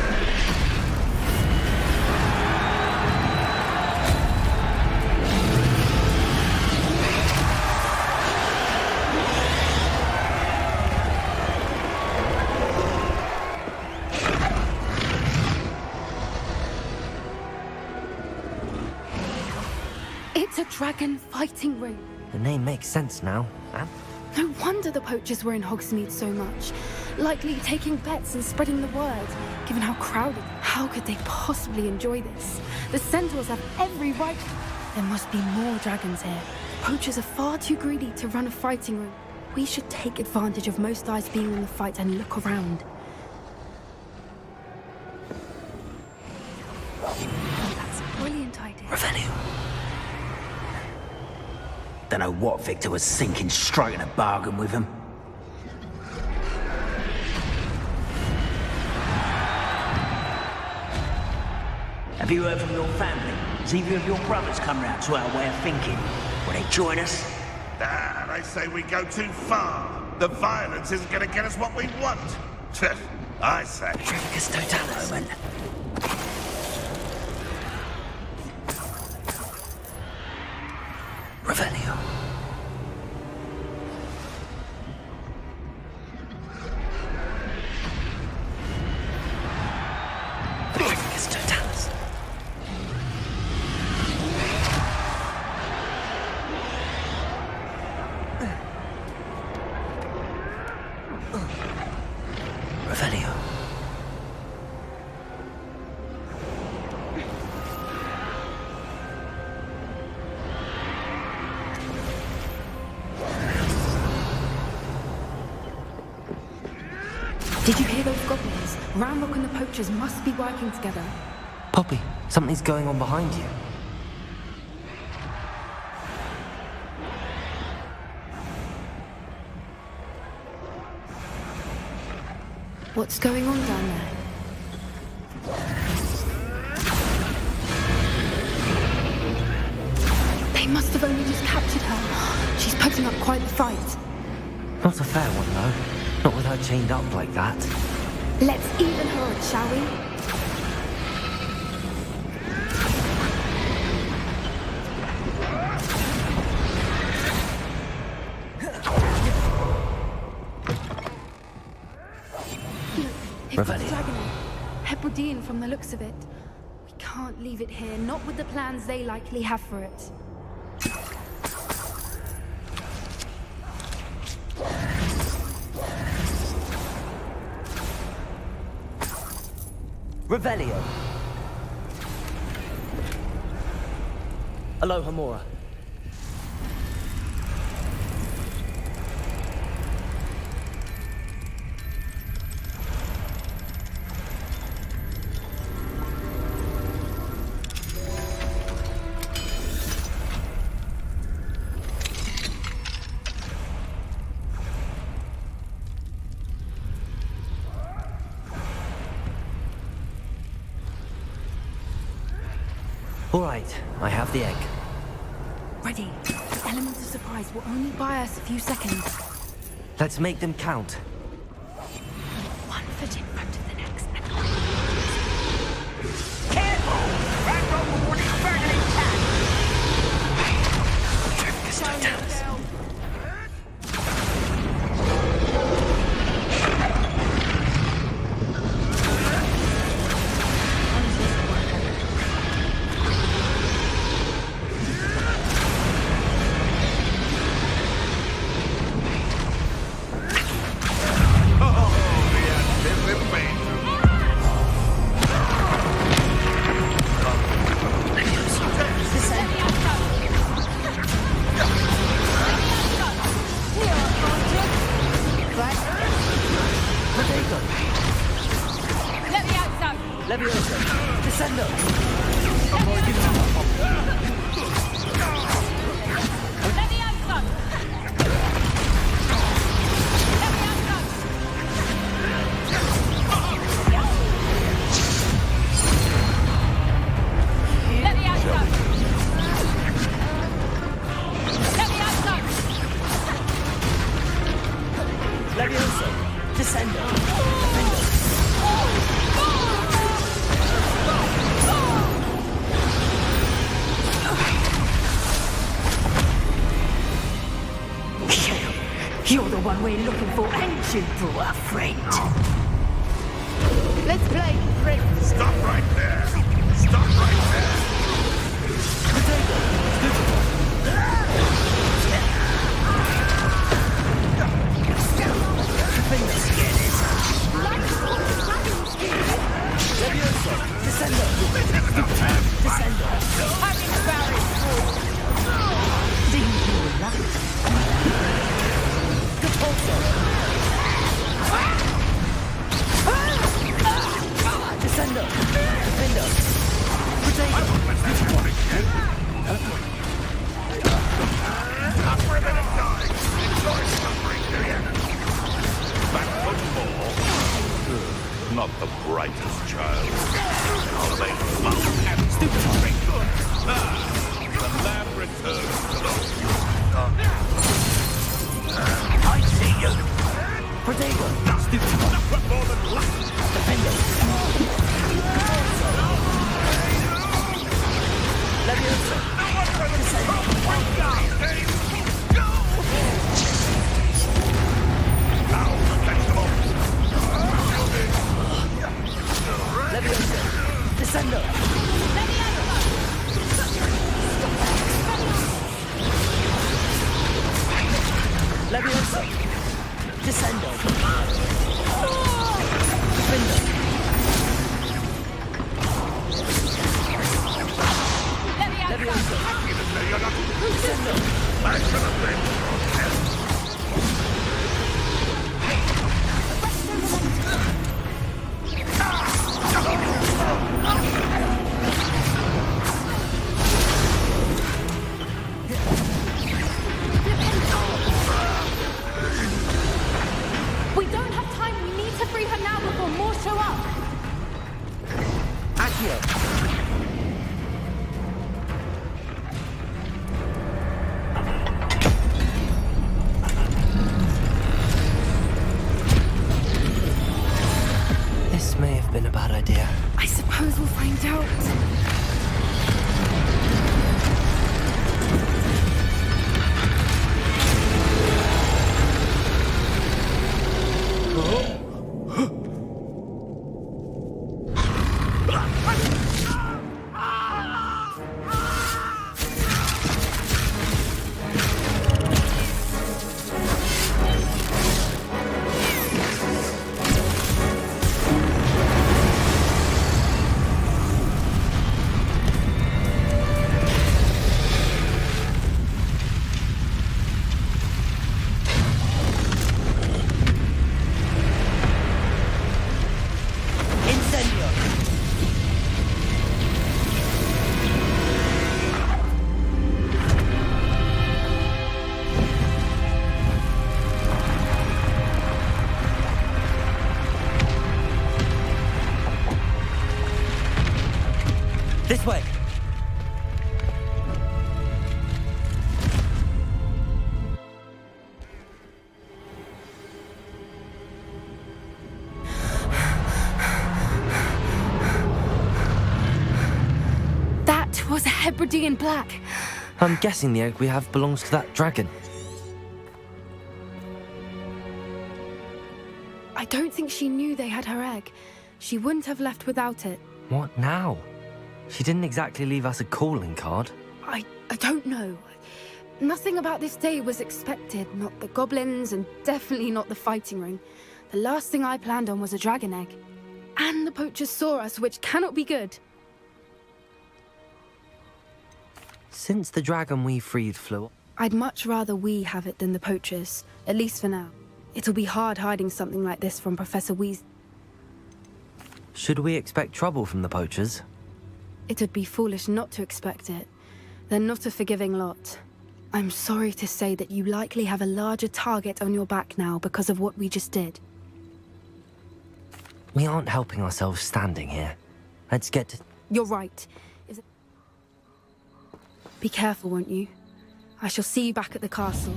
It's a dragon fighting ring. The name makes sense now. No wonder the poachers were in Hogsmeade so much. Likely taking bets and spreading the word. Given how crowded, how could they possibly enjoy this? The centaurs have every right. There must be more dragons here. Poachers are far too greedy to run a fighting ring. We should take advantage of most eyes being on the fight and look around. That's a brilliant idea. Revelio. Don't know what Victor was thinking, striking a bargain with him. Have you heard from your family? Has either of your brothers come round to our way of thinking? Will they join us? Ah, they say we go too far. The violence isn't going to get us what we want. I say. Patricus Totalis. Moment. Revelio. Patricus Totalis. Revelio. Did you hear those goblins? Ramrock and the poachers must be working together. Poppy, something's going on behind you. What's going on down there? They must have only just captured her. She's putting up quite the fight. Not a fair one, though. Not with her chained up like that. Let's even her up, shall we? Look, it's Dragonite. Hebridean from the looks of it. We can't leave it here, not with the plans they likely have for it. Revelio. Aloha Mora. All right, I have the egg. Ready. The element of surprise will only buy us a few seconds. Let's make them count. One foot in front of the next. Careful! Rat roll will expert an attack! Check this details. You're the one we're looking for, ain't you, poor friend? Let's play, friend. Stop right there! Stop right there! Not the brightest child. I'll make fun and stupid. The lab returns to those. I see you. Protego. Stupid. Not more than luck. Defender. Leviosa. No one for the same. One guy. Go. Now, vegetable. Leviosa! Descendo! Leviosa! Descendo! Defendo! Leviosa! Descendo! Back to the thing! We don't have time. We need to free her now before more show up. Accio! This may have been a bad idea. I suppose we'll find out. Hebridean black. I'm guessing the egg we have belongs to that dragon. I don't think she knew they had her egg. She wouldn't have left without it. What now? She didn't exactly leave us a calling card. I don't know. Nothing about this day was expected. Not the goblins, and definitely not the fighting ring. The last thing I planned on was a dragon egg. And the poachers saw us, which cannot be good. Since the dragon we freed flew... I'd much rather we have it than the poachers, at least for now. It'll be hard hiding something like this from Professor Weasley. Should we expect trouble from the poachers? It'd be foolish not to expect it. They're not a forgiving lot. I'm sorry to say that you likely have a larger target on your back now because of what we just did. We aren't helping ourselves standing here. Let's get to... You're right. Be careful, won't you? I shall see you back at the castle.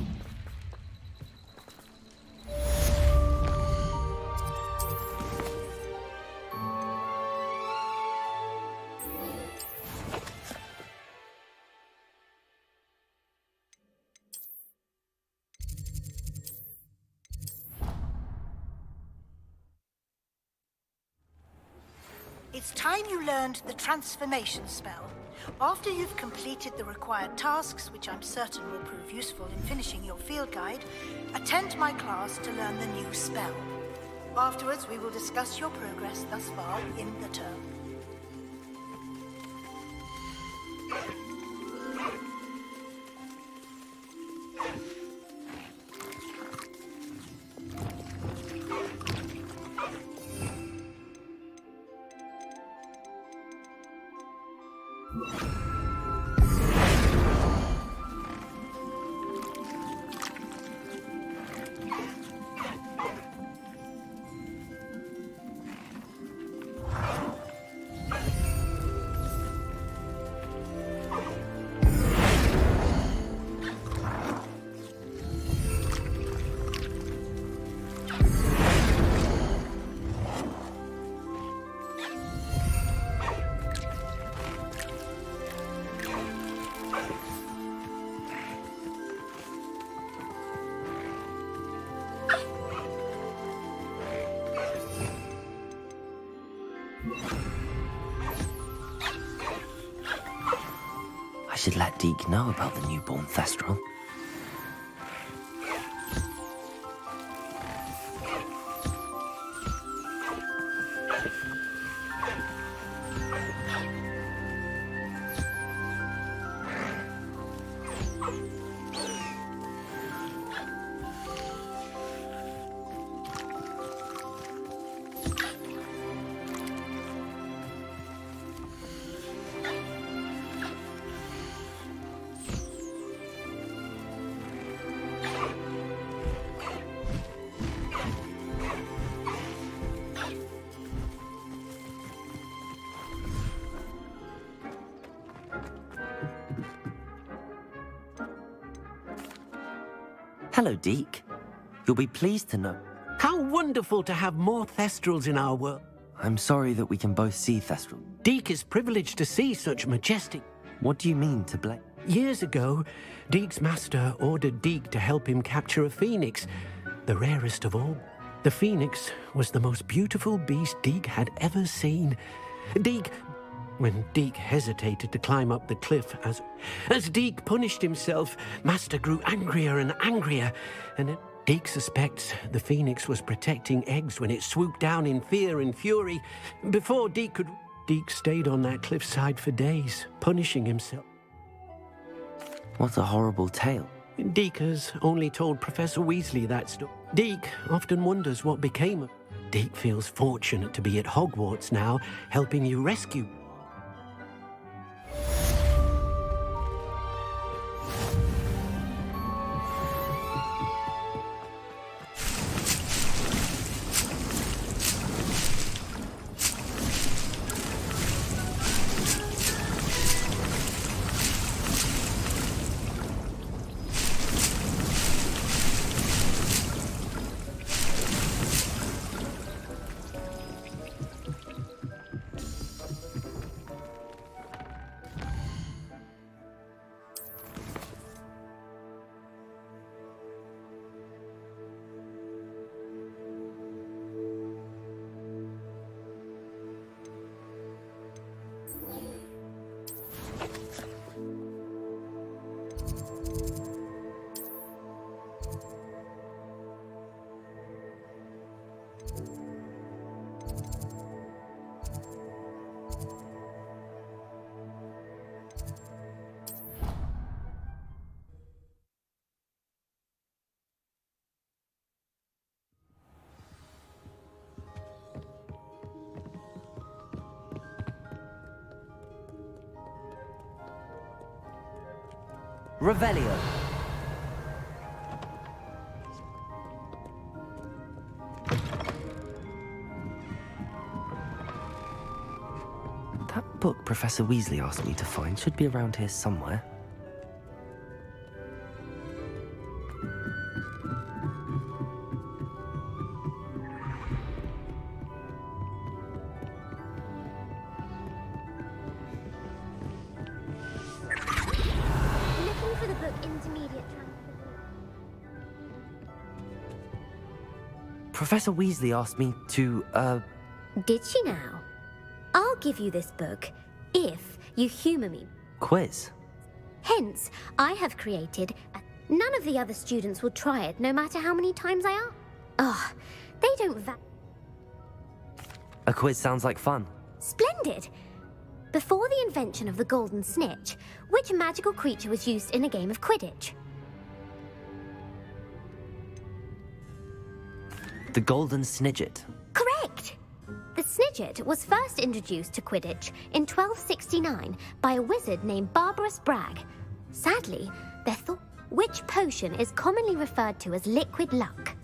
It's time you learned the transformation spell. After you've completed the required tasks, which I'm certain will prove useful in finishing your field guide, attend my class to learn the new spell. Afterwards, we will discuss your progress thus far in the term. I should let Deke know about the newborn Thestral. Hello, Deke. You'll be pleased to know. How wonderful to have more Thestrals in our world. I'm sorry that we can both see Thestral. Deke is privileged to see such majestic... What do you mean to blame? Years ago, Deke's master ordered Deke to help him capture a phoenix, the rarest of all. The phoenix was the most beautiful beast Deke had ever seen. When Deke hesitated to climb up the cliff, as Deke punished himself, Master grew angrier and angrier, and Deke suspects the phoenix was protecting eggs when it swooped down in fear and fury. Before Deke stayed on that cliffside for days, punishing himself. What a horrible tale. Deke has only told Professor Weasley that story. Deke often wonders what became of him. Deke feels fortunate to be at Hogwarts now, helping you rescue. Revelio. That book Professor Weasley asked me to find should be around here somewhere. Looking for the book Intermediate Professor Weasley asked me to, Did she now? I'll give you this book if you humor me. quiz. Hence, I have created none of the other students will try it no matter how many times I ask. Ugh, they don't A quiz sounds like fun. Splendid! Before the invention of the golden snitch, which magical creature was used in a game of Quidditch? The Golden Snidget. Correct! The Snidget was first introduced to Quidditch in 1269 by a wizard named Barbarous Bragg. Sadly, their thought which potion is commonly referred to as liquid luck.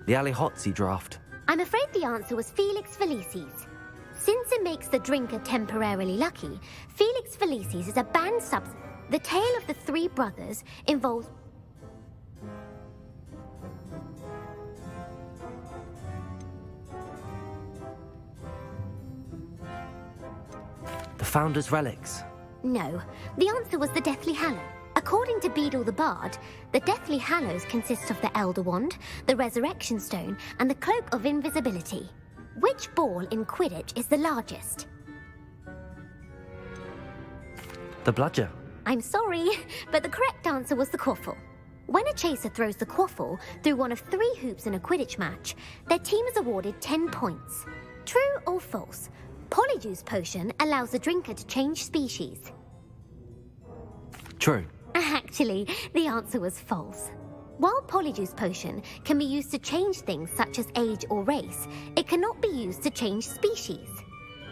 The Allihotzi draft. I'm afraid the answer was Felix Felicis. Since it makes the drinker temporarily lucky, Felix Felicis is a banned substance. The tale of the three brothers involves The Founder's Relics. No, the answer was the Deathly Hallows. According to Beadle the Bard, the Deathly Hallows consist of the Elder Wand, the Resurrection Stone, and the Cloak of Invisibility. Which ball in Quidditch is the largest? The Bludger. I'm sorry, but the correct answer was the quaffle. When a chaser throws the quaffle through one of 3 hoops in a Quidditch match, their team is awarded 10 points. True or false? Polyjuice Potion allows the drinker to change species. True. Actually, the answer was false. While Polyjuice Potion can be used to change things such as age or race, it cannot be used to change species.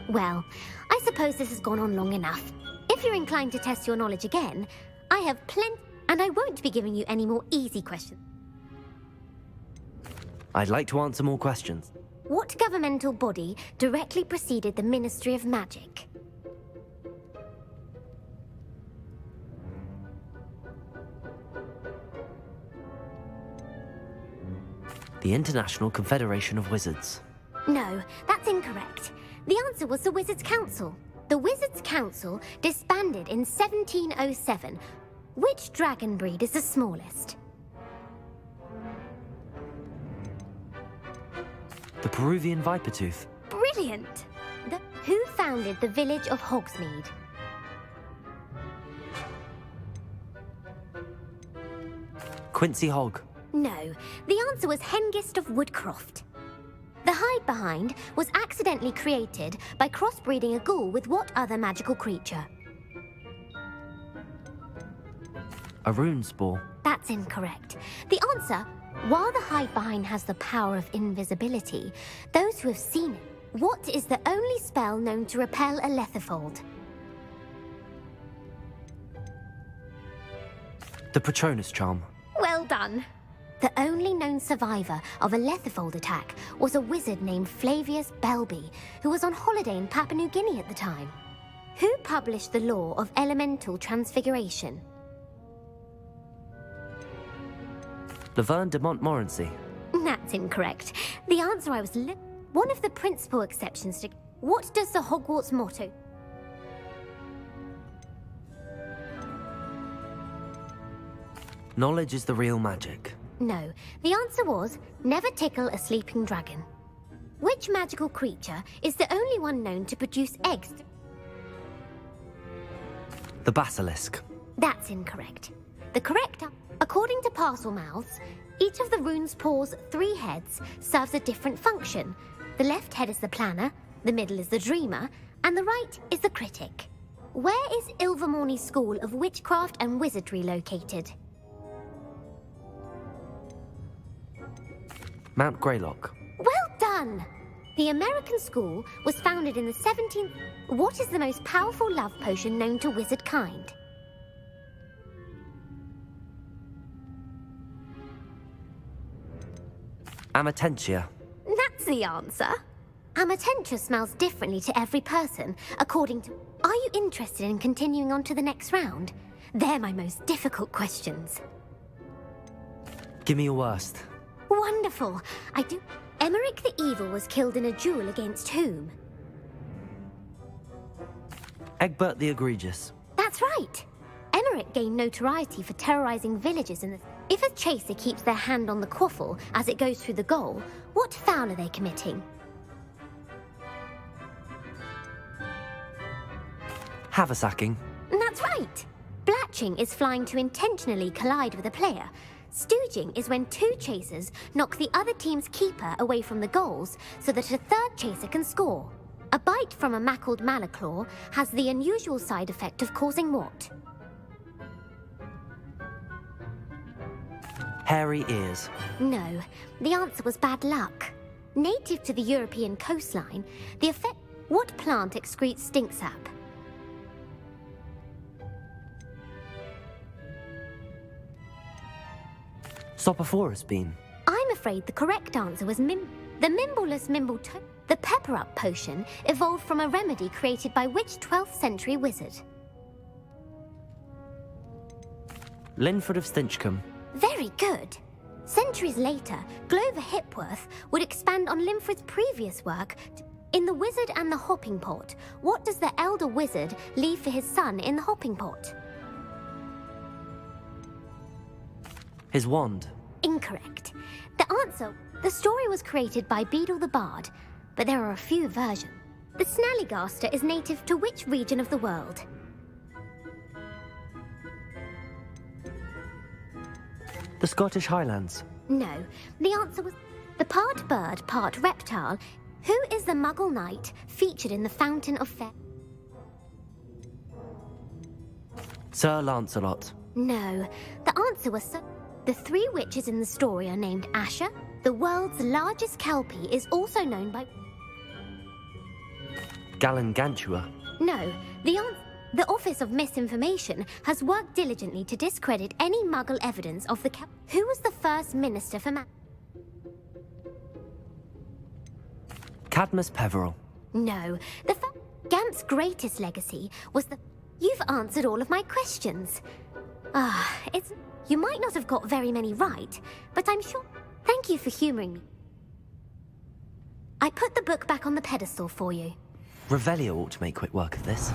Well, I suppose this has gone on long enough. If you're inclined to test your knowledge again, I have plenty, and I won't be giving you any more easy questions. I'd like to answer more questions. What governmental body directly preceded the Ministry of Magic? The International Confederation of Wizards. No, that's incorrect. The answer was the Wizards' Council. The Wizards' Council disbanded in 1707. Which dragon breed is the smallest? The Peruvian Vipertooth. Brilliant! Who founded the village of Hogsmeade? Quincy Hogg. No, the answer was Hengist of Woodcroft. The hide behind was accidentally created by crossbreeding a ghoul with what other magical creature? A rune spore. That's incorrect. The answer, while the hide behind has the power of invisibility, those who have seen it, what is the only spell known to repel a Lethifold? The Patronus charm. Well done. The only known survivor of a Lethifold attack was a wizard named Flavius Belby, who was on holiday in Papua New Guinea at the time. Who published the law of elemental transfiguration? Laverne de Montmorency. That's incorrect. The answer I was one of the principal exceptions to... What does the Hogwarts motto... Knowledge is the real magic. No, the answer was never tickle a sleeping dragon. Which magical creature is the only one known to produce eggs? The Basilisk. That's incorrect. The correct... According to Parselmouths, each of the rune's paws' 3 heads serves a different function. The left head is the planner, the middle is the dreamer, and the right is the critic. Where is Ilvermorny School of Witchcraft and Wizardry located? Mount Greylock. Well done! The American school was founded in the 17th... What is the most powerful love potion known to wizard kind? Amatentia. That's the answer. Amatentia smells differently to every person, according to... Are you interested in continuing on to the next round? They're my most difficult questions. Give me your worst. Wonderful. I do... Emmerich the Evil was killed in a duel against whom? Egbert the Egregious. That's right. Emmerich gained notoriety for terrorizing villages in the... If a chaser keeps their hand on the quaffle as it goes through the goal, what foul are they committing? Haversacking. That's right. Blatching is flying to intentionally collide with a player. Stooging is when two chasers knock the other team's keeper away from the goals so that a third chaser can score. A bite from a mackled malaclaw has the unusual side effect of causing what? Hairy ears. No, the answer was bad luck. Native to the European coastline, the effect... What plant excretes stink sap? Sopophorus bean. I'm afraid the correct answer was the Mimbleless Mimbletoe. The pepper-up potion evolved from a remedy created by which 12th century wizard? Linford of Stinchcombe. Very good. Centuries later, Glover Hipworth would expand on Linford's previous work. In The Wizard and the Hopping Pot, what does the elder wizard leave for his son in the hopping pot? His wand. Incorrect. The answer... The story was created by Beadle the Bard, but there are a few versions. The Snallygaster is native to which region of the world? The Scottish Highlands. No. The answer was... The part bird, part reptile. Who is the Muggle knight featured in the Fountain of Fair? Sir Lancelot. No. The answer was... The three witches in the story are named Asher. The world's largest kelpie is also known by... Gallangantua. No. The Office of Misinformation has worked diligently to discredit any Muggle evidence of the Who was the first Minister for Cadmus Peveril. No. Gamp's greatest legacy was the... You've answered all of my questions. It's... You might not have got very many right, but I'm sure... Thank you for humouring me. I put the book back on the pedestal for you. Revelio ought to make quick work of this.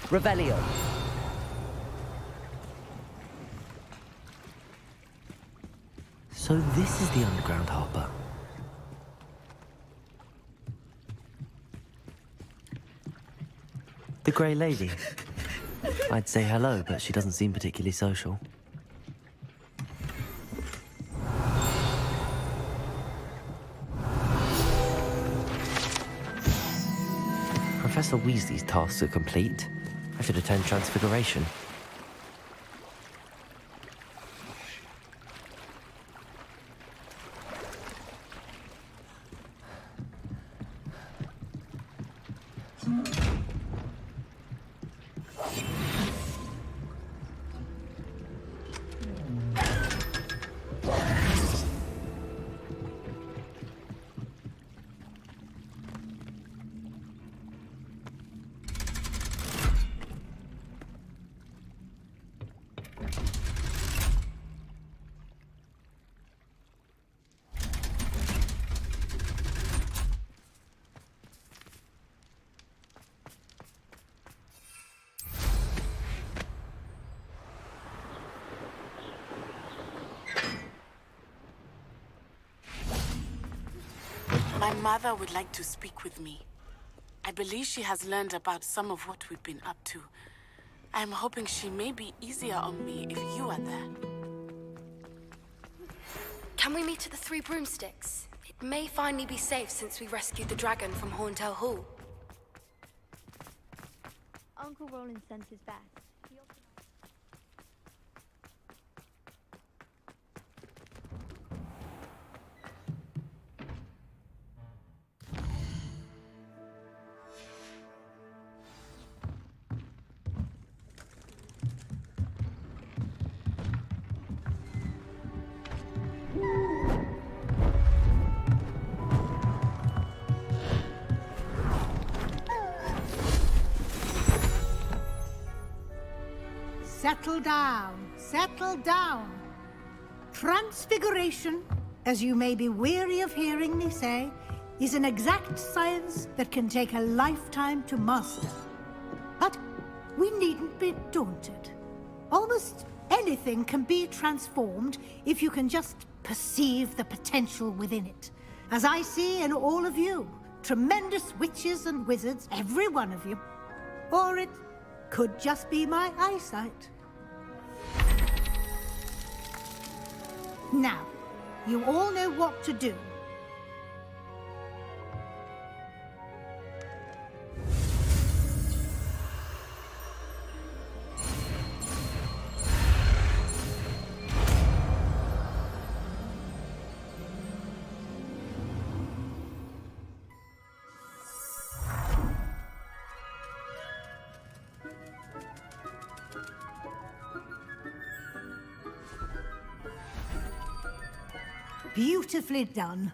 Revelio. So this is the underground harbor. The Grey Lady. I'd say hello, but she doesn't seem particularly social. Professor Weasley's tasks are complete. I should attend Transfiguration. My mother would like to speak with me. I believe she has learned about some of what we've been up to. I'm hoping she may be easier on me if you are there. Can we meet at the Three Broomsticks? It may finally be safe since we rescued the dragon from Horntail Hall. Uncle Roland sent his best. Settle down, settle down. Transfiguration, as you may be weary of hearing me say, is an exact science that can take a lifetime to master. But we needn't be daunted. Almost anything can be transformed if you can just perceive the potential within it. As I see in all of you, tremendous witches and wizards, every one of you. Or it could just be my eyesight. Now, you all know what to do. Beautifully done.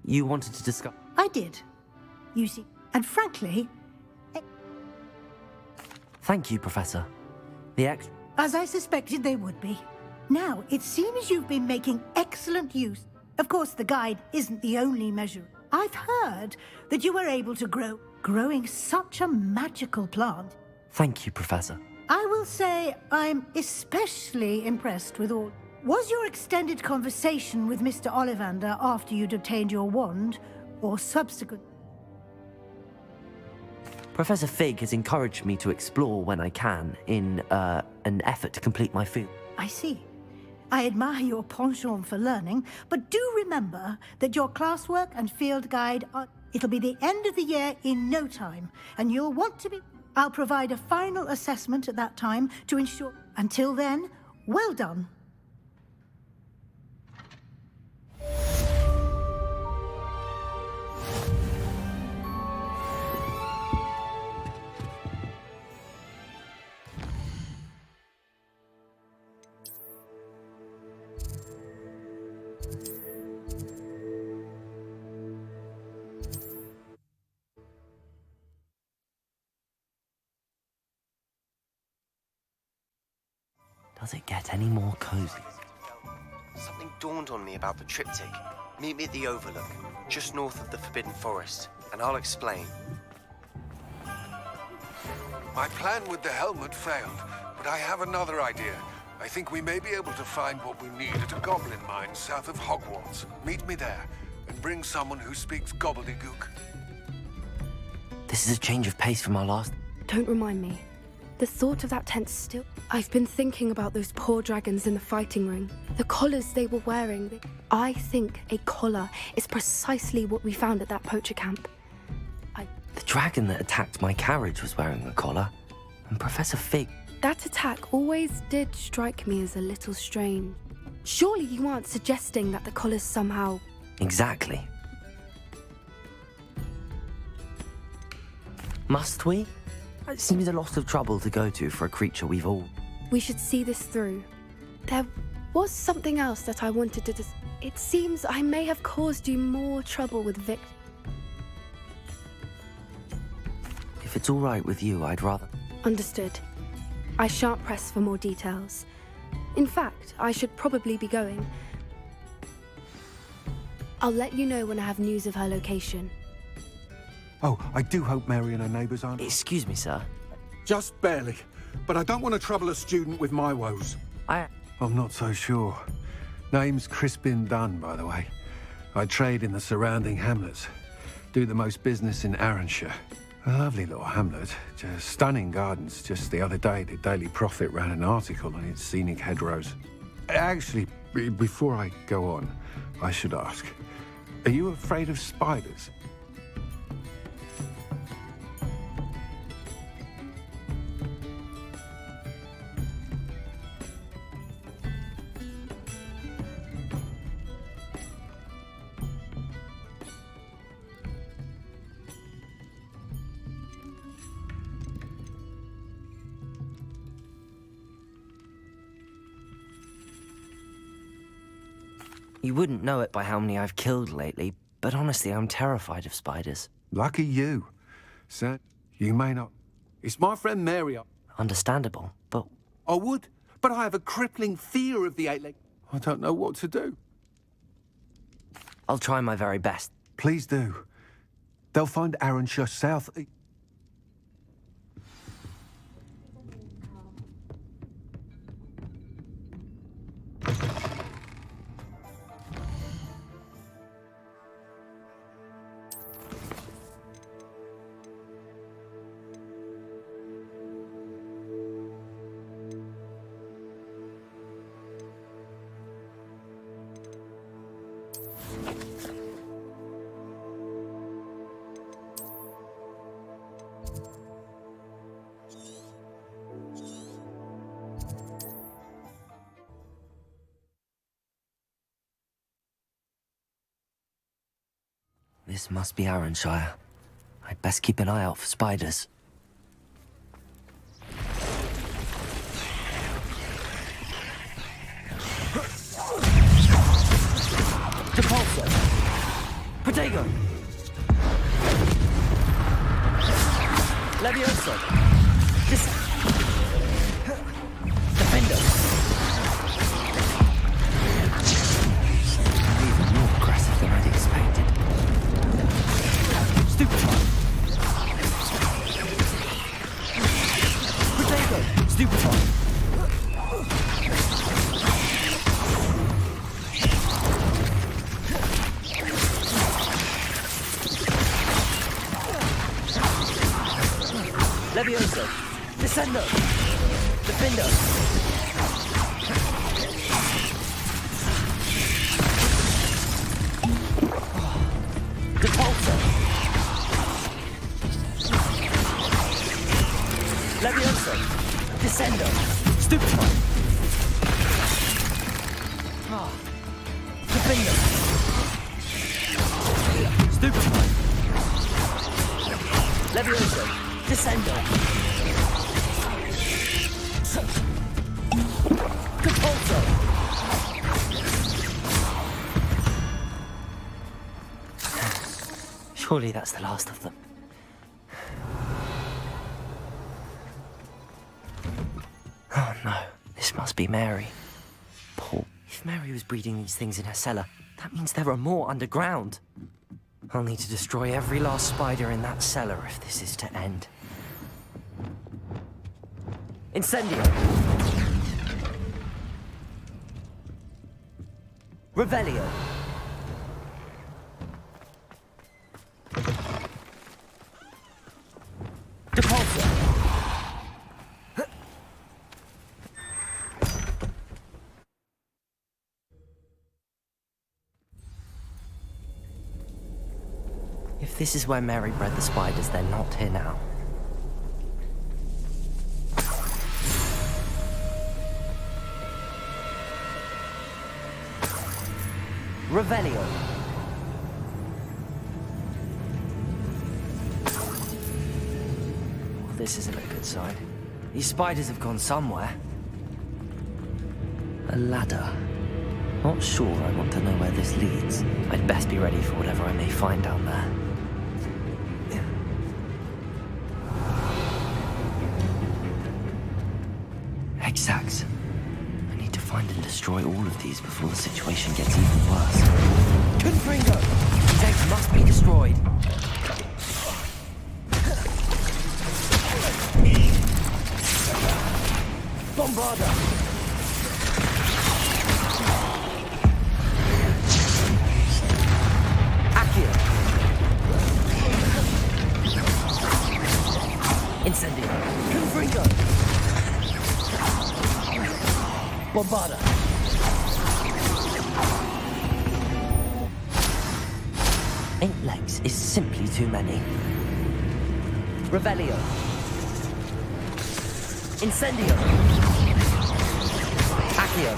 You wanted to discuss... I did. You see, and frankly... Thank you, Professor. The As I suspected they would be. Now, it seems you've been making excellent use. Of course, the guide isn't the only measure. I've heard that you were able to growing such a magical plant. Thank you, Professor. I will say I'm especially impressed with all... Was your extended conversation with Mr. Ollivander after you'd obtained your wand, or subsequent? Professor Fig has encouraged me to explore when I can in an effort to complete my field. I see. I admire your penchant for learning, but do remember that your classwork and field guide are... It'll be the end of the year in no time, and you'll want to be... I'll provide a final assessment at that time to ensure... Until then, well done. Does it get any more cozy? Something dawned on me about the triptych. Meet me at the Overlook, just north of the Forbidden Forest, and I'll explain. My plan with the helmet failed, but I have another idea. I think we may be able to find what we need at a goblin mine south of Hogwarts. Meet me there, and bring someone who speaks gobbledygook. This is a change of pace from our last... Don't remind me. The thought of that tent still... I've been thinking about those poor dragons in the fighting ring. The collars they were wearing. I think a collar is precisely what we found at that poacher camp. The dragon that attacked my carriage was wearing a collar, and Professor Fig... That attack always did strike me as a little strange. Surely you aren't suggesting that the collars somehow... Exactly. Must we? It seems a lot of trouble to go to for a creature we've all... We should see this through. There was something else that I wanted to It seems I may have caused you more trouble with Vic. If it's all right with you, I'd rather... Understood. I shan't press for more details. In fact, I should probably be going. I'll let you know when I have news of her location. Oh, I do hope Mary and her neighbours aren't... Excuse me, sir. Just barely. But I don't want to trouble a student with my woes. I'm not so sure. Name's Crispin Dunn, by the way. I trade in the surrounding hamlets. Do the most business in Arranshire. A lovely little hamlet. Just stunning gardens. Just the other day, the Daily Prophet ran an article on its scenic hedgerows. Actually, before I go on, I should ask, are you afraid of spiders? You wouldn't know it by how many I've killed lately, but honestly, I'm terrified of spiders. Lucky you. Sir, you may not. It's my friend Mary. Understandable, but... I would, but I have a crippling fear of the eight-leg. I don't know what to do. I'll try my very best. Please do. They'll find Arranshire south... This must be Arranshire. I'd best keep an eye out for spiders. Depulso! Protego! Levioso! Defendo! Even more aggressive than I'd expected. Stupefy! Protego! Stupefy! Levioso! Descendo! Defendo! Depulso! Levioso! Descendo! Stupefy! Defendo! Stupefy! Levioso! Descendo! Depulso! Surely that's the last of them. Oh no, this must be Mary. Poor. If Mary was breeding these things in her cellar, that means there are more underground. I'll need to destroy every last spider in that cellar if this is to end. Incendio! Revelio! Depulso! If this is where Mary bred the spiders, they're not here now. Revelio. Well, this isn't a good sign. These spiders have gone somewhere. A ladder. Not sure I want to know where this leads. I'd best be ready for whatever I may find down there. Exact. I need to find and destroy all of these before the situation gets even worse. Confringo! These eggs must be destroyed. Bombarda! Accio! Incendio! Confringo! Bombarda! Eight legs is simply too many. Revelio! Incendio! Accio!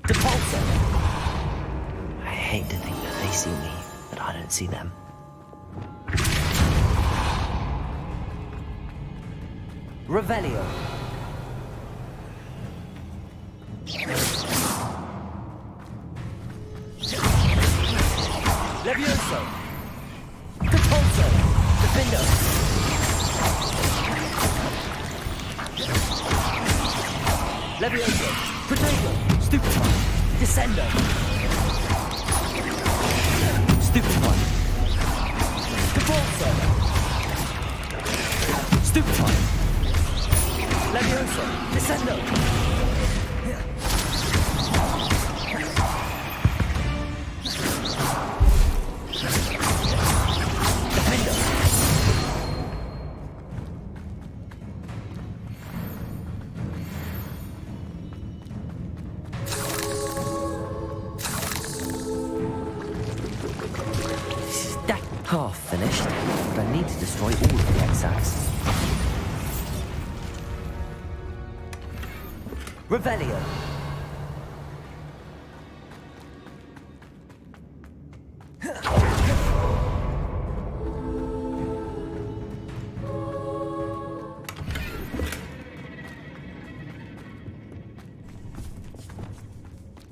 Depulso! I hate to think that they see me, but I don't see them. Revelio! Levioso! Depulso! Defendo! Levioso! Protego! Stupefy! Descendo! Stupefy! Depulso! Stupefy! Levioso! Descendo! Half finished, but I need to destroy all of the exacts. Revelio!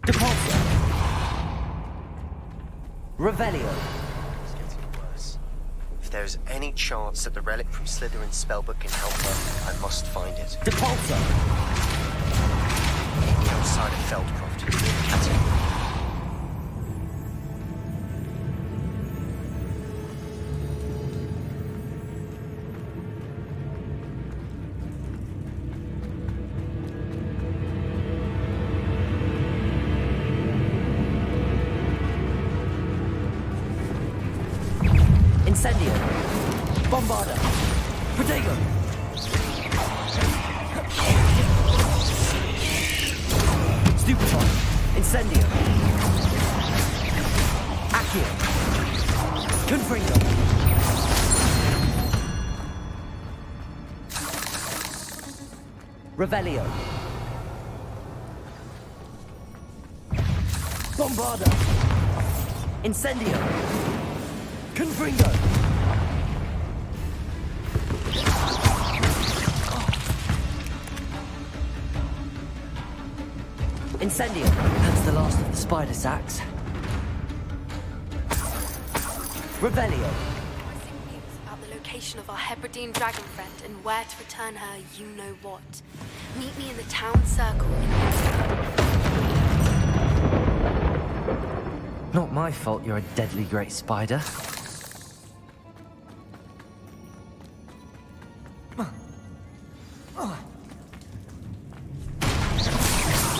Depulso! Revelio! If there's any chance that the relic from Slytherin's spellbook can help her, I must find it. Depulso! Outside of Feldcroft. That's it. Incendio! Bombarda! Protego! Stupefy! Incendio! Accio! Confringo! Revelio! Bombarda! Incendio! Confringo! Incendio! That's the last of the spider sacks. Revelio! About the location of our Hebridean dragon friend and where to return her, you know what. Meet me in the town circle. Not my fault you're a deadly great spider.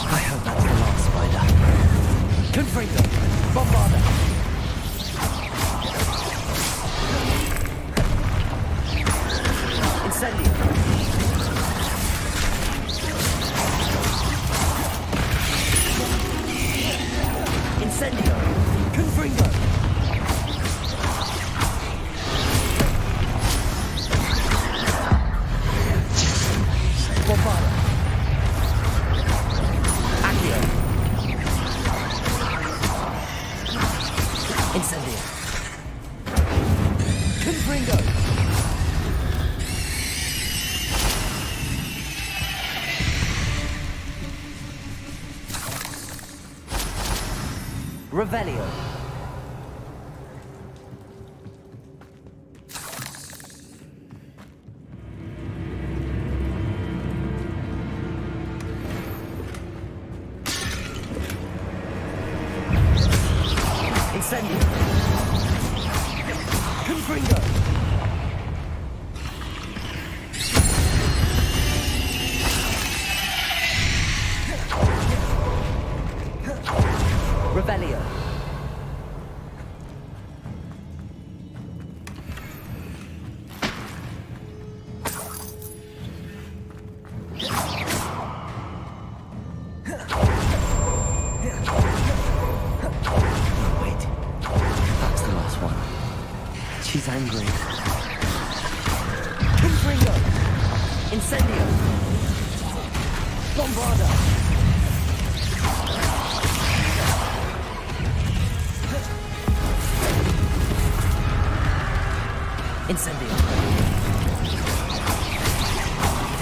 I hope that's the last spider. Confringo! Bombarda! Incendio! Incendio! Confringo! Bombarda! Accio! Incendio! Confringo! Revelio!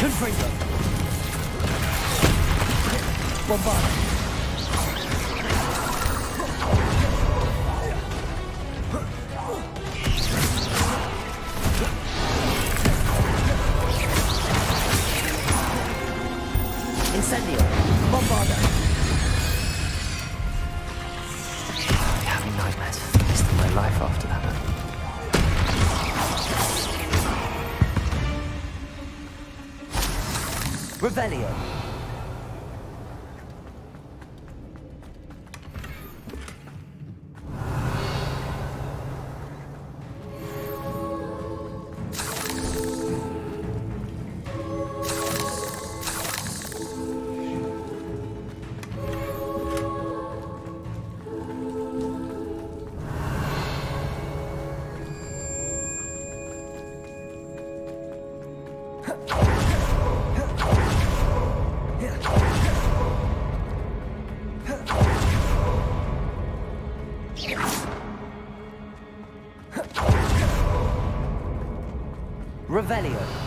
Confringo. Bombard. Incendio. Bombardo. I'm having nightmares for the rest of my life after that. Revelio. Revelio.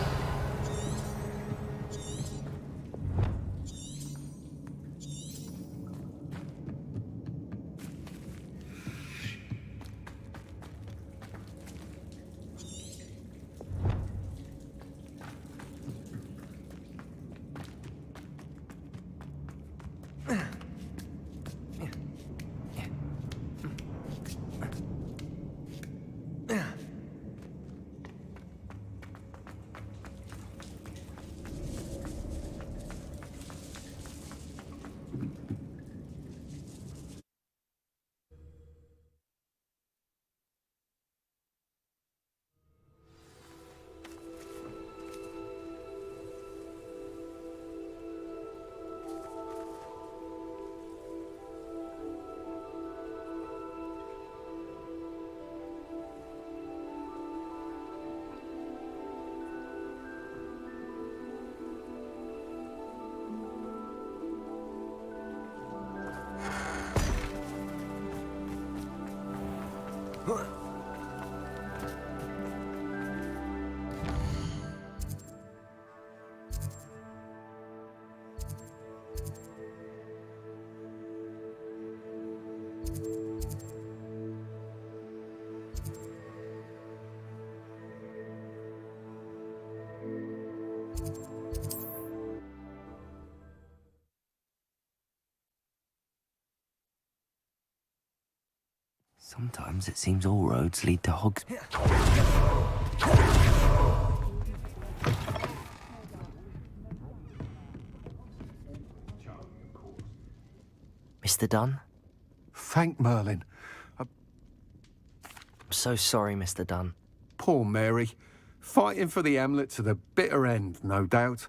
Sometimes it seems all roads lead to Hogs. Mr. Dunn? Thank Merlin. I'm so sorry, Mr. Dunn. Poor Mary. Fighting for the hamlet to the bitter end, no doubt.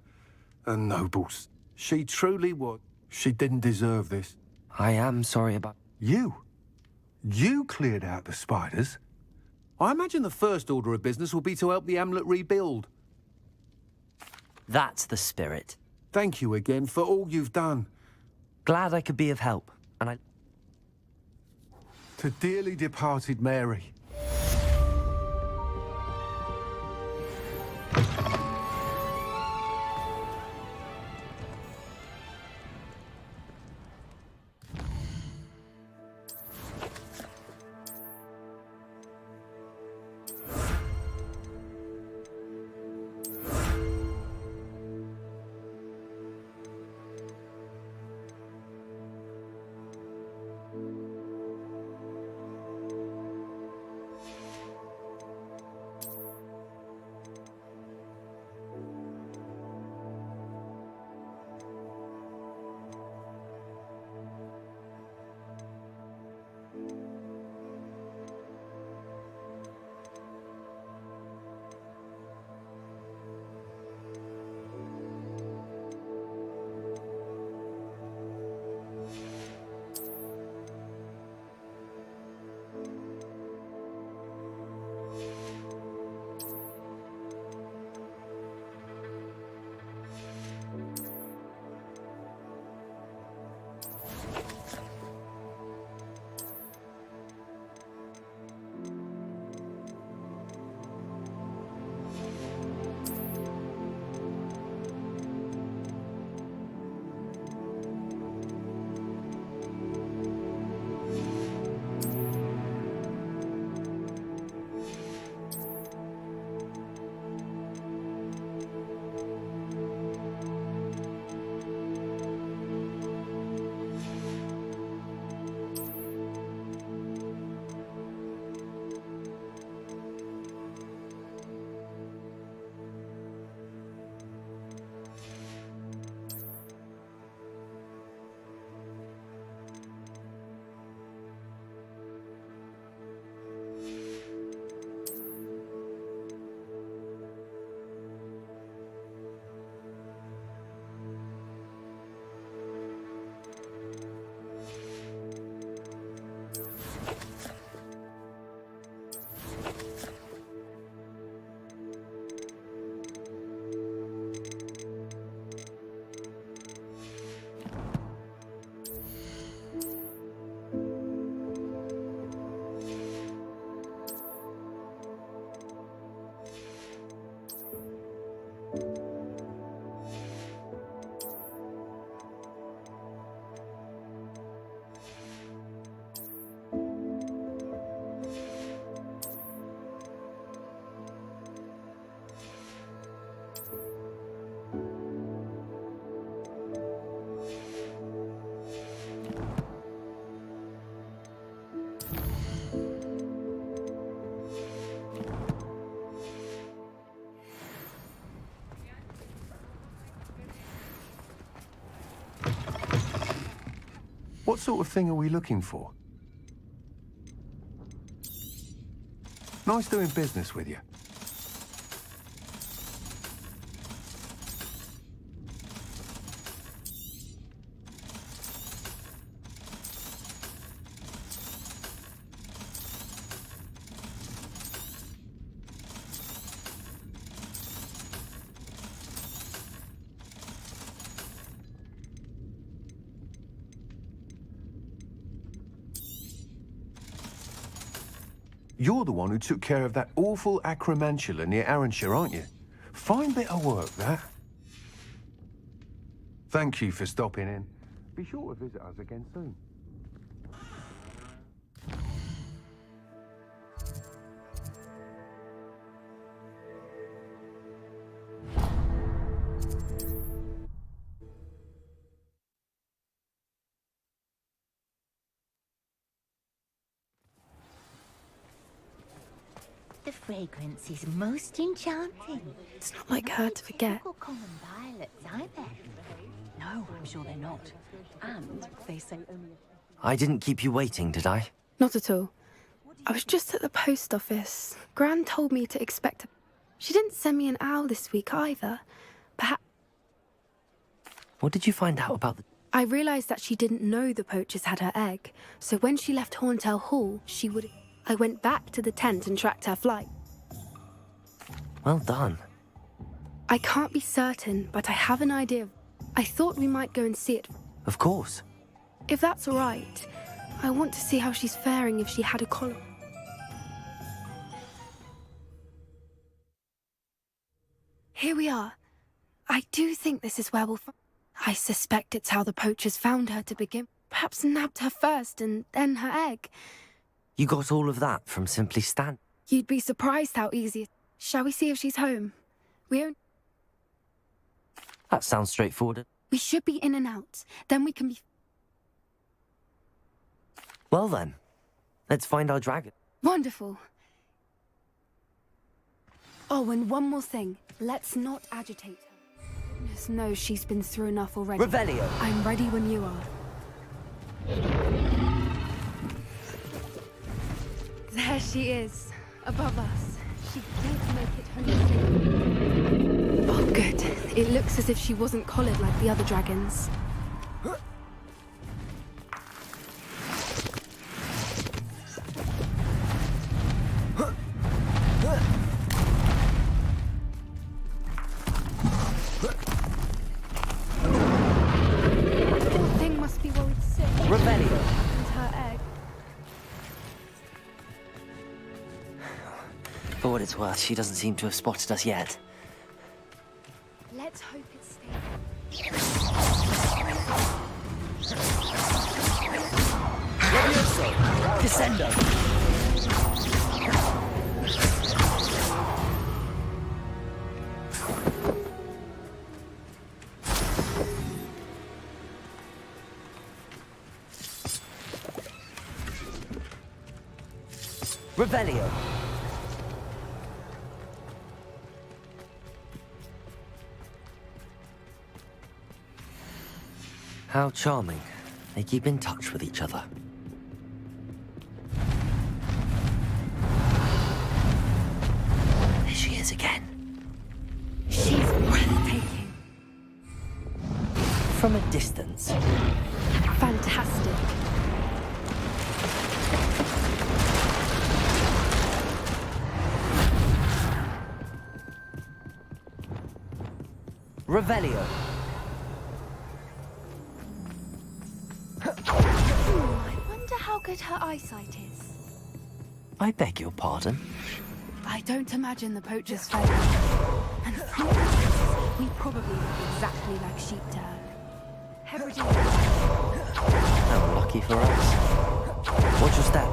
And nobles. She truly was. She didn't deserve this. I am sorry about... You? You cleared out the spiders? I imagine the first order of business will be to help the hamlet rebuild. That's the spirit. Thank you again for all you've done. Glad I could be of help, and I... To dearly departed Mary. What sort of thing are we looking for? Nice doing business with you. You're the one who took care of that awful acromantula near Arranshire, aren't you? Fine bit of work, that. Thank you for stopping in. Be sure to visit us again soon. The fragrance is most enchanting. It's not like her to forget. Common violets, are they? No, I'm sure they're not. And they say only... I didn't keep you waiting, did I? Not at all. I was just at the post office. Gran told me to expect a... She didn't send me an owl this week either. Perhaps... What did you find out about the... I realised that she didn't know the poachers had her egg, so when she left Horntail Hall, she would... I went back to the tent and tracked her flight. Well done. I can't be certain, but I have an idea. I thought we might go and see it. Of course. If that's all right, I want to see how she's faring if she had a collar. Here we are. I do think this is where we'll find... I suspect it's how the poachers found her to begin. Perhaps nabbed her first and then her egg. You got all of that from simply stand... You'd be surprised how easy... Shall we see if she's home? That sounds straightforward. We should be in and out. Then we can be... Well then, let's find our dragon. Wonderful. Oh, and one more thing. Let's not agitate her. Goodness knows she's been through enough already. Revelio. I'm ready when you are. There she is, above us. She did make it home safe. Oh, good. It looks as if she wasn't collared like the other dragons. The thing must be worried sick. Revelio. And her egg. For what it's worth, she doesn't seem to have spotted us yet. Let's hope it stays. Levioso! Descendo! Revelio! How charming. They keep in touch with each other. There she is again. She's breathtaking. From a distance. Fantastic. Revelio. I wonder how good her eyesight is. I beg your pardon? I don't imagine the poachers fed her. And from we probably look exactly like sheep to her. Hebridean. How lucky for us. Watch your step.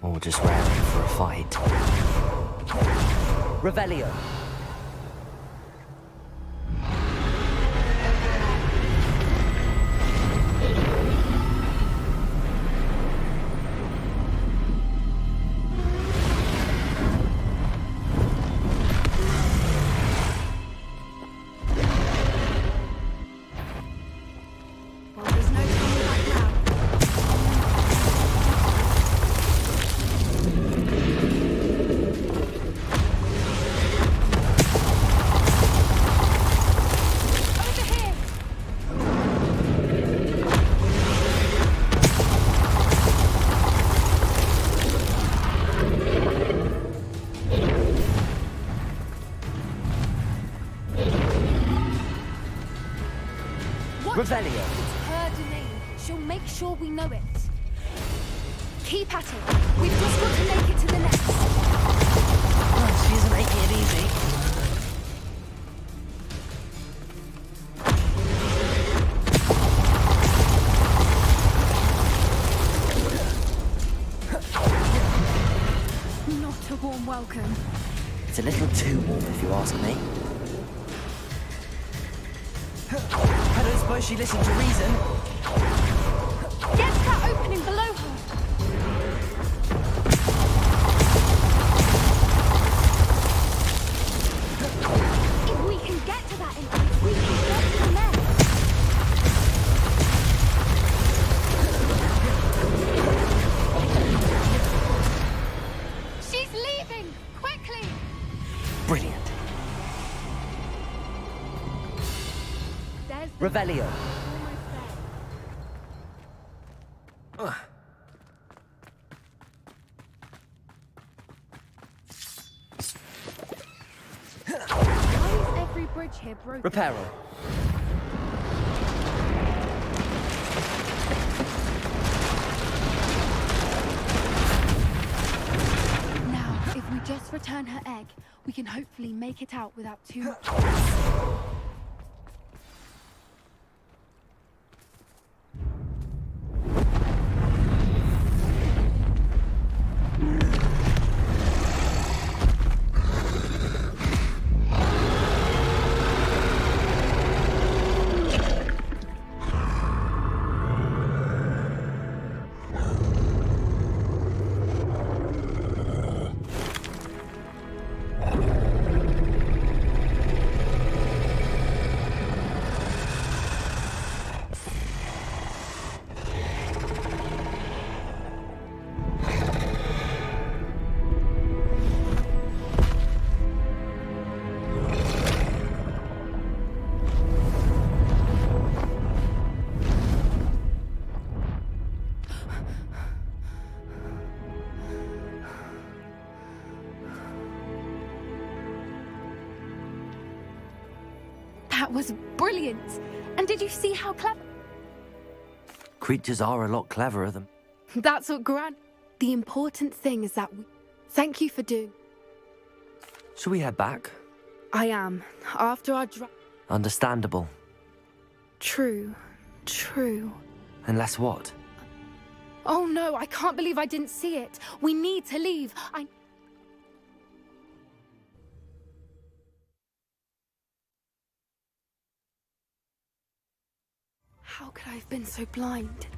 Or just raring for a fight. Revelio. Revelio. It's her domain. She'll make sure we know it. Keep at it. We've just got to make it to the nest. Oh, she isn't making it easy. Not a warm welcome. It's a little too warm, if you ask me. I don't suppose she listened to reason. Get that opening below her. If we can get to that entrance, we can get to the nest. She's leaving! Quickly! Brilliant. There's Revelio. Why is every bridge here broken? Reparo. Now, if we just return her egg, we can hopefully make it out without too much. That was brilliant! And did you see how clever? Creatures are a lot cleverer than... That's what Gran... The important thing is that we... Thank you for doing... Shall we head back? I am. After our Understandable. True. True. Unless what? Oh no, I can't believe I didn't see it. We need to leave. How could I have been so blind?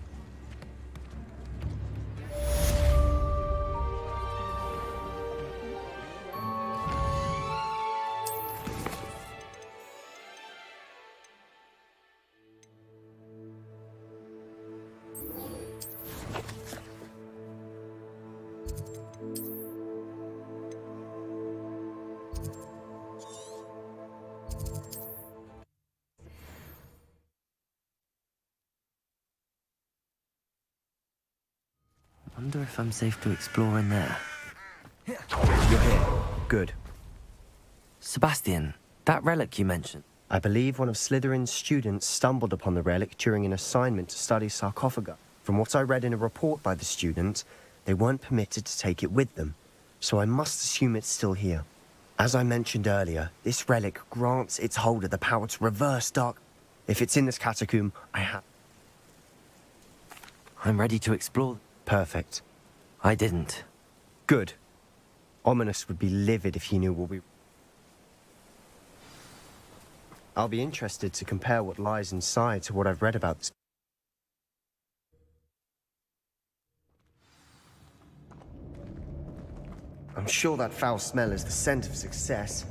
Wonder if I'm safe to explore in there. You're here. Good. Sebastian, that relic you mentioned. I believe one of Slytherin's students stumbled upon the relic during an assignment to study sarcophaga. From what I read in a report by the student, they weren't permitted to take it with them, so I must assume it's still here. As I mentioned earlier, this relic grants its holder the power to reverse dark... If it's in this catacomb, I'm ready to explore. Perfect. I didn't. Good. Ominous would be livid if he knew what we... I'll be interested to compare what lies inside to what I've read about this. I'm sure that foul smell is the scent of success.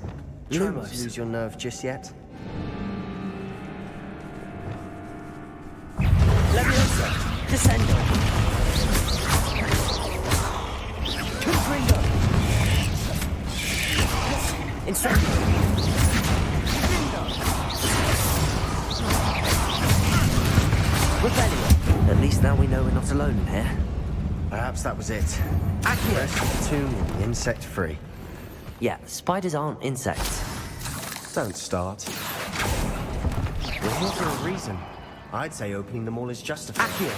Try not to lose your nerve just yet. Leviosa! Descendo! Confringo! Incendio! Revelio! At least now we know we're not alone in here. Perhaps that was it. Accurate! Rest of the tomb will be insect-free. Yeah, spiders aren't insects. Don't start. We're here for a reason. I'd say opening them all is justified. Accio.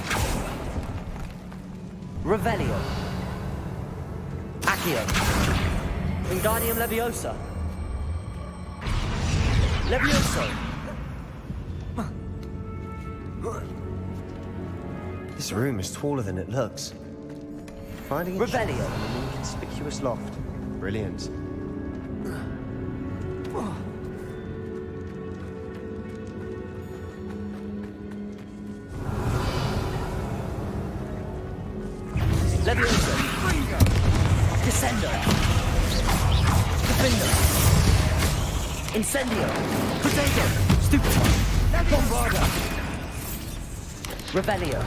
Revelio. Accio. Wingardium Leviosa. Levioso. This room is taller than it looks. Finding a Revelio. in an inconspicuous loft. Brilliant. Levioso. Descendo. Defender. Incendio. Potato. Stupefy. Bombarda. Revelio.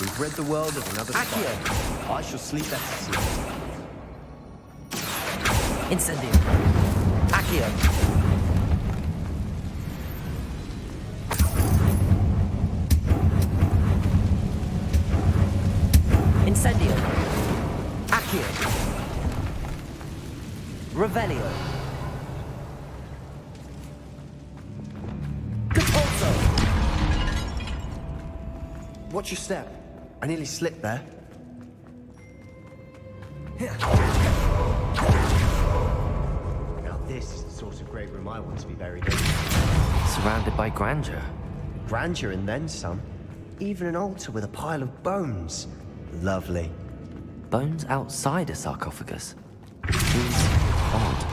We've read the world of another Accio. spy. I shall sleep better tonight. Incendio. Accio. Incendio. Accio. Revelio. Capulso. Watch your step. I nearly slipped there. Now this is the sort of great room I want to be buried in. Surrounded by grandeur. Grandeur and then some. Even an altar with a pile of bones. Lovely. Bones outside a sarcophagus. Seems odd.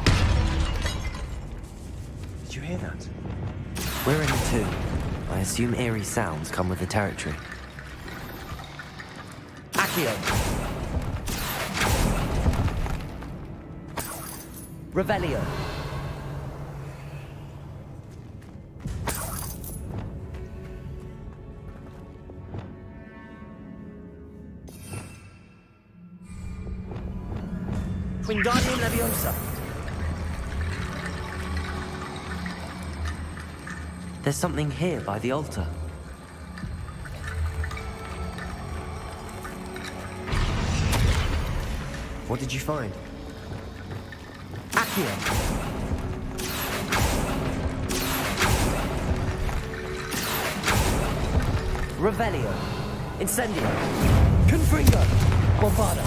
Did you hear that? We're in the tomb. I assume eerie sounds come with the territory. Accio. Revelio. Wingardium Leviosa. There's something here by the altar. What did you find? Accio. Revelio. Incendio. Confringo. Bombarda.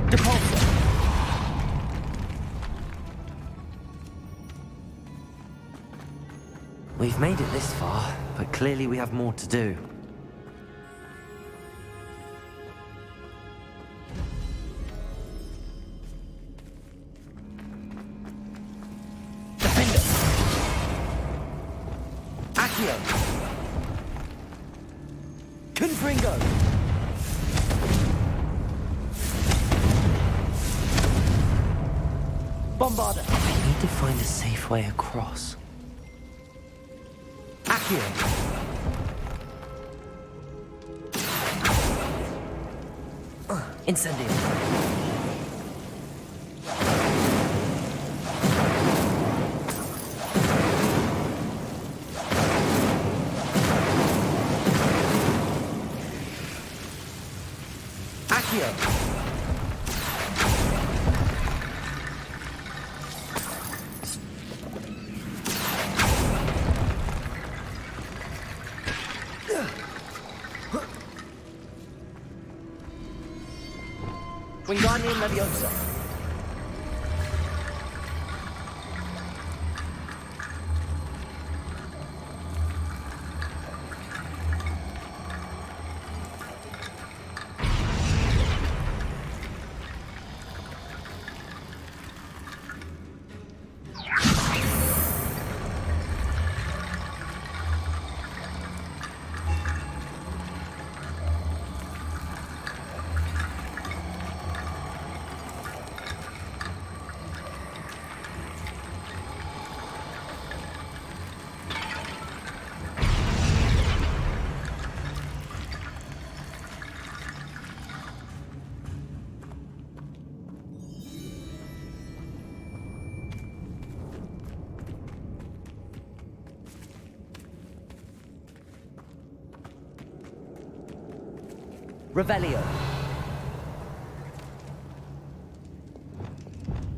Depulso. We've made it this far, but clearly we have more to do. Defender. Accio. Confringo. Bombarda. I need to find a safe way across. Accio. Incendio. Accio. Wingardium Leviosa. Revelio.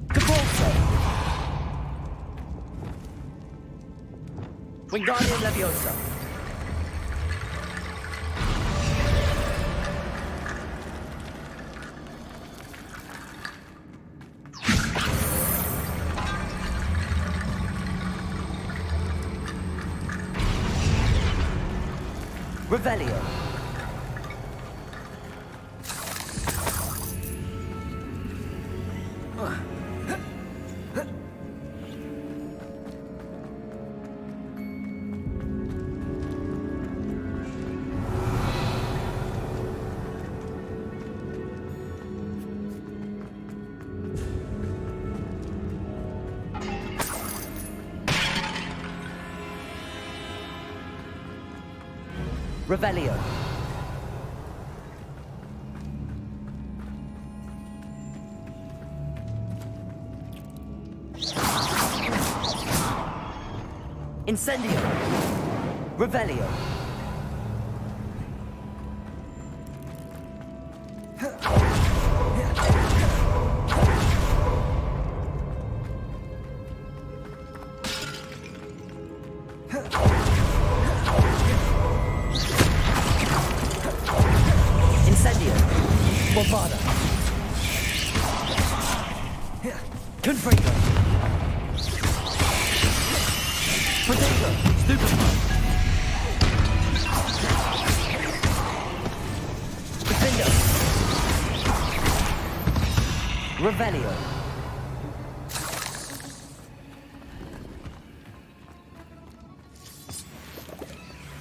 Cabalso. Wingardium Leviosa. Revelio. Revelio. Incendio. Revelio. Incendio. Bovada. Confringo. Protego. Stupefy. Defendo. Revelio.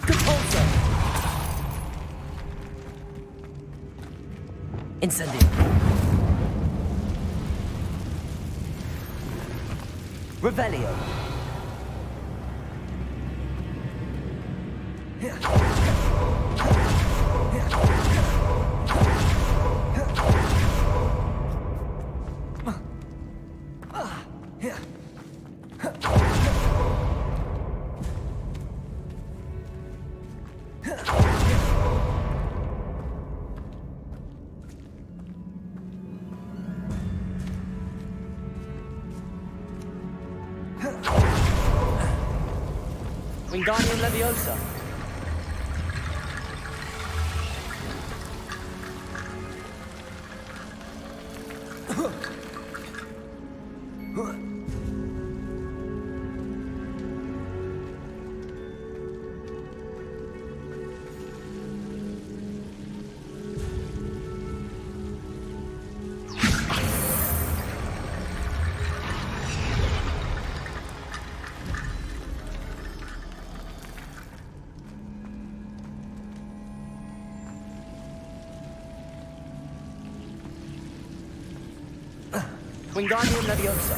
Compulso. Incendio. Revelio. Wingardium Leviosa. Wingardium Leviosa.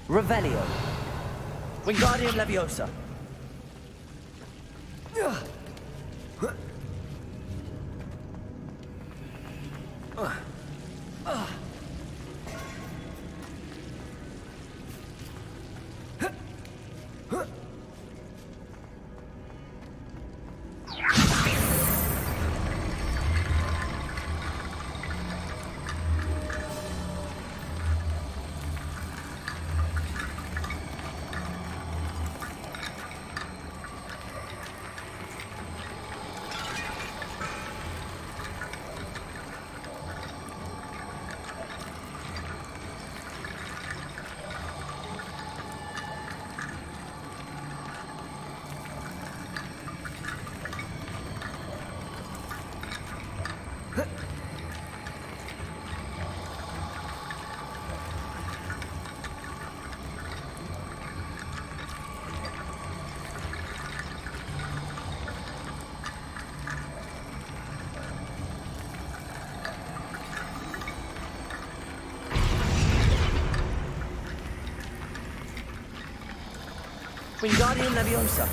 Revelio. Wingardium Leviosa. Wingardium Leviosa.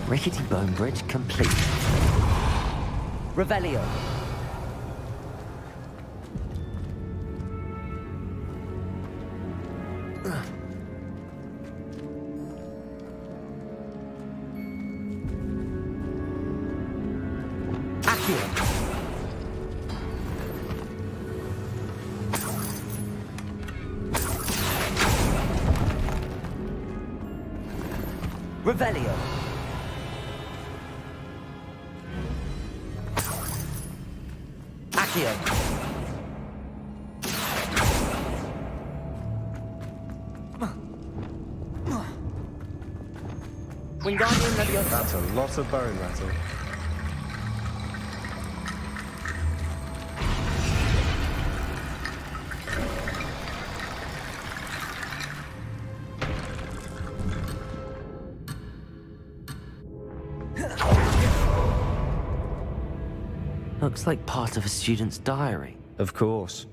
Rickety bone bridge complete. Revelio. Accio. Revelio. Accio. Wingardium Leviosa. That's a lot of bone rattle. Looks like part of a student's diary. Of course.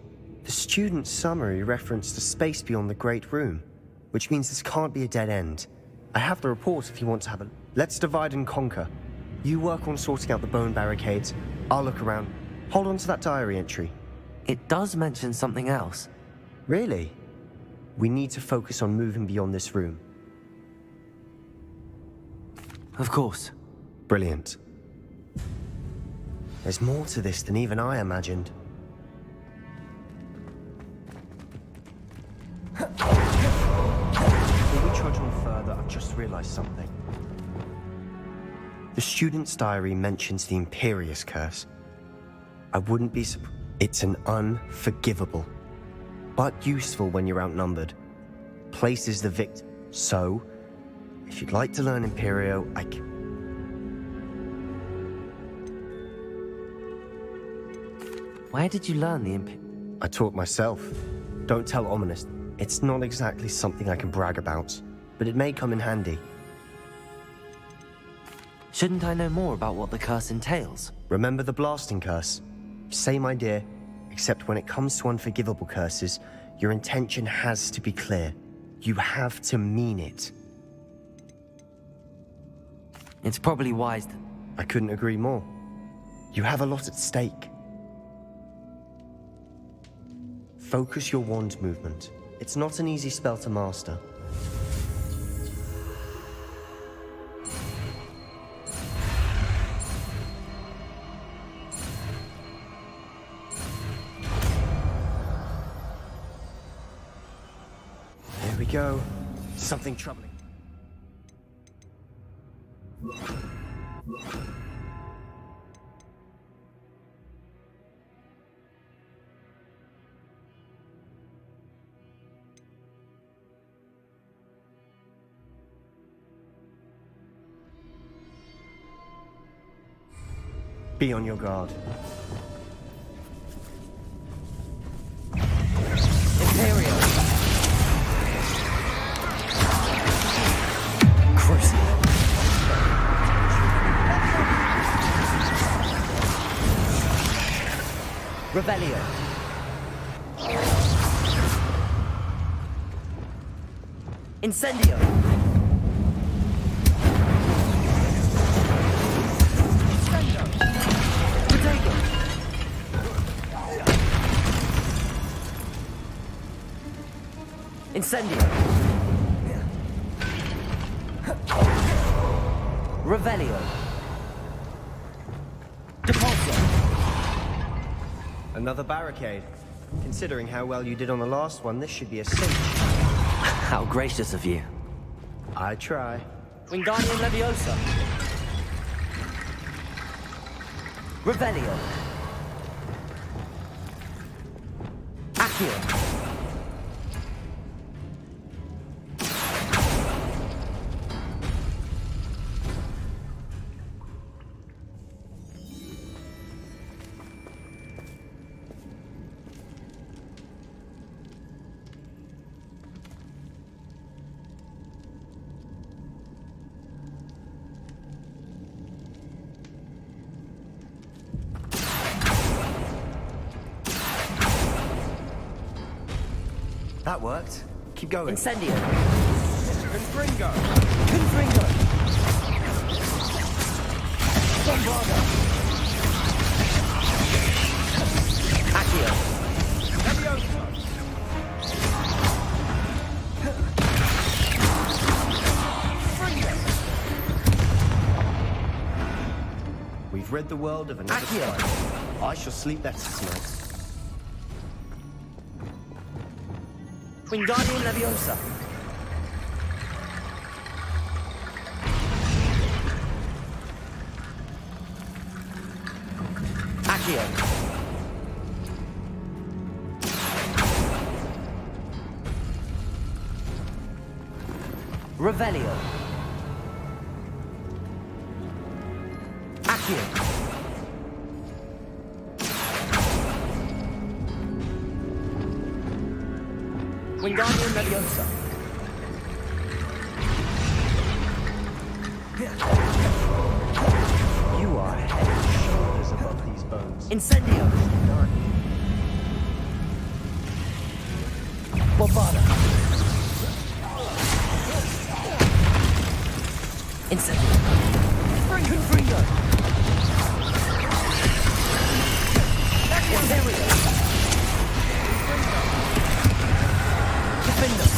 The student's summary referenced a space beyond the Great Room, which means this can't be a dead end. I have the report if you want to have a... Let's divide and conquer. You work on sorting out the bone barricades. I'll look around. Hold on to that diary entry. It does mention something else. Really? We need to focus on moving beyond this room. Of course. Brilliant. There's more to this than even I imagined. Before we trudge on further, I've just realized something. The student's diary mentions the Imperious Curse. I wouldn't be surprised. It's an unforgivable, but useful when you're outnumbered. Places the victim. So, if you'd like to learn Imperio, I can... Where did you learn the I taught myself. Don't tell Ominous. It's not exactly something I can brag about, but it may come in handy. Shouldn't I know more about what the curse entails? Remember the blasting curse? Same idea, except when it comes to unforgivable curses, your intention has to be clear. You have to mean it. It's probably wise that... I couldn't agree more. You have a lot at stake. Focus your wand movement. It's not an easy spell to master. Here we go. Something troubling. Be on your guard. Imperial. Crucible. Revelio. Incendio. Incendio. Revelio. Depulso. Another barricade. Considering how well you did on the last one, this should be a cinch. How gracious of you. I try. Wingardium Leviosa. Revelio. Accio. That worked. Keep going. Incendio. Confringo. Confringo. Bombarda. Accio. Leviosa. We've rid the world of another spider. I shall sleep better tonight. Wingardium Leviosa. Accio. Revelio. Accio. Wingardium Leviosa. You are head and shoulders above these bones. Incendio. Bombarda. Incendio. Confringo. Incendio. Defender.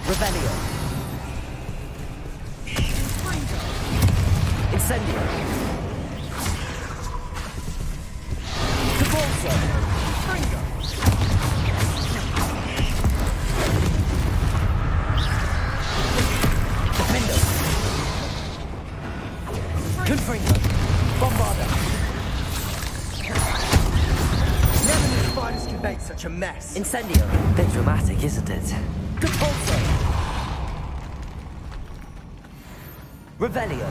Revelio. Incendio. Cabolso. Defender. Confringo. Bombarda. Never knew spiders could make such a mess. Incendio. Bit dramatic, isn't it? Cabolso. Revelio.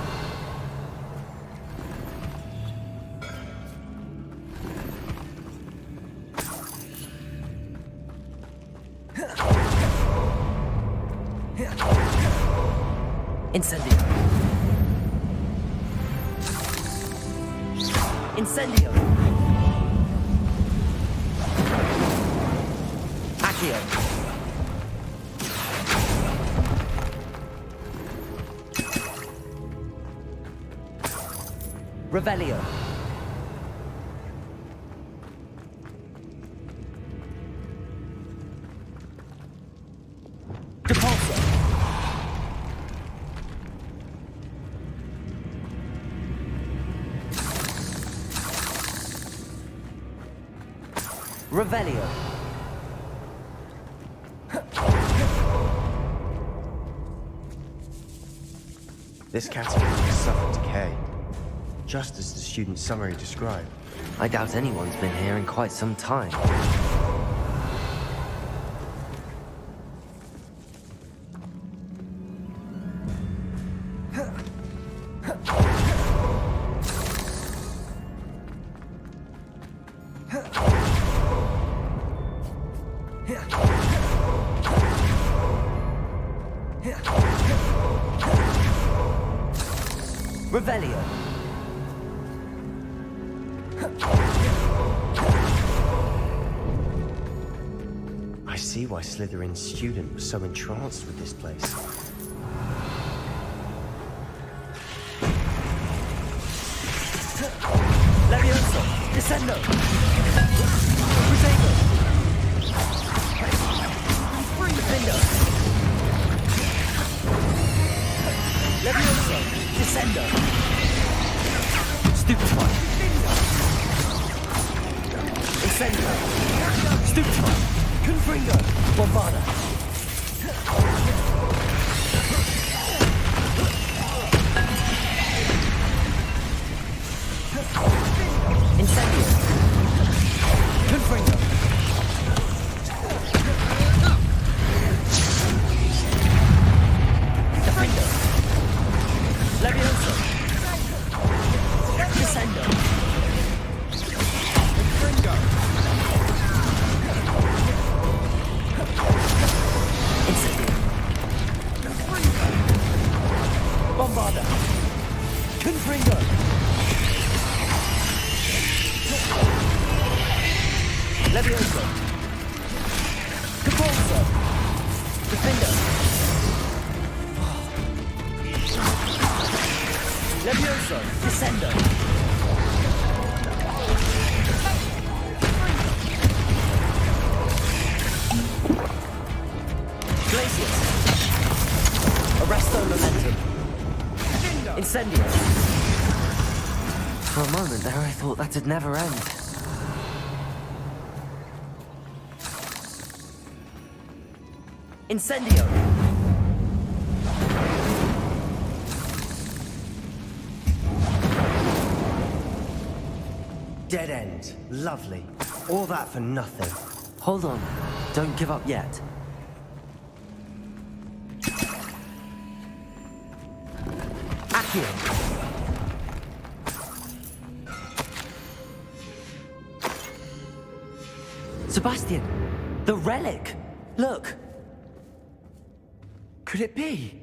Incendio. Incendio. Accio. Revelio. Depulso. Revelio. This category has suffered decay, just as the student summary described. I doubt anyone's been here in quite some time. Revelio. I see why Slytherin's student was so entranced with this place. Levioso. Descendo. Crusader. Defender. Levioso. Descendo. Stupefy. Incendio. Stupefy. Confringo. Bombarda. Incendio. Confringo. Defender. Levioso. Descendo. Confringo. Incendio. Confringo. Levioso! Capulso! Defender! Levioso! Descendo! Glacius! Arresto Momentum! Incendio! For a moment there I thought that'd never end. Incendio! Dead end. Lovely. All that for nothing. Hold on. Don't give up yet. Accio! Sebastian! The relic! Look! Could it be?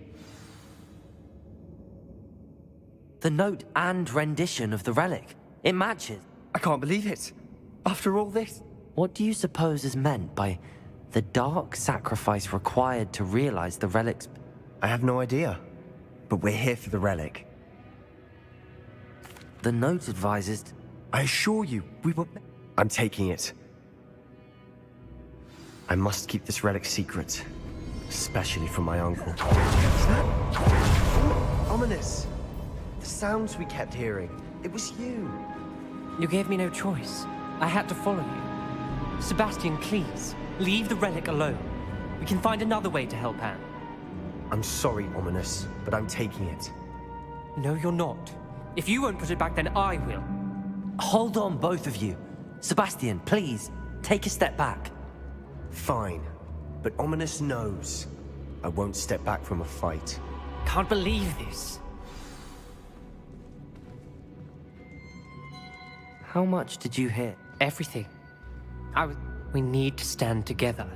The note and rendition of the relic. It matches. I can't believe it. After all this. What do you suppose is meant by the dark sacrifice required to realize the relic's... I have no idea. But we're here for the relic. The note advises... I assure you, we were... I'm taking it. I must keep this relic secret. Especially from my uncle. Is that... Oh, ominous. The sounds we kept hearing. It was you. You gave me no choice. I had to follow you. Sebastian, please, leave the relic alone. We can find another way to help Anne. I'm sorry, Ominous, but I'm taking it. No, you're not. If you won't put it back, then I will. Hold on, both of you. Sebastian, please, take a step back. Fine, but Ominous knows. I won't step back from a fight. Can't believe this. How much did you hear? Everything. We need to stand together.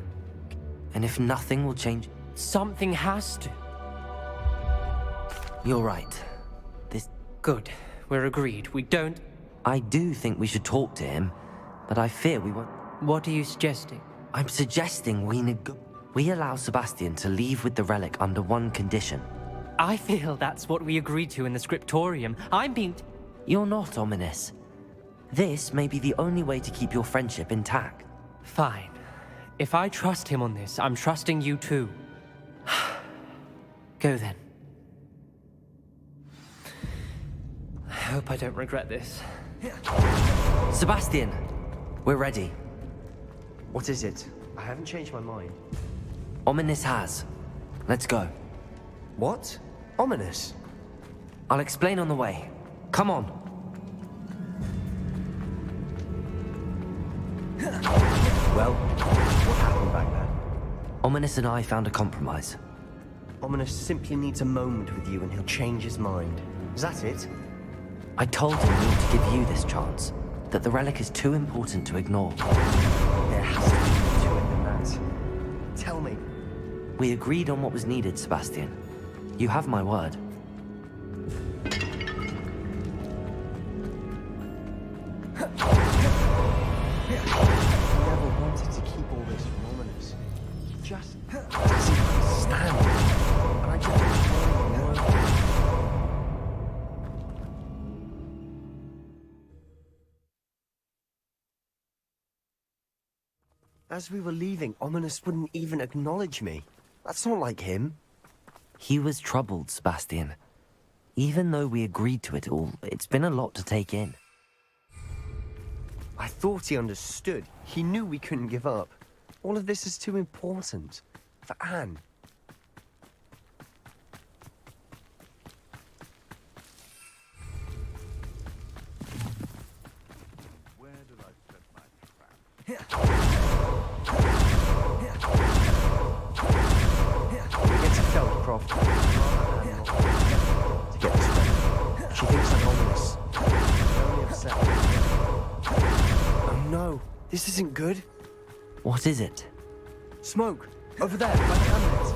And if nothing will change... Something has to. You're right. Good. We're agreed. We don't... I do think we should talk to him, but I fear we won't... What are you suggesting? I'm suggesting we allow Sebastian to leave with the relic under one condition. I feel that's what we agreed to in the scriptorium. I'm being... You're not, Ominous. This may be the only way to keep your friendship intact. Fine. If I trust him on this, I'm trusting you too. Go then. I hope I don't regret this. Sebastian, we're ready. What is it? I haven't changed my mind. Ominous has. Let's go. What? Ominous? I'll explain on the way. Come on. Well, what happened back there? Ominous and I found a compromise. Ominous simply needs a moment with you and he'll change his mind. Is that it? I told him not to give you this chance, that the relic is too important to ignore. There has to be more to it than that. Tell me. We agreed on what was needed, Sebastian. You have my word. Never wanted to keep all this from Ominous. He just doesn't understand. And I just don't know. As we were leaving, Ominous wouldn't even acknowledge me. That's not like him. He was troubled, Sebastian. Even though we agreed to it all, it's been a lot to take in. I thought he understood. He knew we couldn't give up. All of this is too important. For Anne. Where did I set my trap? We get to Feldcroft. To get this ready. She thinks I'm Ominous. I'm only upset. Oh no, this isn't good. What is it? Smoke, over there, by the hamlet.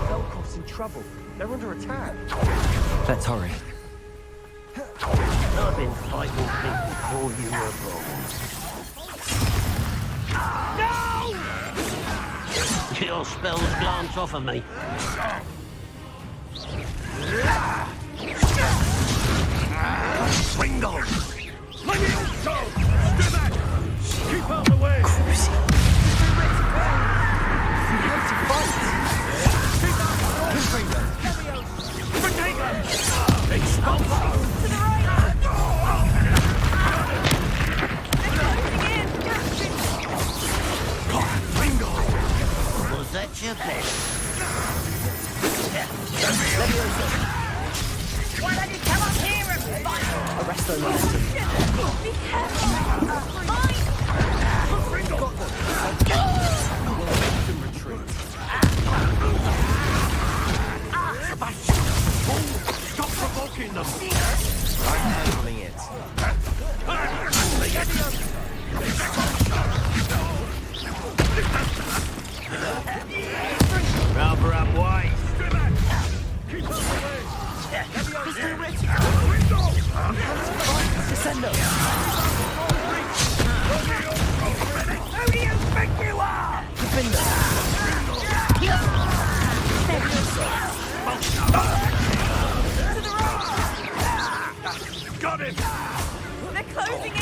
Feldcroft's in trouble. They're under attack. Let's hurry. I've been fighting things before you were born. Your spells glance off of me. Pringle! Levioso! Do that! Keep out the way! Cruisy. Was that your best? Why don't you come up here and fight? Arrest the momentum. Be careful! Mine! Sebastian! Stop provoking them! I'm handling it. Rather unwise. Descendo. Who do you think you are? Got him! They're closing in!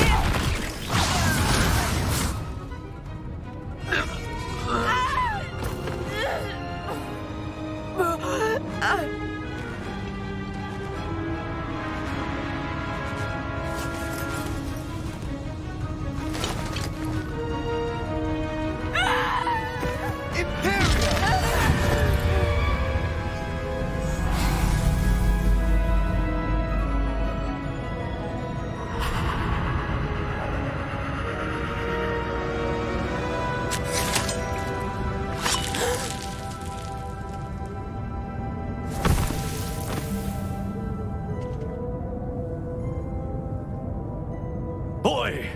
Boy!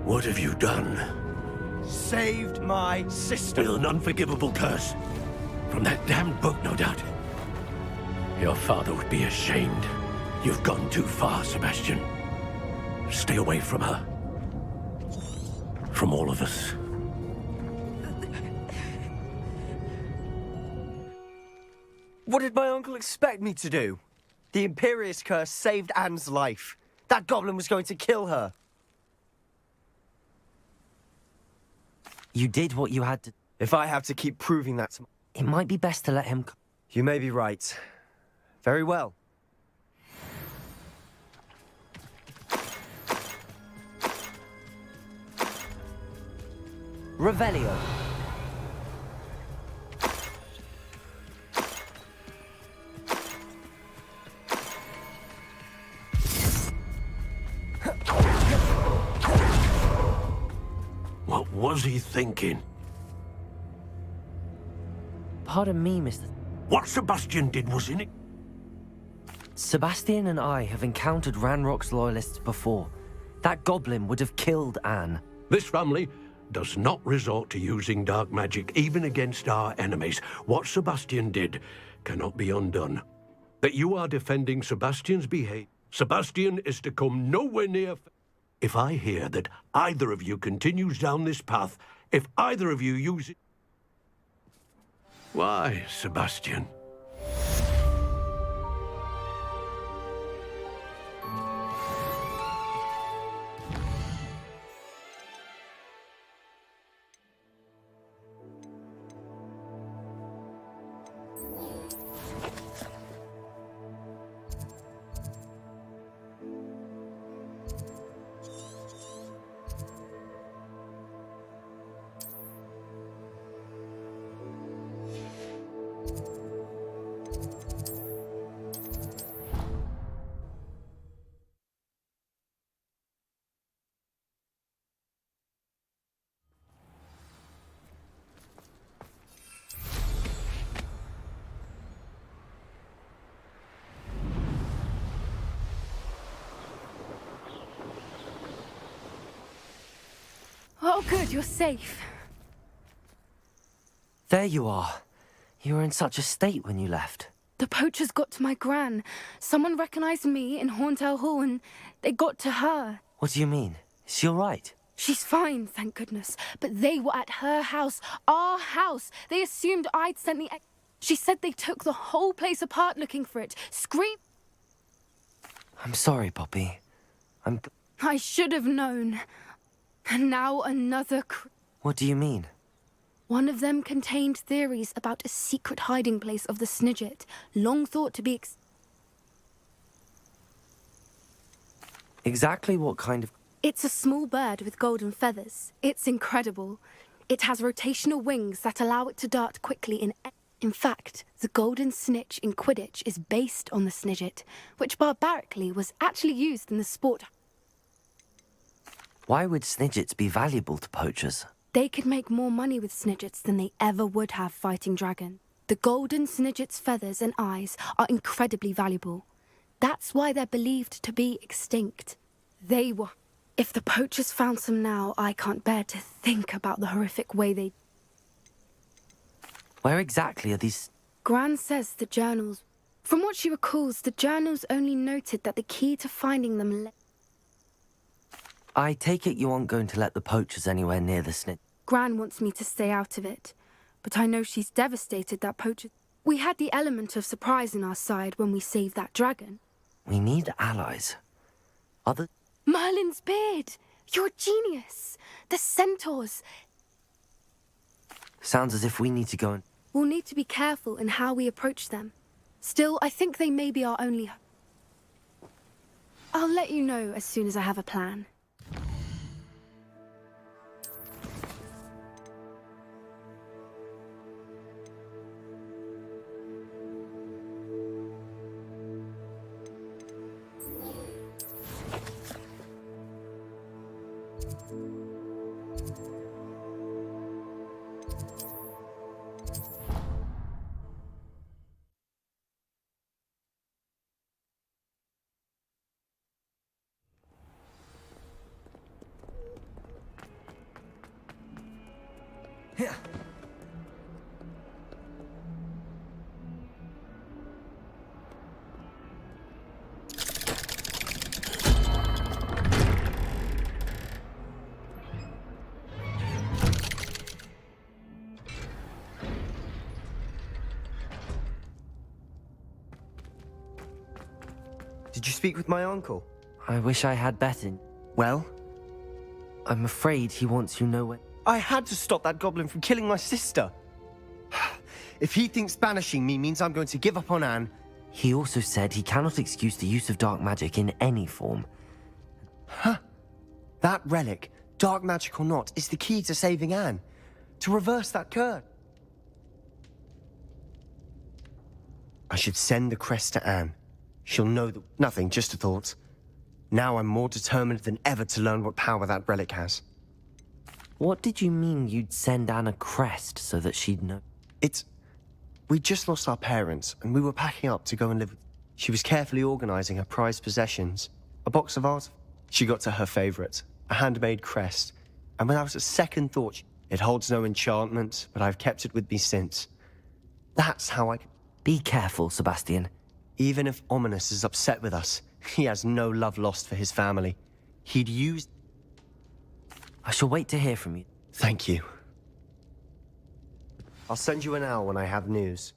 What have you done? Saved my sister. With an unforgivable curse. From that damned book, no doubt. Your father would be ashamed. You've gone too far, Sebastian. Stay away from her. From all of us. What did my uncle expect me to do? The Imperious curse saved Anne's life. That goblin was going to kill her. You did what you had to. If I have to keep proving that to... It might be best to let him. You may be right. Very well. Revelio. What was he thinking? Pardon me, Mr. What Sebastian did was in it. Sebastian and I have encountered Ranrock's loyalists before. That goblin would have killed Anne. This family does not resort to using dark magic even against our enemies. What Sebastian did cannot be undone. That you are defending Sebastian's behavior. Sebastian is to come nowhere near... If I hear that either of you continues down this path, if either of you use it... Why, Sebastian? Oh, good, you're safe. There you are. You were in such a state when you left. The poachers got to my gran. Someone recognized me in Hauntel Hall and they got to her. What do you mean? Is she all right? She's fine, thank goodness. But they were at her house, our house. They assumed I'd sent the... She said they took the whole place apart looking for it. I'm sorry, Poppy. I should have known. And now another... What do you mean? One of them contained theories about a secret hiding place of the Snidget, long thought to be... Exactly what kind of... It's a small bird with golden feathers. It's incredible. It has rotational wings that allow it to dart quickly In fact, the golden snitch in Quidditch is based on the Snidget, which barbarically was actually used in the sport. Why would Snidgets be valuable to poachers? They could make more money with Snidgets than they ever would have fighting dragon. The golden Snidget's feathers and eyes are incredibly valuable. That's why they're believed to be extinct. They were... If the poachers found some now, I can't bear to think about the horrific way they... Where exactly are these... Gran says the journals... From what she recalls, the journals only noted that the key to finding them... I take it you aren't going to let the poachers anywhere near the Snidget. Gran wants me to stay out of it, but I know she's devastated that poachers... We had the element of surprise on our side when we saved that dragon. We need allies. Other... Merlin's beard! You're a genius! The centaurs! Sounds as if we need to go and... We'll need to be careful in how we approach them. Still, I think they may be our only... I'll let you know as soon as I have a plan. Here. Did you speak with my uncle? I wish I had better. Well? I'm afraid he wants you nowhere. I had to stop that goblin from killing my sister. If he thinks banishing me means I'm going to give up on Anne... He also said he cannot excuse the use of dark magic in any form. Huh? That relic, dark magic or not, is the key to saving Anne. To reverse that curse. I should send the crest to Anne. She'll know that... Nothing, just a thought. Now I'm more determined than ever to learn what power that relic has. What did you mean you'd send Anne a crest so that she'd know? We just lost our parents, and we were packing up to go and live with... She was carefully organizing her prized possessions. A box of art. She got to her favorite, a handmade crest. And without a second thought, it holds no enchantment, but I've kept it with me since. That's how I... Be careful, Sebastian. Even if Ominous is upset with us, he has no love lost for his family. He'd use... I shall wait to hear from you. Thank you. I'll send you an owl when I have news.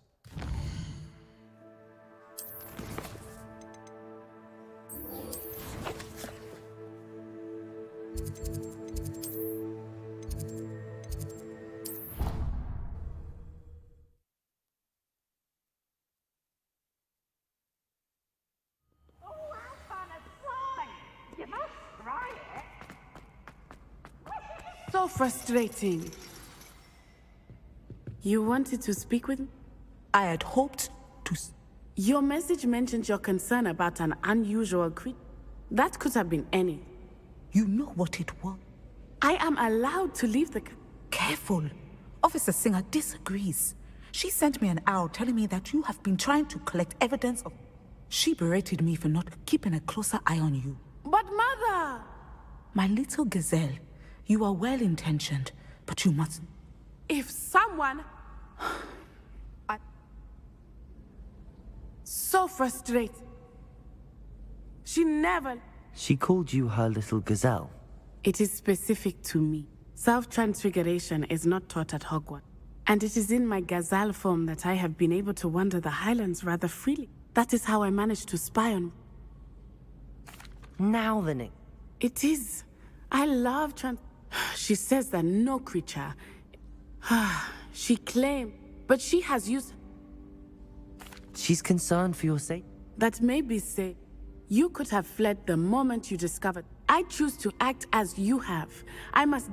So frustrating. You wanted to speak with me? I had hoped to... Your message mentioned your concern about an unusual creature. That could have been any. You know what it was. I am allowed to leave the... Careful. Officer Singer disagrees. She sent me an owl telling me that you have been trying to collect evidence of... She berated me for not keeping a closer eye on you. But Mother! My little gazelle, you are well-intentioned, but you must... If someone... So frustrated. She never... She called you her little gazelle. It is specific to me. Self-transfiguration is not taught at Hogwarts. And it is in my gazelle form that I have been able to wander the Highlands rather freely. That is how I managed to spy on... Now then It is. I love She says that no creature... She claimed, but she has used... She's concerned for your sake? That may be said. You could have fled the moment you discovered. I choose to act as you have. I must...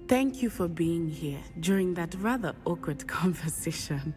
Thank you for being here during that rather awkward conversation.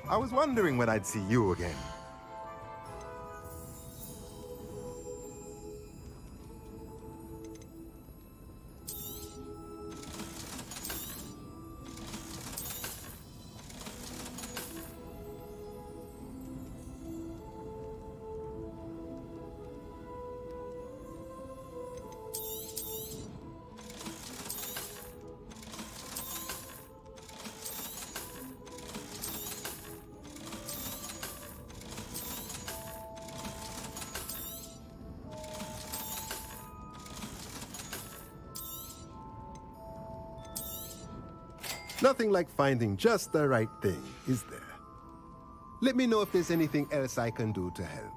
I was wondering when I'd see you again. Nothing like finding just the right thing, is there? Let me know if there's anything else I can do to help.